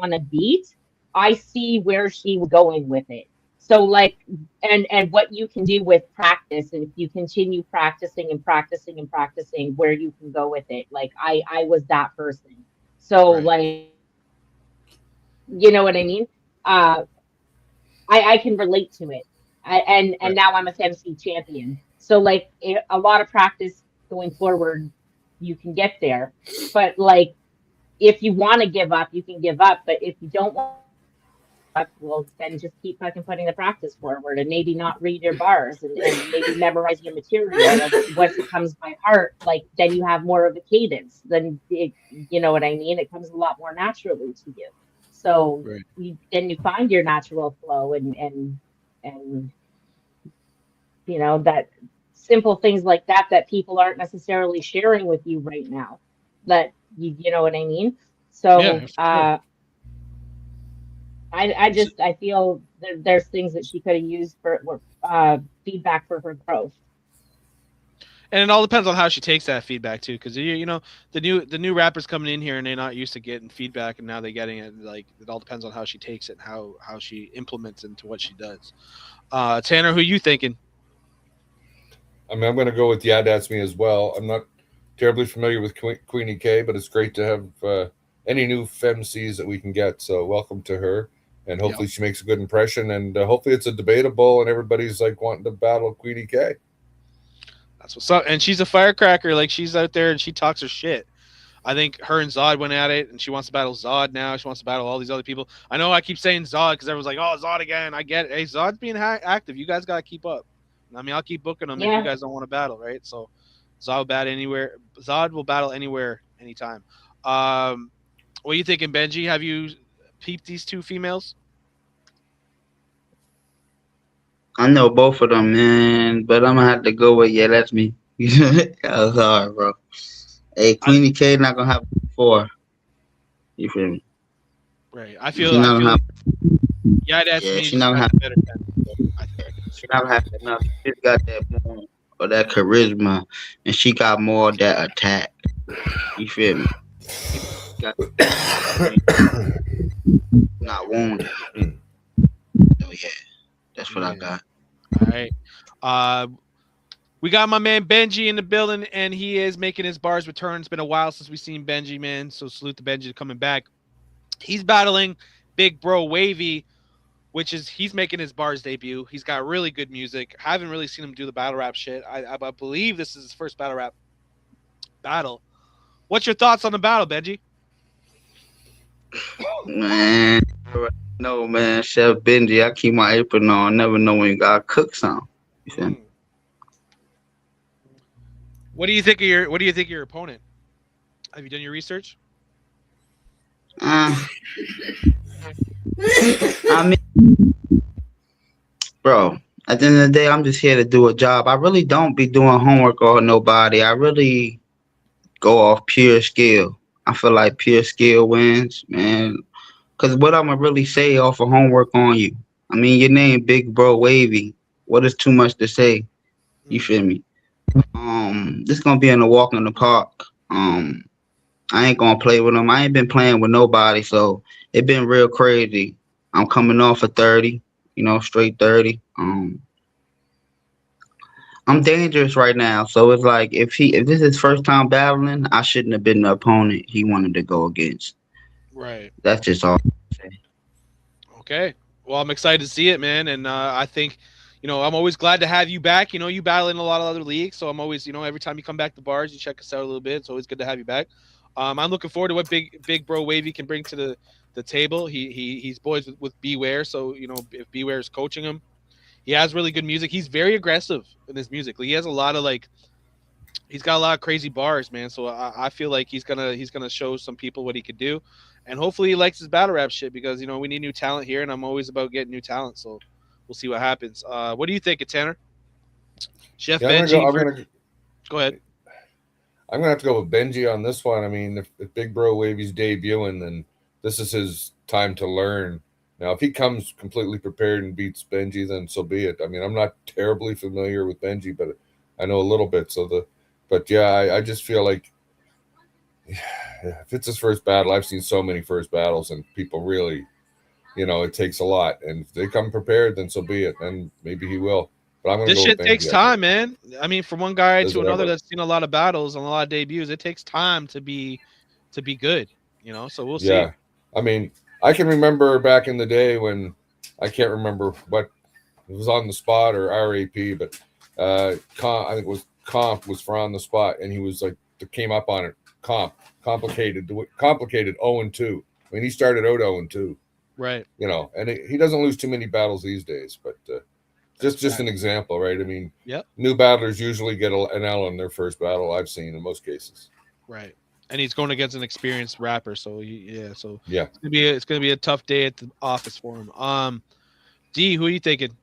on a beat. I see where she was going with it. So like, and what you can do with practice, and if you continue practicing and practicing and practicing, where you can go with it. Like I was that person. So Right. like, you know what I mean? Uh, I can relate to it. And Right. now I'm a FMC champion. So like a lot of practice going forward, you can get there. But like, if you want to give up, you can give up. But if you don't want well, then just keep fucking putting the practice forward and maybe not read your bars and maybe memorize your material. And once it comes by heart, like then you have more of a cadence. Then it, you know what I mean? It comes a lot more naturally to you. So Right. then you find your natural flow and you know that simple things like that people aren't necessarily sharing with you right now. That you know what I mean? Yeah, So for sure. I feel there's things that she could have used for feedback for her growth. And it all depends on how she takes that feedback too, because you know the new rappers coming in here and they're not used to getting feedback, and now they're getting it. Like it all depends on how she takes it and how she implements into what she does. Tanner, who you thinking? I mean, I'm going to go with Yeah That's Me as well. I'm not terribly familiar with Queenie K, but it's great to have any new femcs that we can get. So welcome to her, and Yep. hopefully she makes a good impression, and hopefully it's a debatable, and everybody's like wanting to battle Queenie K. That's what's up. And she's a firecracker. Like she's out there and she talks her shit. I think her and Zod went at it, and she wants to battle Zod now. She wants to battle all these other people. I know I keep saying Zod because everyone's like, "Oh, Zod again." I get it. Hey, Zod's being active. You guys gotta keep up. I mean, I'll keep booking them if you Yeah, guys don't want to battle, right? So, Zod will battle anywhere. Zod will battle anywhere, anytime. What are you thinking, Benji? Have you peeped these two females? I know both of them, man, but I'm gonna have to go with Yeah That's Me. That was hard, bro. Hey, I Queenie K not gonna have 4. You feel me? right. I She feel. I not gonna feel have. like yeah, that's Yeah, me. she Just not gonna got have. the better pen. So She not gonna have enough. She just got that more or that charisma, and she got more of that attack. You feel me? Got not wounded. So yeah, that's what I yeah. got. All right. Uh, we got my man Benji in the building, and he is making his bars return. It's been a while since we've seen Benji, man. So salute to Benji coming back. He's battling Big Bro Wavy, which is he's making his bars debut. He's got really good music. I haven't really seen him do the battle rap shit. I believe this is his first battle rap battle. What's your thoughts on the battle, Benji? Man, no man, Chef Benji. I keep my apron on. Never know when you gotta cook something. You feel me? Mm. What do you think of your opponent? Have you done your research? Uh, I mean, bro. At the end of the day, I'm just here to do a job. I really don't be doing homework on nobody. I really go off pure skill. I feel like pure skill wins, man. Cause what I'ma really say off of homework on you? I mean, your name Big Bro Wavy. What is too much to say? You Mm. feel me? This gonna be in a walk in the park. I ain't gonna play with him. I ain't been playing with nobody, so it been real crazy. I'm coming off of 30, straight 30. I'm dangerous right now, so it's like if this is his first time battling, I shouldn't have been the opponent he wanted to go against. Right. That's just all. Okay. Well, I'm excited to see it, man, and I think, I'm always glad to have you back. You battle in a lot of other leagues, so I'm always, every time you come back to bars, you check us out a little bit. It's always good to have you back. I'm looking forward to what big bro Wavy can bring to the table. He's boys with B.A.R.Z, so if B.A.R.Z is coaching him, he has really good music. He's very aggressive in his music. Like, he has a lot of he's got a lot of crazy bars, man. So I feel like he's gonna show some people what he could do, and hopefully he likes his battle rap shit because we need new talent here, and I'm always about getting new talent. So we'll see what happens. What do you think, Tanner? Chef Yeah, Benji. Go ahead. I'm gonna have to go with Benji on this one. I mean, if Big Bro Wavy's debuting, then this is his time to learn. Now, if he comes completely prepared and beats Benji, then so be it. I mean, I'm not terribly familiar with Benji, but I know a little bit. But yeah, I just feel like if it's his first battle, I've seen so many first battles, and people really, it takes a lot. And if they come prepared, then so be it. And maybe he will. But I'm gonna This go shit with Benji. takes time, man. I mean, from one guy Does to it another ever? that's seen a lot of battles and a lot of debuts, it takes time to be good. So we'll see. Yeah, I mean, I can remember back in the day when I can't remember what it was on the spot or RAP, but I think it was Comp was for on the spot, and he was like came up on it. Complicated 0-2. I mean, he started out 0-2. Right. And he doesn't lose too many battles these days, but just an example, right? I mean, yep. New battlers usually get an L in their first battle. I've seen in most cases. Right. And he's going against an experienced rapper, so yeah. Yeah, it's gonna be a tough day at the office for him. D, who are you thinking?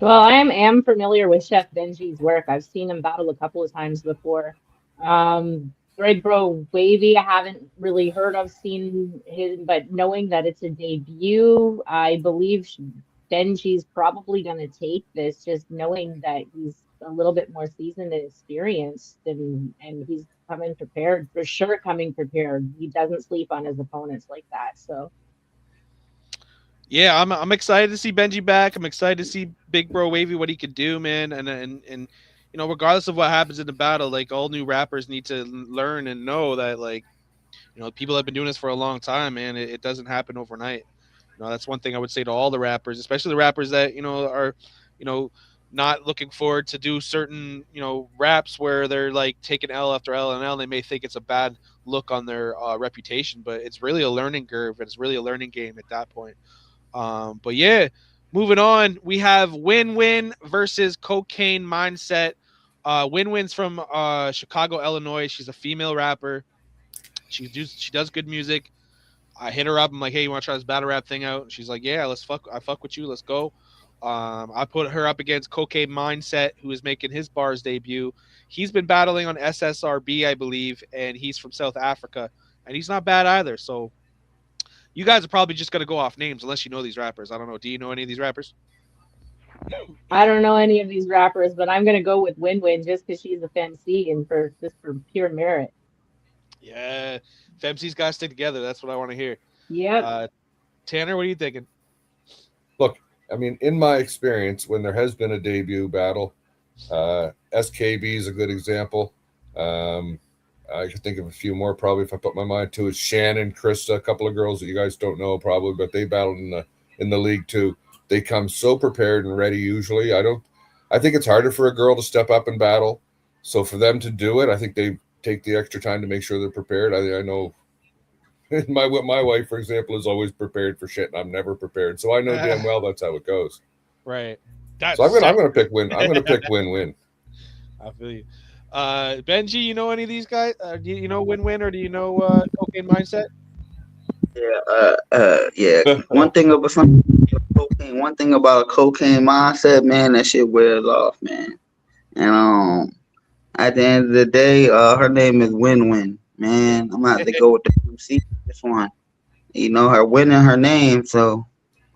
Well, I am familiar with Chef Benji's work. I've seen him battle a couple of times before. Great Bro Wavy, I haven't really seen him, but knowing that it's a debut, I believe Benji's probably going to take this, just knowing that he's a little bit more seasoned and experienced, and he's coming prepared, for sure coming prepared. He doesn't sleep on his opponents like that, so. Yeah, I'm excited to see Benji back. I'm excited to see Big Bro Wavy, what he could do, man. And regardless of what happens in the battle, like, all new rappers need to learn and know that, like, people have been doing this for a long time, man. It doesn't happen overnight. That's one thing I would say to all the rappers, especially the rappers that are not looking forward to do certain raps where they're like taking L after L and L. And they may think it's a bad look on their reputation, but it's really a learning curve, and it's really a learning game at that point. But yeah, moving on, we have Win-Win versus Cocaine Mindset. Win-Win's from Chicago, Illinois. She's a female rapper. She does good music. I hit her up. I'm like, hey, you want to try this battle rap thing out? And she's like, yeah, I fuck with you. Let's go. I put her up against Cocaine Mindset, who is making his B.A.R.Z debut. He's been battling on SSRB, I believe, and he's from South Africa, and he's not bad either. So you guys are probably just going to go off names unless you know these rappers. I don't know. Do you know any of these rappers? I don't know any of these rappers, but I'm going to go with Win-Win just because she's a FMC and for pure merit. Yeah. FMC's got to stick together. That's what I want to hear. Yeah. Tanner, what are you thinking? Look, I mean, in my experience, when there has been a debut battle, SKB is a good example. I could think of a few more probably if I put my mind to it. Shannon, Krista, a couple of girls that you guys don't know probably, but they battled in the league too. They come so prepared and ready usually. I think it's harder for a girl to step up and battle. So for them to do it, I think they take the extra time to make sure they're prepared. I know my wife, for example, is always prepared for shit, and I'm never prepared. So I know damn well that's how it goes. Right. So I'm gonna pick Win. I'm gonna pick Win-Win. I feel you. Benji, you know any of these guys? Do you know Win-Win, or do you know Cocaine Mindset? Yeah. One thing about a cocaine mindset, man, that shit wears off, man. And at the end of the day, her name is Win-Win, man. I'm gonna have to go with the MC this one. Her winning her name, so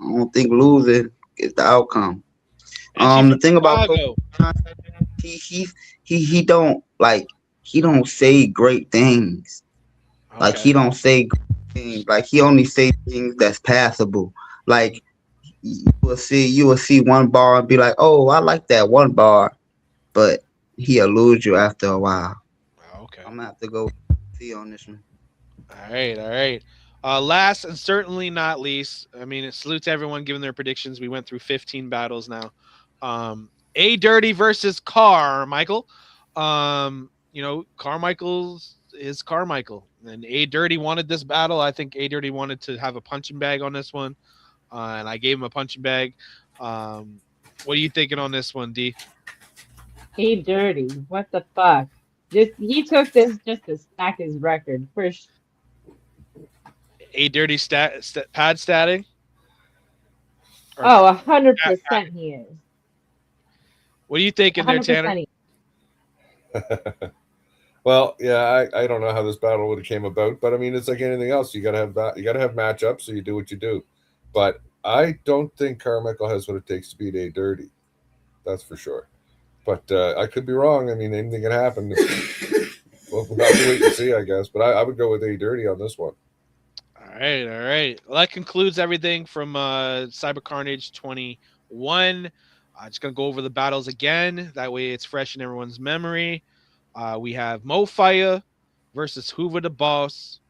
I don't think losing is the outcome. The thing about cocaine, he don't like he don't say great things. Like Okay. he don't say great things. Like he only say things that's passable. Like you will see one bar and be like, oh, I like that one bar, but he'll lose you after a while. Okay. I'm gonna have to go see on this one. All right, all right. Last and certainly not least, I mean, it salutes everyone giving their predictions. We went through 15 battles now. A Dirty versus Carmichael. Carmichael's is Carmichael, and A Dirty wanted this battle. I think A Dirty wanted to have a punching bag on this one, and I gave him a punching bag. What are you thinking on this one, D? Hey, dirty. What the fuck? Just he took this just to stack his record. First, A Dirty pad statting? Or oh, 100% he is. what are you thinking there, Tanner? 100% Well, yeah, I don't know how this battle would have came about, but I mean, it's like anything else. You gotta have that. You gotta have matchups, so you do what you do. But I don't think Carmichael has what it takes to beat A Dirty. That's for sure. But I could be wrong. I mean, anything can happen. We'll have to wait and see, I guess. But I would go with A Dirty on this one. All right, all right. Well, that concludes everything from Cyber Carnage 21. Just gonna go over the battles again. That way, it's fresh in everyone's memory. We have Mo Fire versus Hoover the Boss,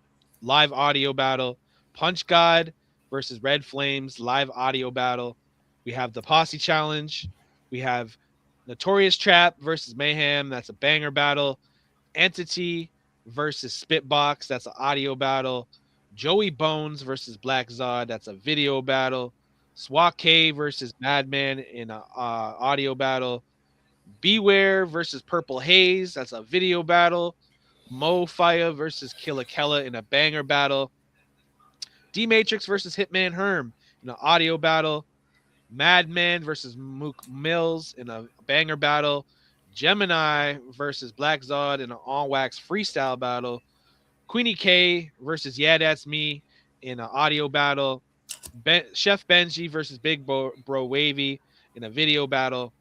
live audio battle. Punch God versus Red Flames, live audio battle. We have the Posse Challenge. We have Notorious Trap versus Mayhem. That's a banger battle. Entity versus Spitbox. That's an audio battle. Joey Bones versus Black Zod. That's a video battle. Swat K versus Madman in an audio battle. Beware versus Purple Haze. That's a video battle. Mo Fire versus Killa Kella in a banger battle. D Matrix versus Hitman Herm in an audio battle. Madman versus Mook Mills in a banger battle. Gemini versus Black Zod in an all wax freestyle battle. Queenie K versus Yeah That's Me in an audio battle. Chef Benji versus Big Bro Wavy in a video battle.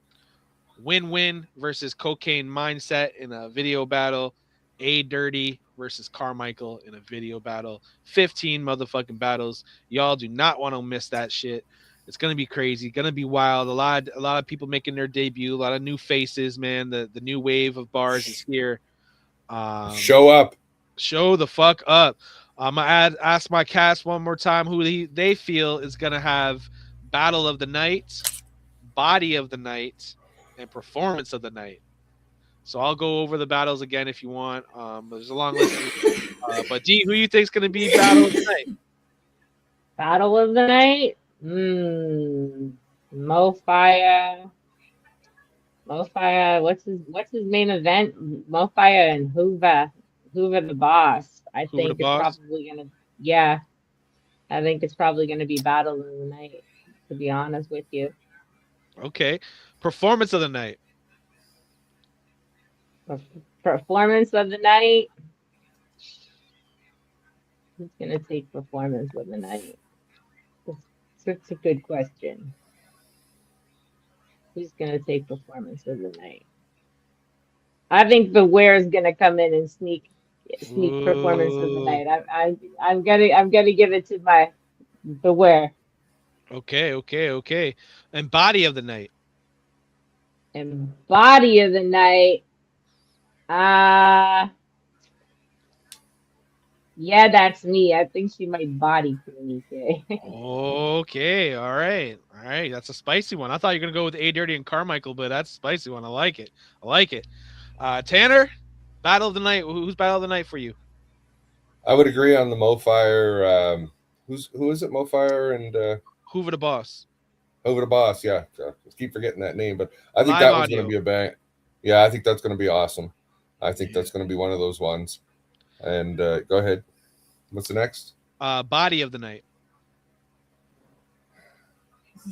Win-Win versus Cocaine Mindset in a video battle. A Dirty versus Carmichael in a video battle. 15 motherfucking battles. Y'all do not want to miss that shit. It's gonna be crazy, gonna be wild. A lot of people making their debut. A lot of new faces, man. The new wave of bars is here. Show up. Show the fuck up. I'm gonna ask my cast one more time who they feel is gonna have battle of the night, body of the night, and performance of the night. So I'll go over the battles again if you want. There's a long list. But D, who you think is going to be battle of the night? battle of the night. Mo Fire. Mo Fire. What's his main event? Mo Fire and Hoover the Boss. I Hoover think the it's Boss? probably gonna. Yeah, I think it's probably gonna be battle of the night. To be honest with you. Okay. Performance of the night. Performance of the night. Who's gonna take performance of the night? That's a good question. Who's gonna take performance of the night? I think Beware is gonna come in and sneak performance of the night. I'm gonna give it to my Beware. Okay. And body of the night. And body of the night. Yeah, that's me. I think she might body Queenie K. Okay, all right. That's a spicy one. I thought you were gonna go with A Dirty and Carmichael, but that's a spicy one. I like it. Tanner, battle of the night. Who's battle of the night for you? I would agree on the Mo Fire. Who is it? Mo Fire and Hoover the Boss. Hoover the Boss. Yeah, I keep forgetting that name, but I think Live that one's audio. going to be a bang. Yeah, I think that's going to be awesome. I think that's going to be one of those ones. And go ahead. What's the next? Body of the night.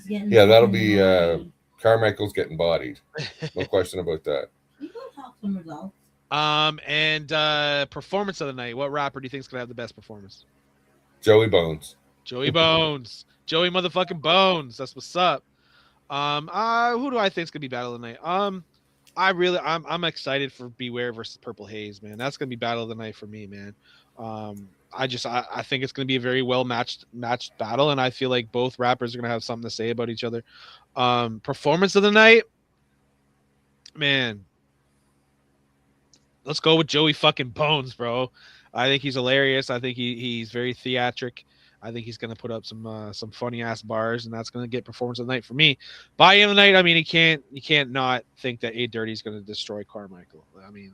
Yeah, that'll be Carmichael's getting bodied. No question about that. And performance of the night. What rapper do you think is gonna have the best performance? Joey Bones. Joey Bones. Joey motherfucking Bones. That's what's up. Who do I think is gonna be battle of the night? I'm excited for Beware versus Purple Haze, man. That's gonna be battle of the night for me, man. I think it's gonna be a very well matched battle, and I feel like both rappers are gonna have something to say about each other. Performance of the night, man. Let's go with Joey fucking Bones, bro. I think he's hilarious. I think he's very theatric. I think he's gonna put up some funny ass bars, and that's gonna get performance of the night for me. By end of the night, I mean you can't not think that A Dirty is gonna destroy Carmichael. I mean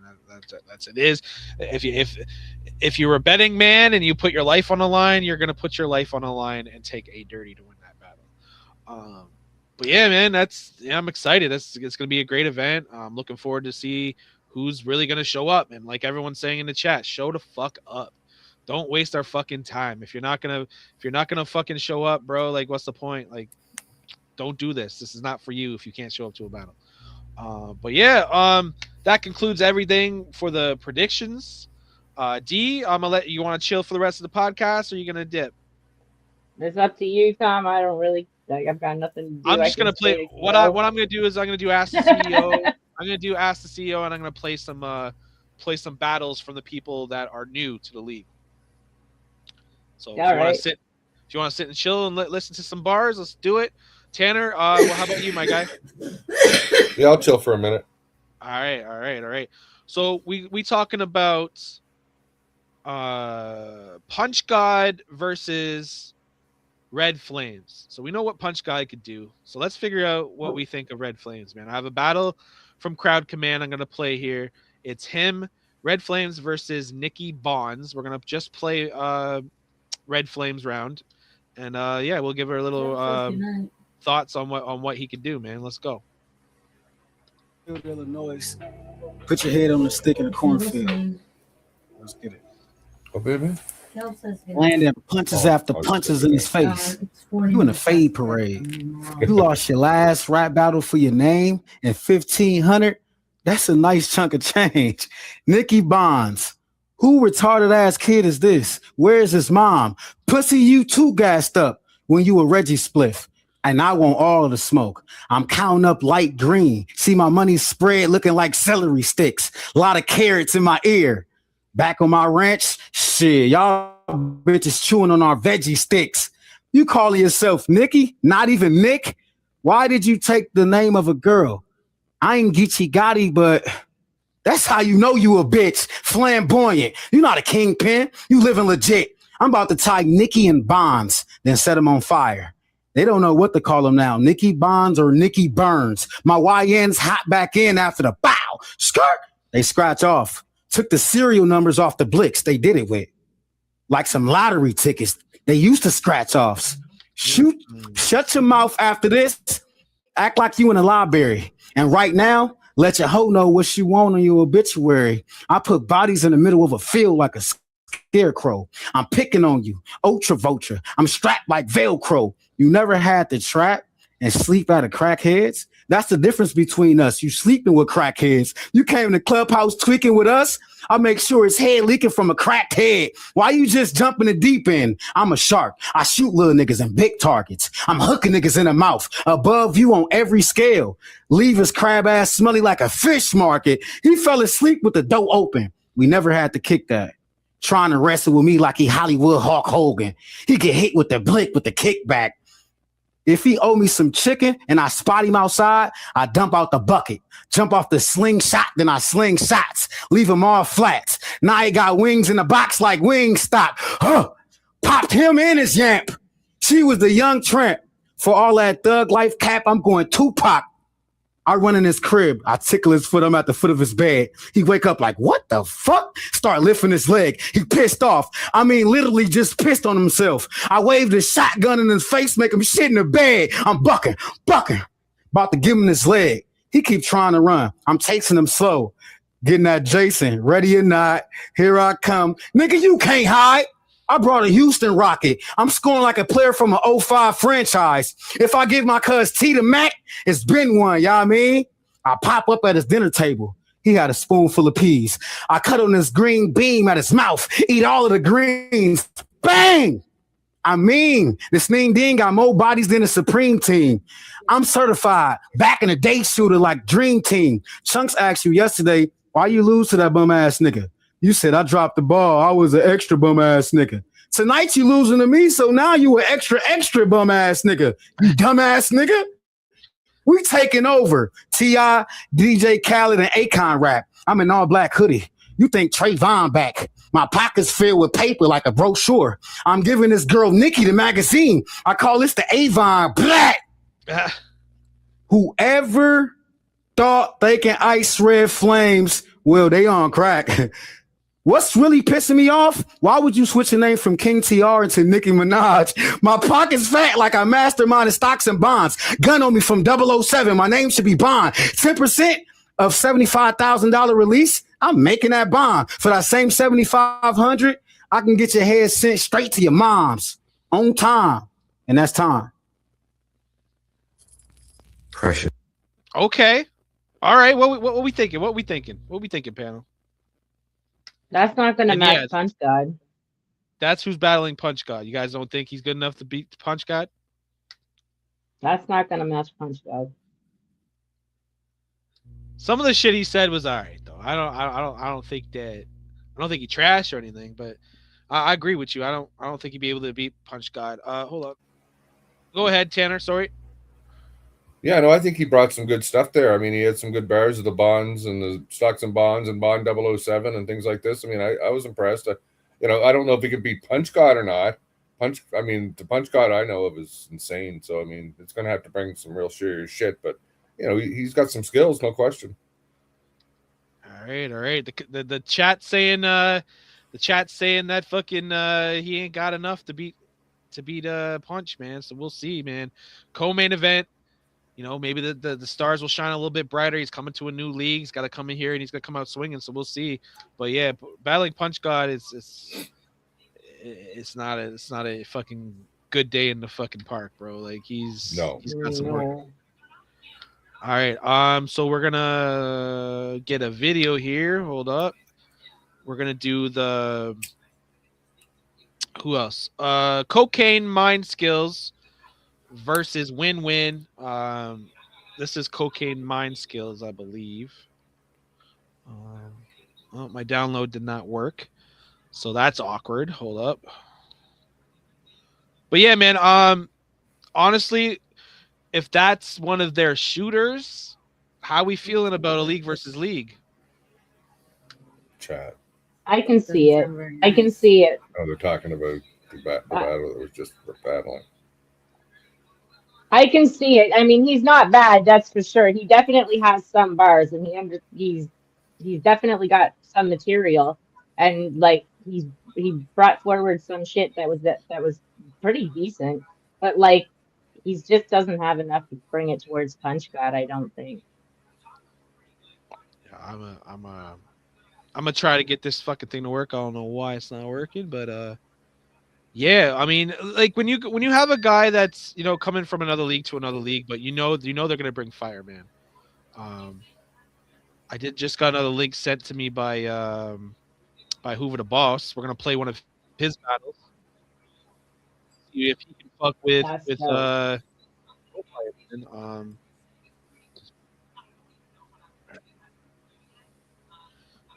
that's it is. If you're a betting man and you put your life on the line, you're gonna put your life on the line and take A Dirty to win that battle. But yeah, man, I'm excited. It's gonna be a great event. I'm looking forward to see who's really gonna show up. And like everyone's saying in the chat, show the fuck up. Don't waste our fucking time. If you're not gonna fucking show up, bro, like what's the point? Like, don't do this. This is not for you if you can't show up to a battle. But yeah, that concludes everything for the predictions. D, I'm gonna let you want to chill for the rest of the podcast, or are you gonna dip? It's up to you, Tom. I don't really like. I've got nothing to do. I'm just gonna play. What I'm gonna do is I'm gonna do Ask the CEO. I'm gonna do Ask the CEO, and I'm gonna play some battles from the people that are new to the league. So if you want to sit and chill and listen to some bars, let's do it. Tanner, well, how about you, my guy? Yeah, I'll chill for a minute. All right. So we talking about Punch God versus Red Flames. So we know what Punch God could do. So let's figure out what we think of Red Flames, man. I have a battle from Crowd Command I'm gonna play here. It's him, Red Flames versus Nicky Bonds. We're gonna just play Red Flames round, and yeah, we'll give her a little thoughts on what he could do, man. Let's go. Illinois, put your head on the stick in the cornfield. Let's get it. Oh, baby. Landing punches after punches in his face. You in a fade parade. You lost your last rap battle for your name and 1,500. That's a nice chunk of change. Nicky Bonds. Who retarded ass kid is this? Where's his mom? Pussy, you too gassed up when you were Reggie Spliff. And I want all of the smoke. I'm counting up light green. See my money spread looking like celery sticks. A lot of carrots in my ear. Back on my ranch, shit, y'all bitches chewing on our veggie sticks. You calling yourself Nicky? Not even Nick? Why did you take the name of a girl? I ain't Geechee Gotti, but that's how you know you a bitch. Flamboyant. You not a kingpin. You living legit. I'm about to tie Nicky in bonds, then set him on fire. They don't know what to call him now. Nicky Bonds or Nicky Burns. My YNs hot back in after the bow. Skirt. They scratch off. Took the serial numbers off the blicks they did it with. Like some lottery tickets. They used to scratch offs. Shut your mouth after this. Act like you in a library. And right now, let your hoe know what she want on your obituary. I put bodies in the middle of a field like a scarecrow. I'm picking on you. Ultra vulture. I'm strapped like Velcro. You never had to trap and sleep out of crackheads? That's the difference between us. You sleeping with crackheads. You came to the clubhouse tweaking with us. I make sure his head leaking from a cracked head. Why you just jumping the deep end? I'm a shark. I shoot little niggas and big targets. I'm hooking niggas in the mouth. Above you on every scale. Leave his crab ass smelly like a fish market. He fell asleep with the door open. We never had to kick that. Trying to wrestle with me like he Hollywood Hulk Hogan. He get hit with the blick with the kickback. If he owe me some chicken and I spot him outside, I dump out the bucket. Jump off the slingshot, then I sling shots. Leave him all flats. Now he got wings in the box like Wingstop. Popped him in his yamp. She was the young tramp. For all that thug life cap, I'm going Tupac. I run in his crib. I tickle his foot. I'm at the foot of his bed. He wake up like, what the fuck? Start lifting his leg. He pissed off. I mean, literally just pissed on himself. I waved a shotgun in his face, make him shit in the bed. I'm bucking. About to give him his leg. He keep trying to run. I'm chasing him slow. Getting that Jason. Ready or not, here I come. Nigga, you can't hide. I brought a Houston Rocket. I'm scoring like a player from an 05 franchise. If I give my cuz T to Mac, it's been one, y'all mean? I pop up at his dinner table. He had a spoonful of peas. I cut on this green beam at his mouth, eat all of the greens. Bang! I mean, this Sling Ding got more bodies than the Supreme Team. I'm certified. Back in the day shooter like Dream Team. Chunks asked you yesterday, why you lose to that bum ass nigga? You said I dropped the ball. I was an extra bum ass nigga. Tonight you losing to me, so now you an extra bum ass nigga. You dumb ass nigga. We taking over. T.I., DJ Khaled, and Akon rap. I'm in all black hoodie. You think Trayvon back. My pockets filled with paper like a brochure. I'm giving this girl Nikki the magazine. I call this the Avon Black. Whoever thought they can ice red flames, well, they on crack. What's really pissing me off? Why would you switch your name from King TR into Nicki Minaj? My pocket's fat like I masterminded stocks and bonds. Gun on me from 007. My name should be Bond. 10% of $75,000 release. I'm making that bond. For that same $7,500, I can get your head sent straight to your mom's on time. And that's time. Pressure. Okay. All right. What we thinking? What we thinking, panel? That's not going to match Punch God. That's who's battling Punch God. You guys don't think he's good enough to beat Punch God? That's not going to match Punch God. Some of the shit he said was all right, though. I don't think he trashed or anything, but I agree with you. I don't think he'd be able to beat Punch God. Hold up. Go ahead, Tanner. Sorry. Yeah, no, I think he brought some good stuff there. I mean, he had some good bars of the bonds and the stocks and bonds and Bond 007 and things like this. I mean, I was impressed. I don't know if he could beat Punch God or not. The Punch God I know of is insane. So, I mean, it's going to have to bring some real serious shit. But, he's got some skills, no question. All right. The chat saying that fucking he ain't got enough to beat Punch, man. So we'll see, man. Co-main event. Maybe the stars will shine a little bit brighter. He's coming to a new league. He's got to come in here and he's gonna come out swinging. So we'll see. But yeah, battling Punch God it's not a fucking good day in the fucking park, bro. Like he's got some work. All right. So we're gonna get a video here. Hold up. We're gonna do the who else? Cocaine Mind Skills versus Win-Win. This is Cocaine Mind Skills, I believe. My download did not work, so that's awkward. Hold up. But yeah, man. Honestly, if that's one of their shooters, how we feeling about a league versus league? Chat. I can see it. Oh, they're talking about the battle that was just for battling. I can see it. I mean, he's not bad, that's for sure. He definitely has some bars, and he's definitely got some material, and like he brought forward some shit that was pretty decent, but like he just doesn't have enough to bring it towards Punch God, I don't think. Yeah, I'm gonna try to get this fucking thing to work. I don't know why it's not working, but yeah, I mean, like when you have a guy that's coming from another league to another league, but they're gonna bring fire, man. I just got another link sent to me by Hoover the Boss. We're gonna play one of his battles. See if he can fuck with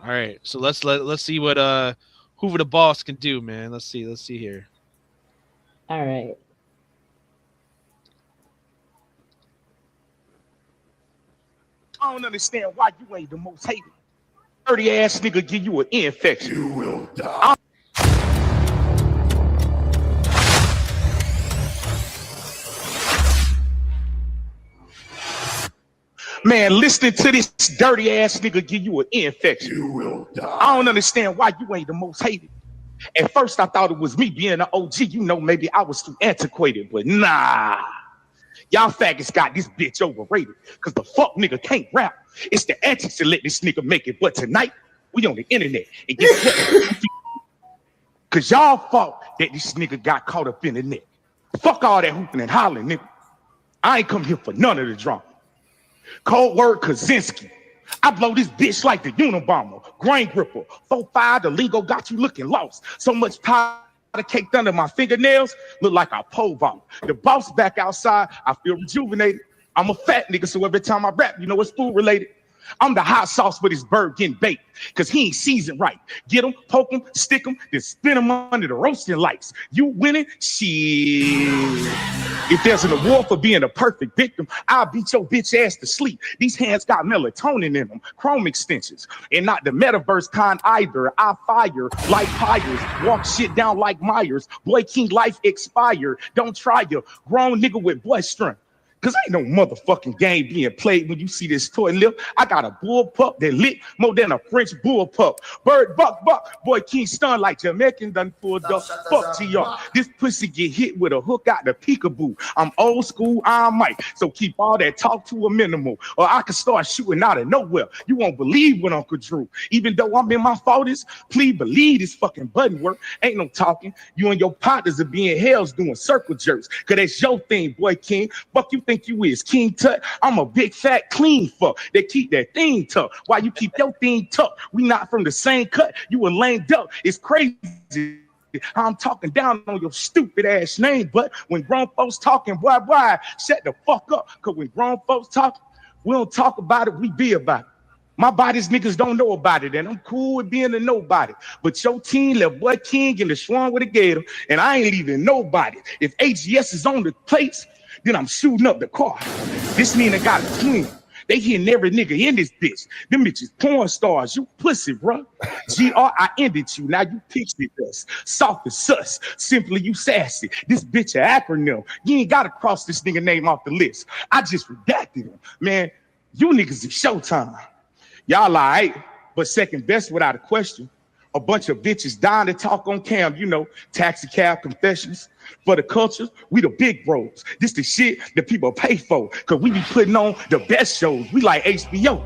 all right, so let's see what Hoover the Boss can do, man. Let's see here. All right. I don't understand why you ain't the most hated. Dirty ass nigga give you an infection. You will die. Man, listening to this dirty ass nigga give you an infection. You will die. I don't understand why you ain't the most hated. At first, I thought it was me being an OG. Maybe I was too antiquated, but nah. Y'all faggots got this bitch overrated because the fuck nigga can't rap. It's the antics that let this nigga make it. But tonight, we on the internet. And guess what? Because y'all thought that this nigga got caught up in the net. Fuck all that hooping and hollering, nigga. I ain't come here for none of the drama. Cold word Kaczynski. I blow this bitch like the Unabomber, grain gripper, 4-5, the Lego got you looking lost. So much power caked under my fingernails, look like a pole vault. The boss back outside, I feel rejuvenated. I'm a fat nigga, so every time I rap, you know it's food related. I'm the hot sauce for this bird getting baked, cause he ain't seasoned right. Get him, poke him, stick him, then spin him under the roasting lights. You winning? Shit. If there's an award for being a perfect victim, I'll beat your bitch ass to sleep. These hands got melatonin in them, chrome extensions, and not the metaverse kind either. I fire like fires, walk shit down like Myers. Boy King life expired. Don't try your grown nigga with boy strength. Cause ain't no motherfucking game being played when you see this toy lip. I got a bull pup that lit more than a French bull pup. Bird buck, boy King stun like Jamaican done pulled up. Fuck GR. This pussy get hit with a hook out the peekaboo. I'm old school, I'm Mike. So keep all that talk to a minimal, or I can start shooting out of nowhere. You won't believe what Uncle Drew. Even though I'm in my 40s, please believe this fucking button work. Ain't no talking. You and your partners are being hells doing circle jerks. Cause that's your thing, boy King. Fuck you think you is King Tut? I'm a big fat clean fuck that keep that thing tough. Why you keep your thing tough? We not from the same cut. You a lame duck. It's crazy. I'm talking down on your stupid ass name, but when grown folks talking, boy, shut the fuck up. Cause when grown folks talk, we don't talk about it, we be about it. My body's niggas don't know about it, and I'm cool with being a nobody. But your team left boy King in the Schwan with a gator, and I ain't leaving nobody. If AGS is on the plates, then I'm shooting up the car. This mean I got a twin. They hitting every nigga in this bitch. Them bitches porn stars. You pussy, bro. GR, I ended you. Now you pixie dust. Soft as sus. Simply you sassy. This bitch an acronym. You ain't gotta cross this nigga name off the list. I just redacted him. Man, you niggas is showtime. Y'all alright, but second best without a question. A bunch of bitches dying to talk on cam, you know, taxi cab confessions. For the culture, we the big bros. This the shit that people pay for, cause we be putting on the best shows. We like HBO.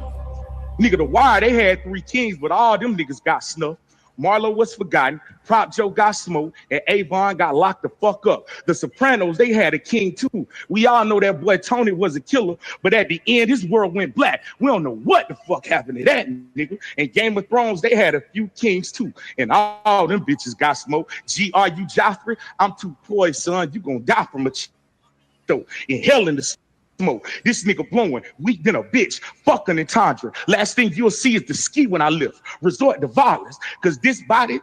Nigga, The Wire, they had 3 kings, but all them niggas got snuffed. Marlo was forgotten, Prop Joe got smoked, and Avon got locked the fuck up. The Sopranos, they had a king too. We all know that boy Tony was a killer, but at the end, his world went black. We don't know what the fuck happened to that nigga. And Game of Thrones, they had a few kings too, and all them bitches got smoked. G.R.U. Joffrey, I'm too poised, son. You gonna die from a though. In hell in the smoke. This nigga blowing, weak than a bitch, fucking Anthontym. Last thing you'll see is the ski when I lift. Resort to violence, because this body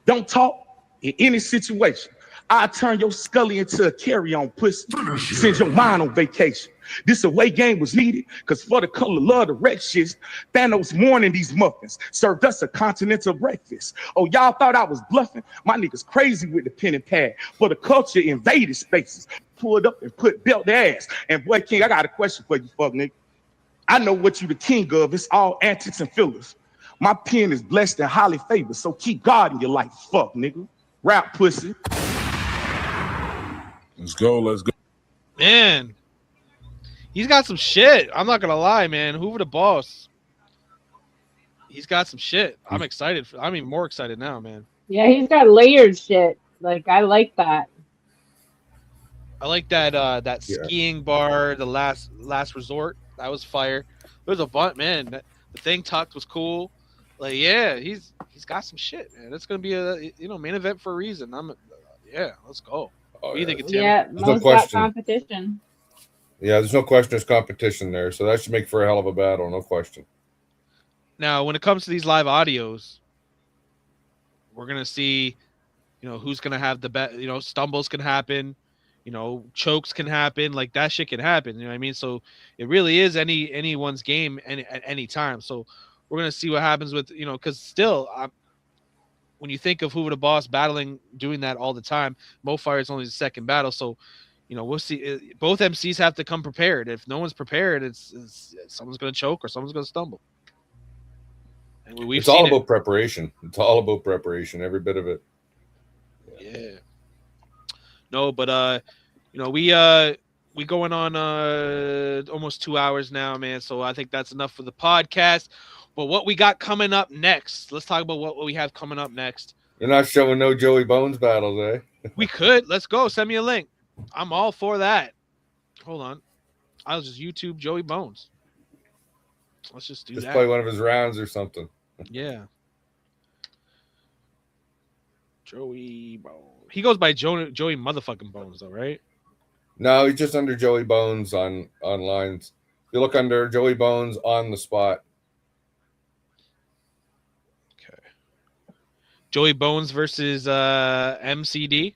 don't talk in any situation. I turn your scully into a carry-on pussy. Send your mind on vacation. This away game was needed, because for the color love the wreck shits, Thanos mourning these muffins, served us a continental breakfast. Oh, y'all thought I was bluffing? My niggas crazy with the pen and pad. For the culture invaded spaces, pulled up and put belt their ass. And boy King, I got a question for you, fuck nigga. I know what you the king of, it's all antics and fillers. My pen is blessed and highly favored, so keep guarding your life, fuck nigga. Rap pussy. Let's go. Man, he's got some shit. I'm not gonna lie, man. Hoover the boss. He's got some shit. I'm excited. I'm even more excited now, man. Yeah, he's got layered shit. Like, I like that. I like that skiing bar, the last resort. That was fire. There's a bunch, man. The thing talked was cool. Like, yeah, he's got some shit, man. It's gonna be a main event for a reason. Let's go. Oh, what do you think, Tim? Yeah, most got competition. Yeah, there's no question there's competition there, so that should make for a hell of a battle, no question. Now, when it comes to these live audios, we're gonna see, who's gonna have the best. Stumbles can happen, chokes can happen, like that shit can happen. You know what I mean? So it really is anyone's game at any time. So we're gonna see what happens with because still, when you think of Hoover the Boss battling, doing that all the time, MoFire is only the second battle. So, we'll see. Both MCs have to come prepared. If no one's prepared, it's someone's going to choke or someone's going to stumble. And it's all about preparation. It's all about preparation, every bit of it. Yeah. No, but we going on almost 2 hours now, man. So I think that's enough for the podcast. But what we got coming up next? Let's talk about what we have coming up next. You're not showing no Joey Bones battles, eh? We could. Let's go. Send me a link. I'm all for that. Hold on. I'll just YouTube Joey Bones. Let's just do that. Just play one of his rounds or something. Yeah. Joey Bones. He goes by Joey motherfucking Bones though, right? No, he's just under Joey Bones on lines. You look under Joey Bones on the spot. Okay. Joey Bones versus MCD.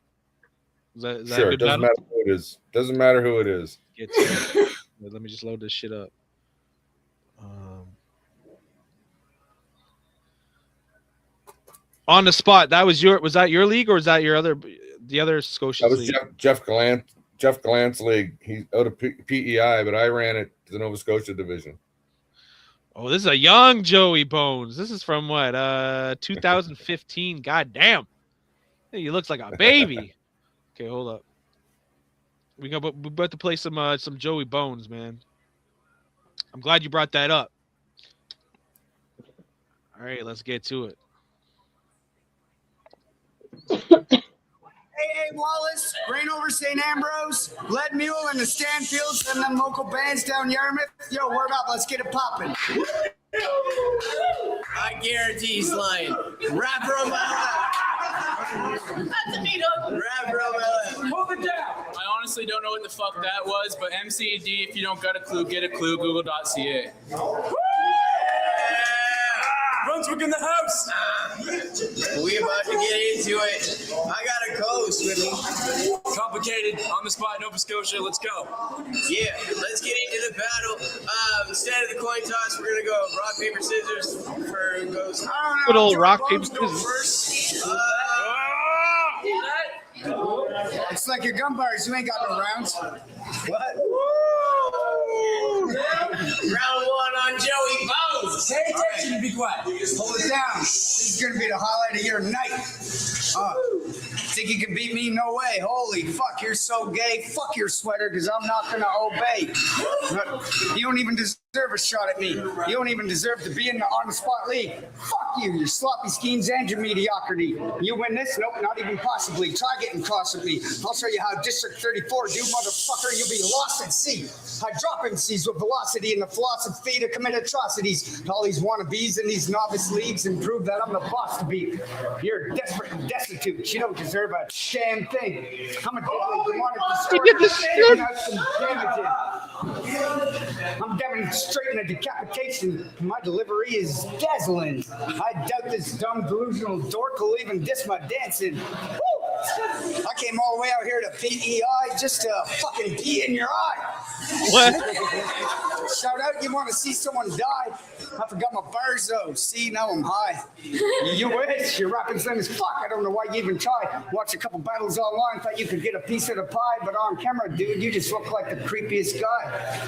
Is that a Sure, it good doesn't battle? matter who it is. Doesn't matter who it is. Get to it. Let me just load this shit up. On the spot. Was that your league or was that the other That Scotia's was league? Jeff Glant's league. He's out of PEI, but I ran it to the Nova Scotia division. Oh, this is a young Joey Bones. This is from what? 2015. God damn. He looks like a baby. Okay, hold up. We about to play some Joey Bones, man. I'm glad you brought that up. All right, let's get to it. A.A. Wallace, Rain over St. Ambrose, Lead Mule and the Stanfields, and them local bands down Yarmouth. Yo, word up, let's get it popping. I guarantee he's lying. Rapper on my left. That's a meat hook. Rapper on my left. Move it down. I honestly don't know what the fuck that was, but MCD, if you don't got a clue, get a clue, google.ca. Brunswick in the house. We about to get into it. I got a co-host with me. Complicated, on the spot, Nova Scotia, let's go. Yeah, let's get into the battle. Instead of the coin toss, we're gonna go rock, paper, scissors for who goes. Good old rock, paper, Goes scissors. first. It's like your gun bars, you ain't got no rounds. What? Round one on Joey Bones. Pay attention and be quiet. Hold it down. This is gonna be the highlight of your night. Think you can beat me? No way. Holy fuck, you're so gay. Fuck your sweater, because I'm not gonna obey. You don't even deserve a shot at me. You don't even deserve to be in the on-the-spot league. Fuck you, your sloppy schemes and your mediocrity. You win this? Nope, not even possibly. Try getting cross with me. I'll show you how District 34 do, motherfucker. You'll be lost at sea. I drop MCs with velocity and the philosophy to commit atrocities. All these wannabes in these novice leagues and prove that I'm the boss to beat. You're desperate and destitute. You don't deserve a damn thing. I'm a deadly demonic destroyer. I'm demonstrating a decapitation. My delivery is dazzling. I doubt this dumb delusional dork will even diss my dancing. Woo! I came all the way out here to PEI just to fucking pee in your eye. What? Shout out, you want to see someone die? I forgot my B.A.R.Z though. See, now I'm high. You wish. Your rapping's lame as fuck. I don't know why you even tried. Watch a couple battles online, thought you could get a piece of the pie, but on camera, dude, you just look like the creepiest guy.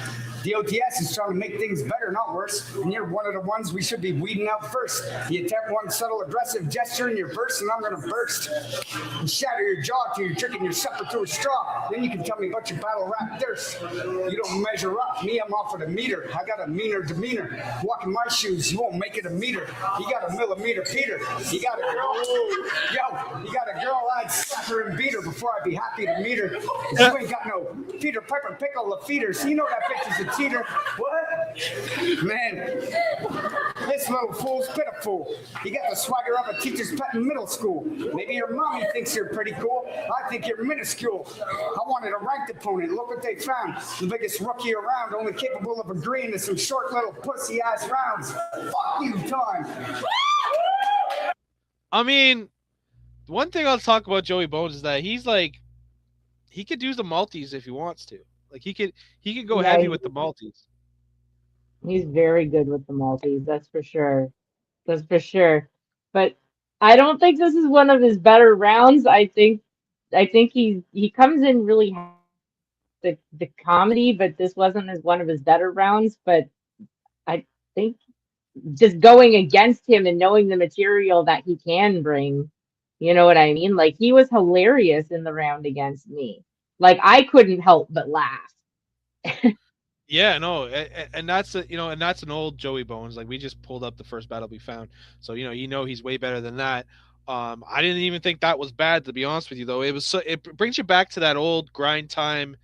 The OTS is trying to make things better, not worse. And you're one of the ones we should be weeding out first. You attempt one subtle aggressive gesture in your verse, and I'm going to burst and shatter your jaw till you're tricking yourself through a straw. Then you can tell me about your battle rap thirst. You don't measure up. Me, I'm off of the meter. I got a meaner demeanor. Walk in my shoes, you won't make it a meter. You got a millimeter Peter. You got a girl. Yo, you got a girl, I'd slap her and beat her before I'd be happy to meet her. 'Cause you ain't got no Peter Piper pickle the feeder. So you know that bitch is a cheater. What? Man, this little fool's pitiful. You got the swagger of a teacher's pet in middle school. Maybe your mommy thinks you're pretty cool. I think you're minuscule. I wanted a ranked opponent. Look what they found. The biggest rookie around, only capable of agreeing to some short little pussy-ass rounds. Fuck you, time. I mean, one thing I'll talk about Joey Bones is that he's like, he could do the multis if he wants to. Like he could go Yeah, heavy with the multis. he's very good with the multis, that's for sure. That's for sure. But I don't think this is one of his better rounds. I think he comes in really hard with the comedy, but this wasn't one of his better rounds. But I think just going against him and knowing the material that he can bring, you know what I mean? Like he was hilarious in the round against me. Like I couldn't help but laugh. Yeah, no, and that's and that's an old Joey Bones. Like we just pulled up the first battle we found, so he's way better than that. I didn't even think that was bad, to be honest with you. Though it brings you back to that old grind time,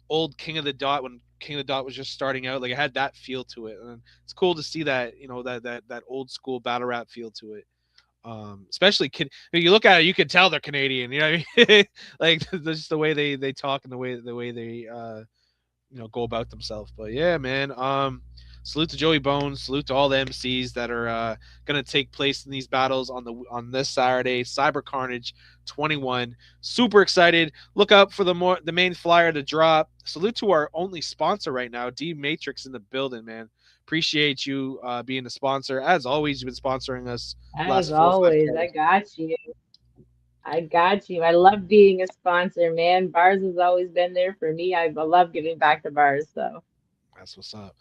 old King of the Dot when King of the Dot was just starting out. Like it had that feel to it, and it's cool to see that that old school battle rap feel to it. Especially when you look at it, you can tell they're Canadian. You know what I mean? Like just the way they talk and the way they go about themselves. But yeah, man. Salute to Joey Bones. Salute to all the MCs that are gonna take place in these battles on this Saturday, Cyber Carnage 21. Super excited. Look out for the main flyer to drop. Salute to our only sponsor right now, D Matrix in the building, man. Appreciate you being the sponsor. As always, you've been sponsoring us As last 4 or 5 always, I shows. got you. I got you. I love being a sponsor, man. Bars has always been there for me. I love giving back to Bars. So That's what's up.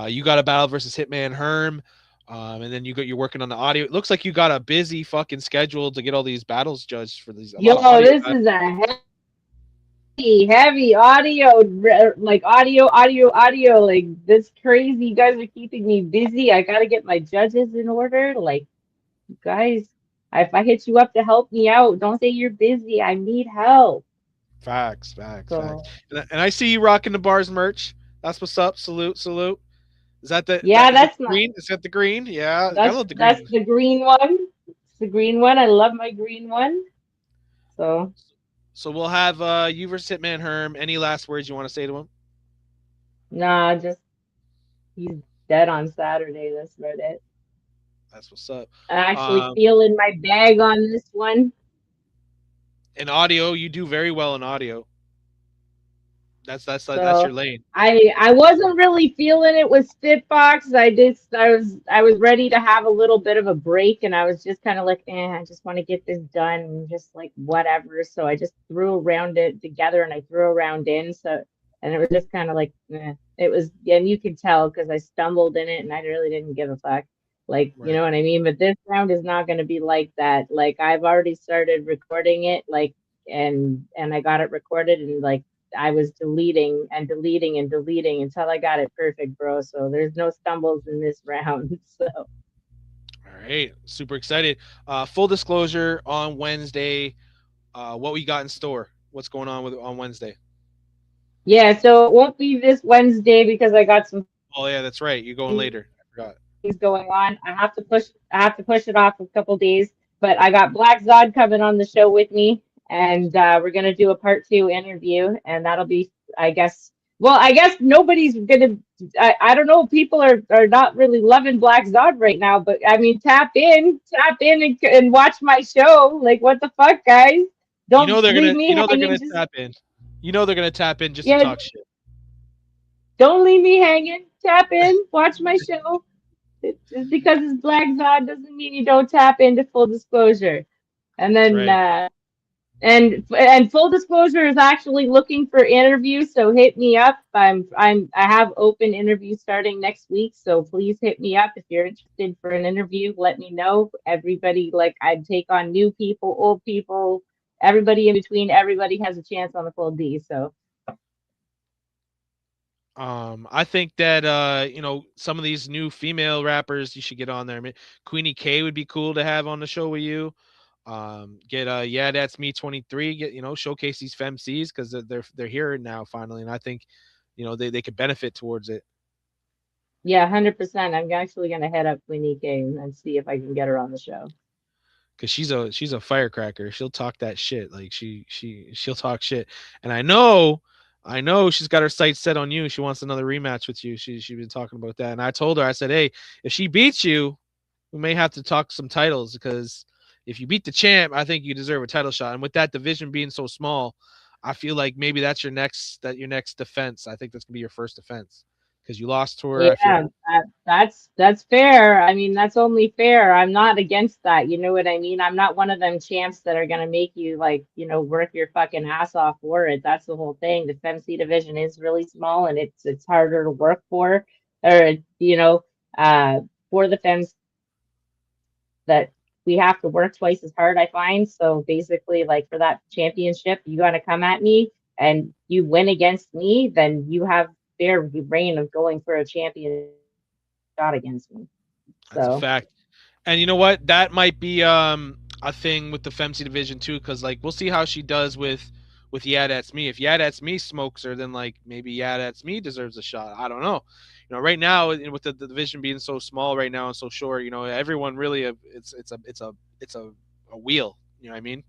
You got a battle versus Hitman Herm, and then you're working on the audio. It looks like you got a busy fucking schedule to get all these battles judged for a lot of yo, audio. this is a heavy audio, like audio. Like this crazy. You guys are keeping me busy. I gotta get my judges in order. Like, you guys, if I hit you up to help me out, don't say you're busy. I need help. Facts. So And I see you rocking the Bars merch. That's what's up. Salute. Is that the yeah, that is it that's the not. green? Is that the green? Yeah, gotta That's love the that's green. the green one. It's the green one. I love my green one. So So we'll have you versus Hitman Herm. Any last words you want to say to him? nah, just he's dead on Saturday. That's about it. That's what's up. I'm actually Um, feeling my bag on this one. in audio, you do very well in audio. That's your So lane. I wasn't really feeling it with Spitbox. I was ready to have a little bit of a break, and I was just kind of like, I just want to get this done, and just like whatever. So I just threw around it together, and I threw around in. So and it was just kind of like, it was, and you could tell because I stumbled in it, and I really didn't give a fuck. Like, you Right. know what I mean? But this round is not going to be like that. Like I've already started recording it, like, and I got it recorded, and like I was deleting and deleting and deleting until I got it perfect, bro. So there's no stumbles in this round. So All right, super excited. Full disclosure on Wednesday, what we got in store? What's going on with on Wednesday? yeah, so it won't be this Wednesday because I got some Oh yeah, that's right. You're going later. I forgot. things going on. I have to push it off a couple days, but I got Black Zod coming on the show with me, and we're gonna do a part 2 interview, and that'll be, I guess. Well, I guess nobody's gonna. I don't know. People are not really loving Black Zod right now, but I mean, tap in, and watch my show. Like, what the fuck, guys? You know Don't they're leave gonna. You me know they're hanging. gonna Just tap in. You know they're gonna tap in just to yeah, talk shit. don't leave me hanging. Tap in, watch my show. Just because it's Black Zod doesn't mean you don't tap into full disclosure. And That's then right. and full disclosure is actually looking for interviews, so hit me up. I have open interviews starting next week, so please hit me up if you're interested for an interview. Let me know. Everybody, like, I'd take on new people, old people, everybody in between. Everybody has a chance on the full D. So I think that some of these new female rappers you should get on there. I mean, Queenie K would be cool to have on the show with you. Get yeah, that's me 23. Get showcase these femcs because they're here now finally, and I think they could benefit towards it yeah, 100%. I'm actually gonna head up Queenie King and see if I can get her on the show. because she's a firecracker. She'll talk that shit. Like she'll talk shit, and I know she's got her sights set on you. She wants another rematch with you. She's been talking about that, and I told her, I said, hey, if she beats you, we may have to talk some titles because if you beat the champ, I think you deserve a title shot. And with that division being so small, I feel like maybe that's your next defense. I think that's gonna be your first defense because you lost to her. I feel Yeah, that's fair. I mean, that's only fair. I'm not against that. You know what I mean? I'm not one of them champs that are gonna make you, like, work your fucking ass off for it. That's the whole thing. The FemC division is really small, and it's harder to work for, or uh, for the fems that we have to work twice as hard, I find. So basically, like, for that championship, you got to come at me and you win against me, then you have fair reign of going for a champion shot against me. that's a So fact. And you know what? That might be a thing with the FemC division too, because like we'll see how she does with Yeah That's Me. If Yeah That's Me smokes her, then like maybe Yeah That's Me deserves a shot. I don't know. right now with the division being so small right now and so short, everyone really it's a wheel. You know what I mean?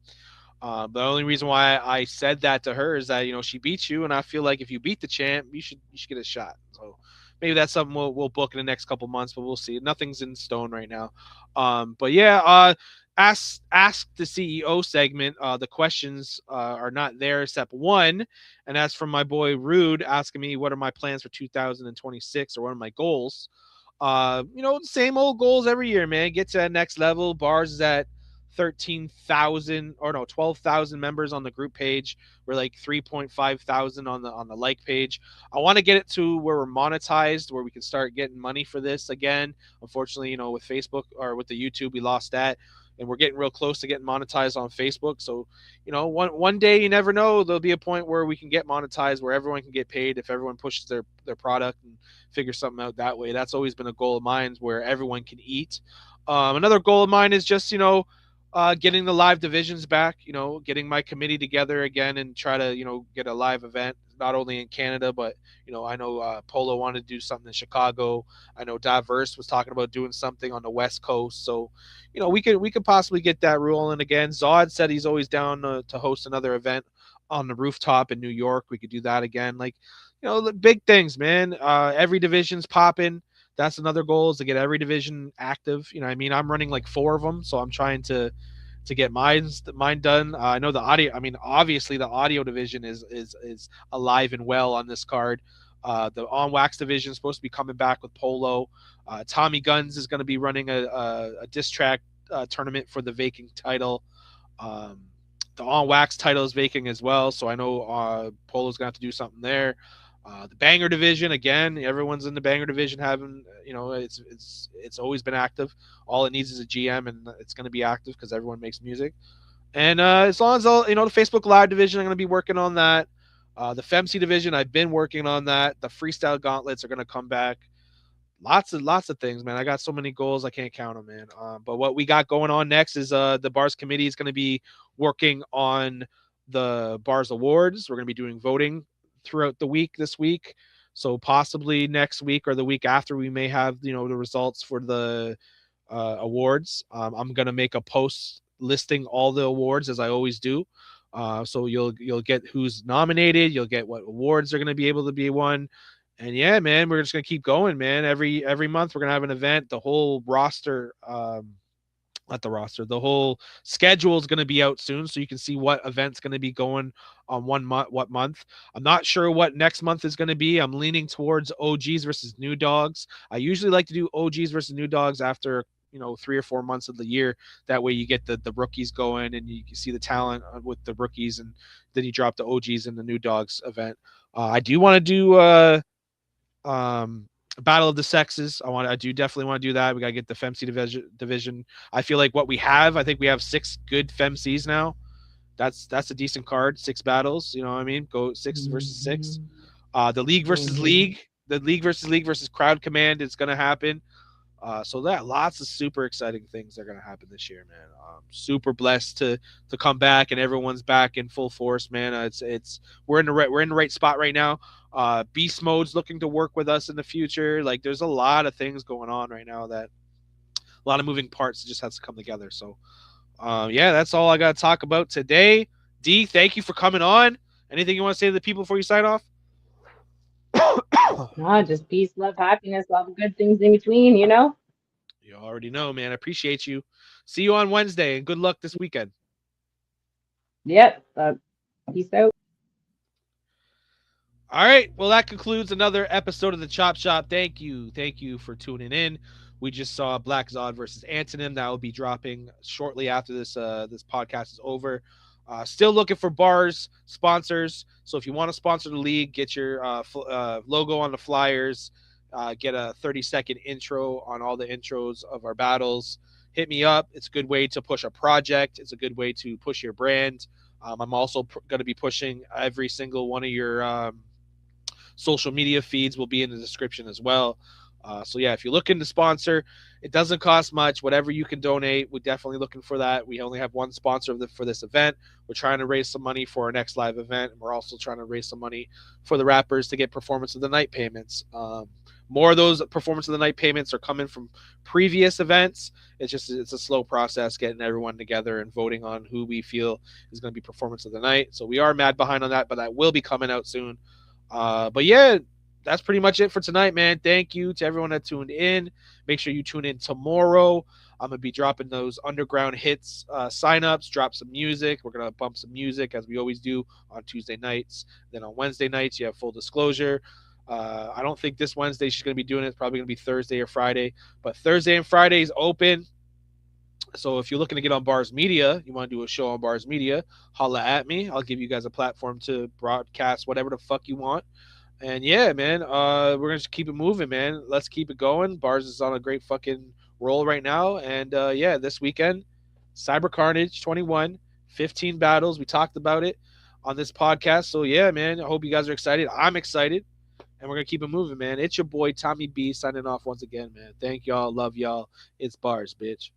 The only reason why I said that to her is that she beats you, and I feel like if you beat the champ, you should get a shot. So maybe that's something we'll book in the next couple months, but we'll see. Nothing's in stone right now. But yeah, ask the CEO segment. The questions are not there except one, and that's from my boy Rude asking me what are my plans for 2026 or what are my goals. Same old goals every year, man. Get to that next level. B.A.R.Z is at 13,000 or no 12,000 members on the group page. We're like 3.5 thousand on the like page. I want to get it to where we're monetized, where we can start getting money for this again. Unfortunately, with Facebook or with the YouTube, we lost that, and we're getting real close to getting monetized on Facebook. So, one day, you never know, there'll be a point where we can get monetized, where everyone can get paid if everyone pushes their product and figure something out that way. That's always been a goal of mine, where everyone can eat. Another goal of mine is just getting the live divisions back, getting my committee together again and try to, get a live event, not only in Canada, but, I know Polo wanted to do something in Chicago. I know B.A.R.Z was talking about doing something on the West Coast. So, we could possibly get that rolling again. Zod said he's always down to host another event on the rooftop in New York. We could do that again. Like, the big things, man. Every division's popping. That's another goal, is to get every division active. I'm running like 4 of them, so I'm trying to get mine done. I know the audio. Obviously the audio division is alive and well on this card. The On Wax division is supposed to be coming back with Polo. Tommy Guns is going to be running a diss track tournament for the vacant title. Um, the On Wax title is vacant as well, so I know Polo's going to have to do something there. The banger division, again, everyone's in the banger division having, it's always been active. All it needs is a GM, and it's going to be active because everyone makes music. And as long as the Facebook Live division, I'm going to be working on that. The FEMC division, I've been working on that. The freestyle gauntlets are going to come back. Lots of things, man. I got so many goals, I can't count them, man. But what we got going on next is the B.A.R.Z committee is going to be working on the B.A.R.Z awards. We're going to be doing voting throughout the week this week. So possibly next week or the week after, we may have the results for the awards. I'm going to make a post listing all the awards, as I always do. So you'll get who's nominated, you'll get what awards are going to be able to be won. And yeah, man, we're just gonna keep going, man. Every month we're gonna have an event. The whole roster, not the roster, the whole schedule is gonna be out soon, so you can see what event's gonna be going on what month. I'm not sure what next month is gonna be. I'm leaning towards OGs versus New Dogs. I usually like to do OGs versus New Dogs after 3 or 4 months of the year. That way you get the rookies going and you can see the talent with the rookies, and then you drop the OGs in the New Dogs event. I do want to do Battle of the Sexes. I do definitely want to do that. We got to get the FEMC division. I feel like what we have, I think we have 6 good FEMCs now. That's a decent card. 6 battles, you know what I mean? Go 6 versus 6. The league versus league, the league versus crowd command is going to happen. So that lots of super exciting things are going to happen this year, man. Super blessed to come back, and everyone's back in full force, man. It's we're in the right spot right now. Beast Mode's looking to work with us in the future. Like, there's a lot of things going on right now, that a lot of moving parts that just has to come together. So yeah, that's all I got to talk about today. D, thank you for coming on. Anything you want to say to the people before you sign off? No, just peace, love, happiness, all the good things in between, You already know, man. I appreciate you. See you on Wednesday, and good luck this weekend. Yep. Peace out. All right. Well, that concludes another episode of the Chop Shop. Thank you for tuning in. We just saw Black Zod versus Anthontym. That will be dropping shortly after this podcast is over. Still looking for B.A.R.Z sponsors. So if you want to sponsor the league, get your logo on the flyers. Get a 30-second intro on all the intros of our battles. Hit me up. It's a good way to push a project. It's a good way to push your brand. I'm also going to be pushing every single one of your social media feeds will be in the description as well. So yeah, if you're looking to sponsor, it doesn't cost much. Whatever you can donate, we're definitely looking for that. We only have one sponsor for this event. We're trying to raise some money for our next live event, and we're also trying to raise some money for the rappers to get Performance of the Night payments. more of those performance of the night payments are coming from previous events. It's a slow process getting everyone together and voting on who we feel is going to be performance of the night. So we are mad behind on that, but that will be coming out soon. But yeah, that's pretty much it for tonight, man. Thank you to everyone that tuned in. Make sure you tune in tomorrow. I'm gonna be dropping those underground hits signups, drop some music. We're gonna bump some music as we always do on Tuesday nights. Then on Wednesday nights, you have full disclosure. I don't think this Wednesday she's gonna be doing it. It's probably gonna be Thursday or Friday. But Thursday and Friday is open. So if you're looking to get on B.A.R.Z Media, you want to do a show on B.A.R.Z Media, holla at me. I'll give you guys a platform to broadcast whatever the fuck you want. And yeah, man, we're gonna just keep it moving, man. Let's keep it going. B.A.R.Z is on a great fucking roll right now. And yeah, this weekend, Cyber Carnage 21, 15 battles. We talked about it on this podcast. So yeah, man, I hope you guys are excited. I'm excited. And we're gonna keep it moving, man. It's your boy Tommy B signing off once again, man. Thank y'all. Love y'all. It's B.A.R.Z, bitch.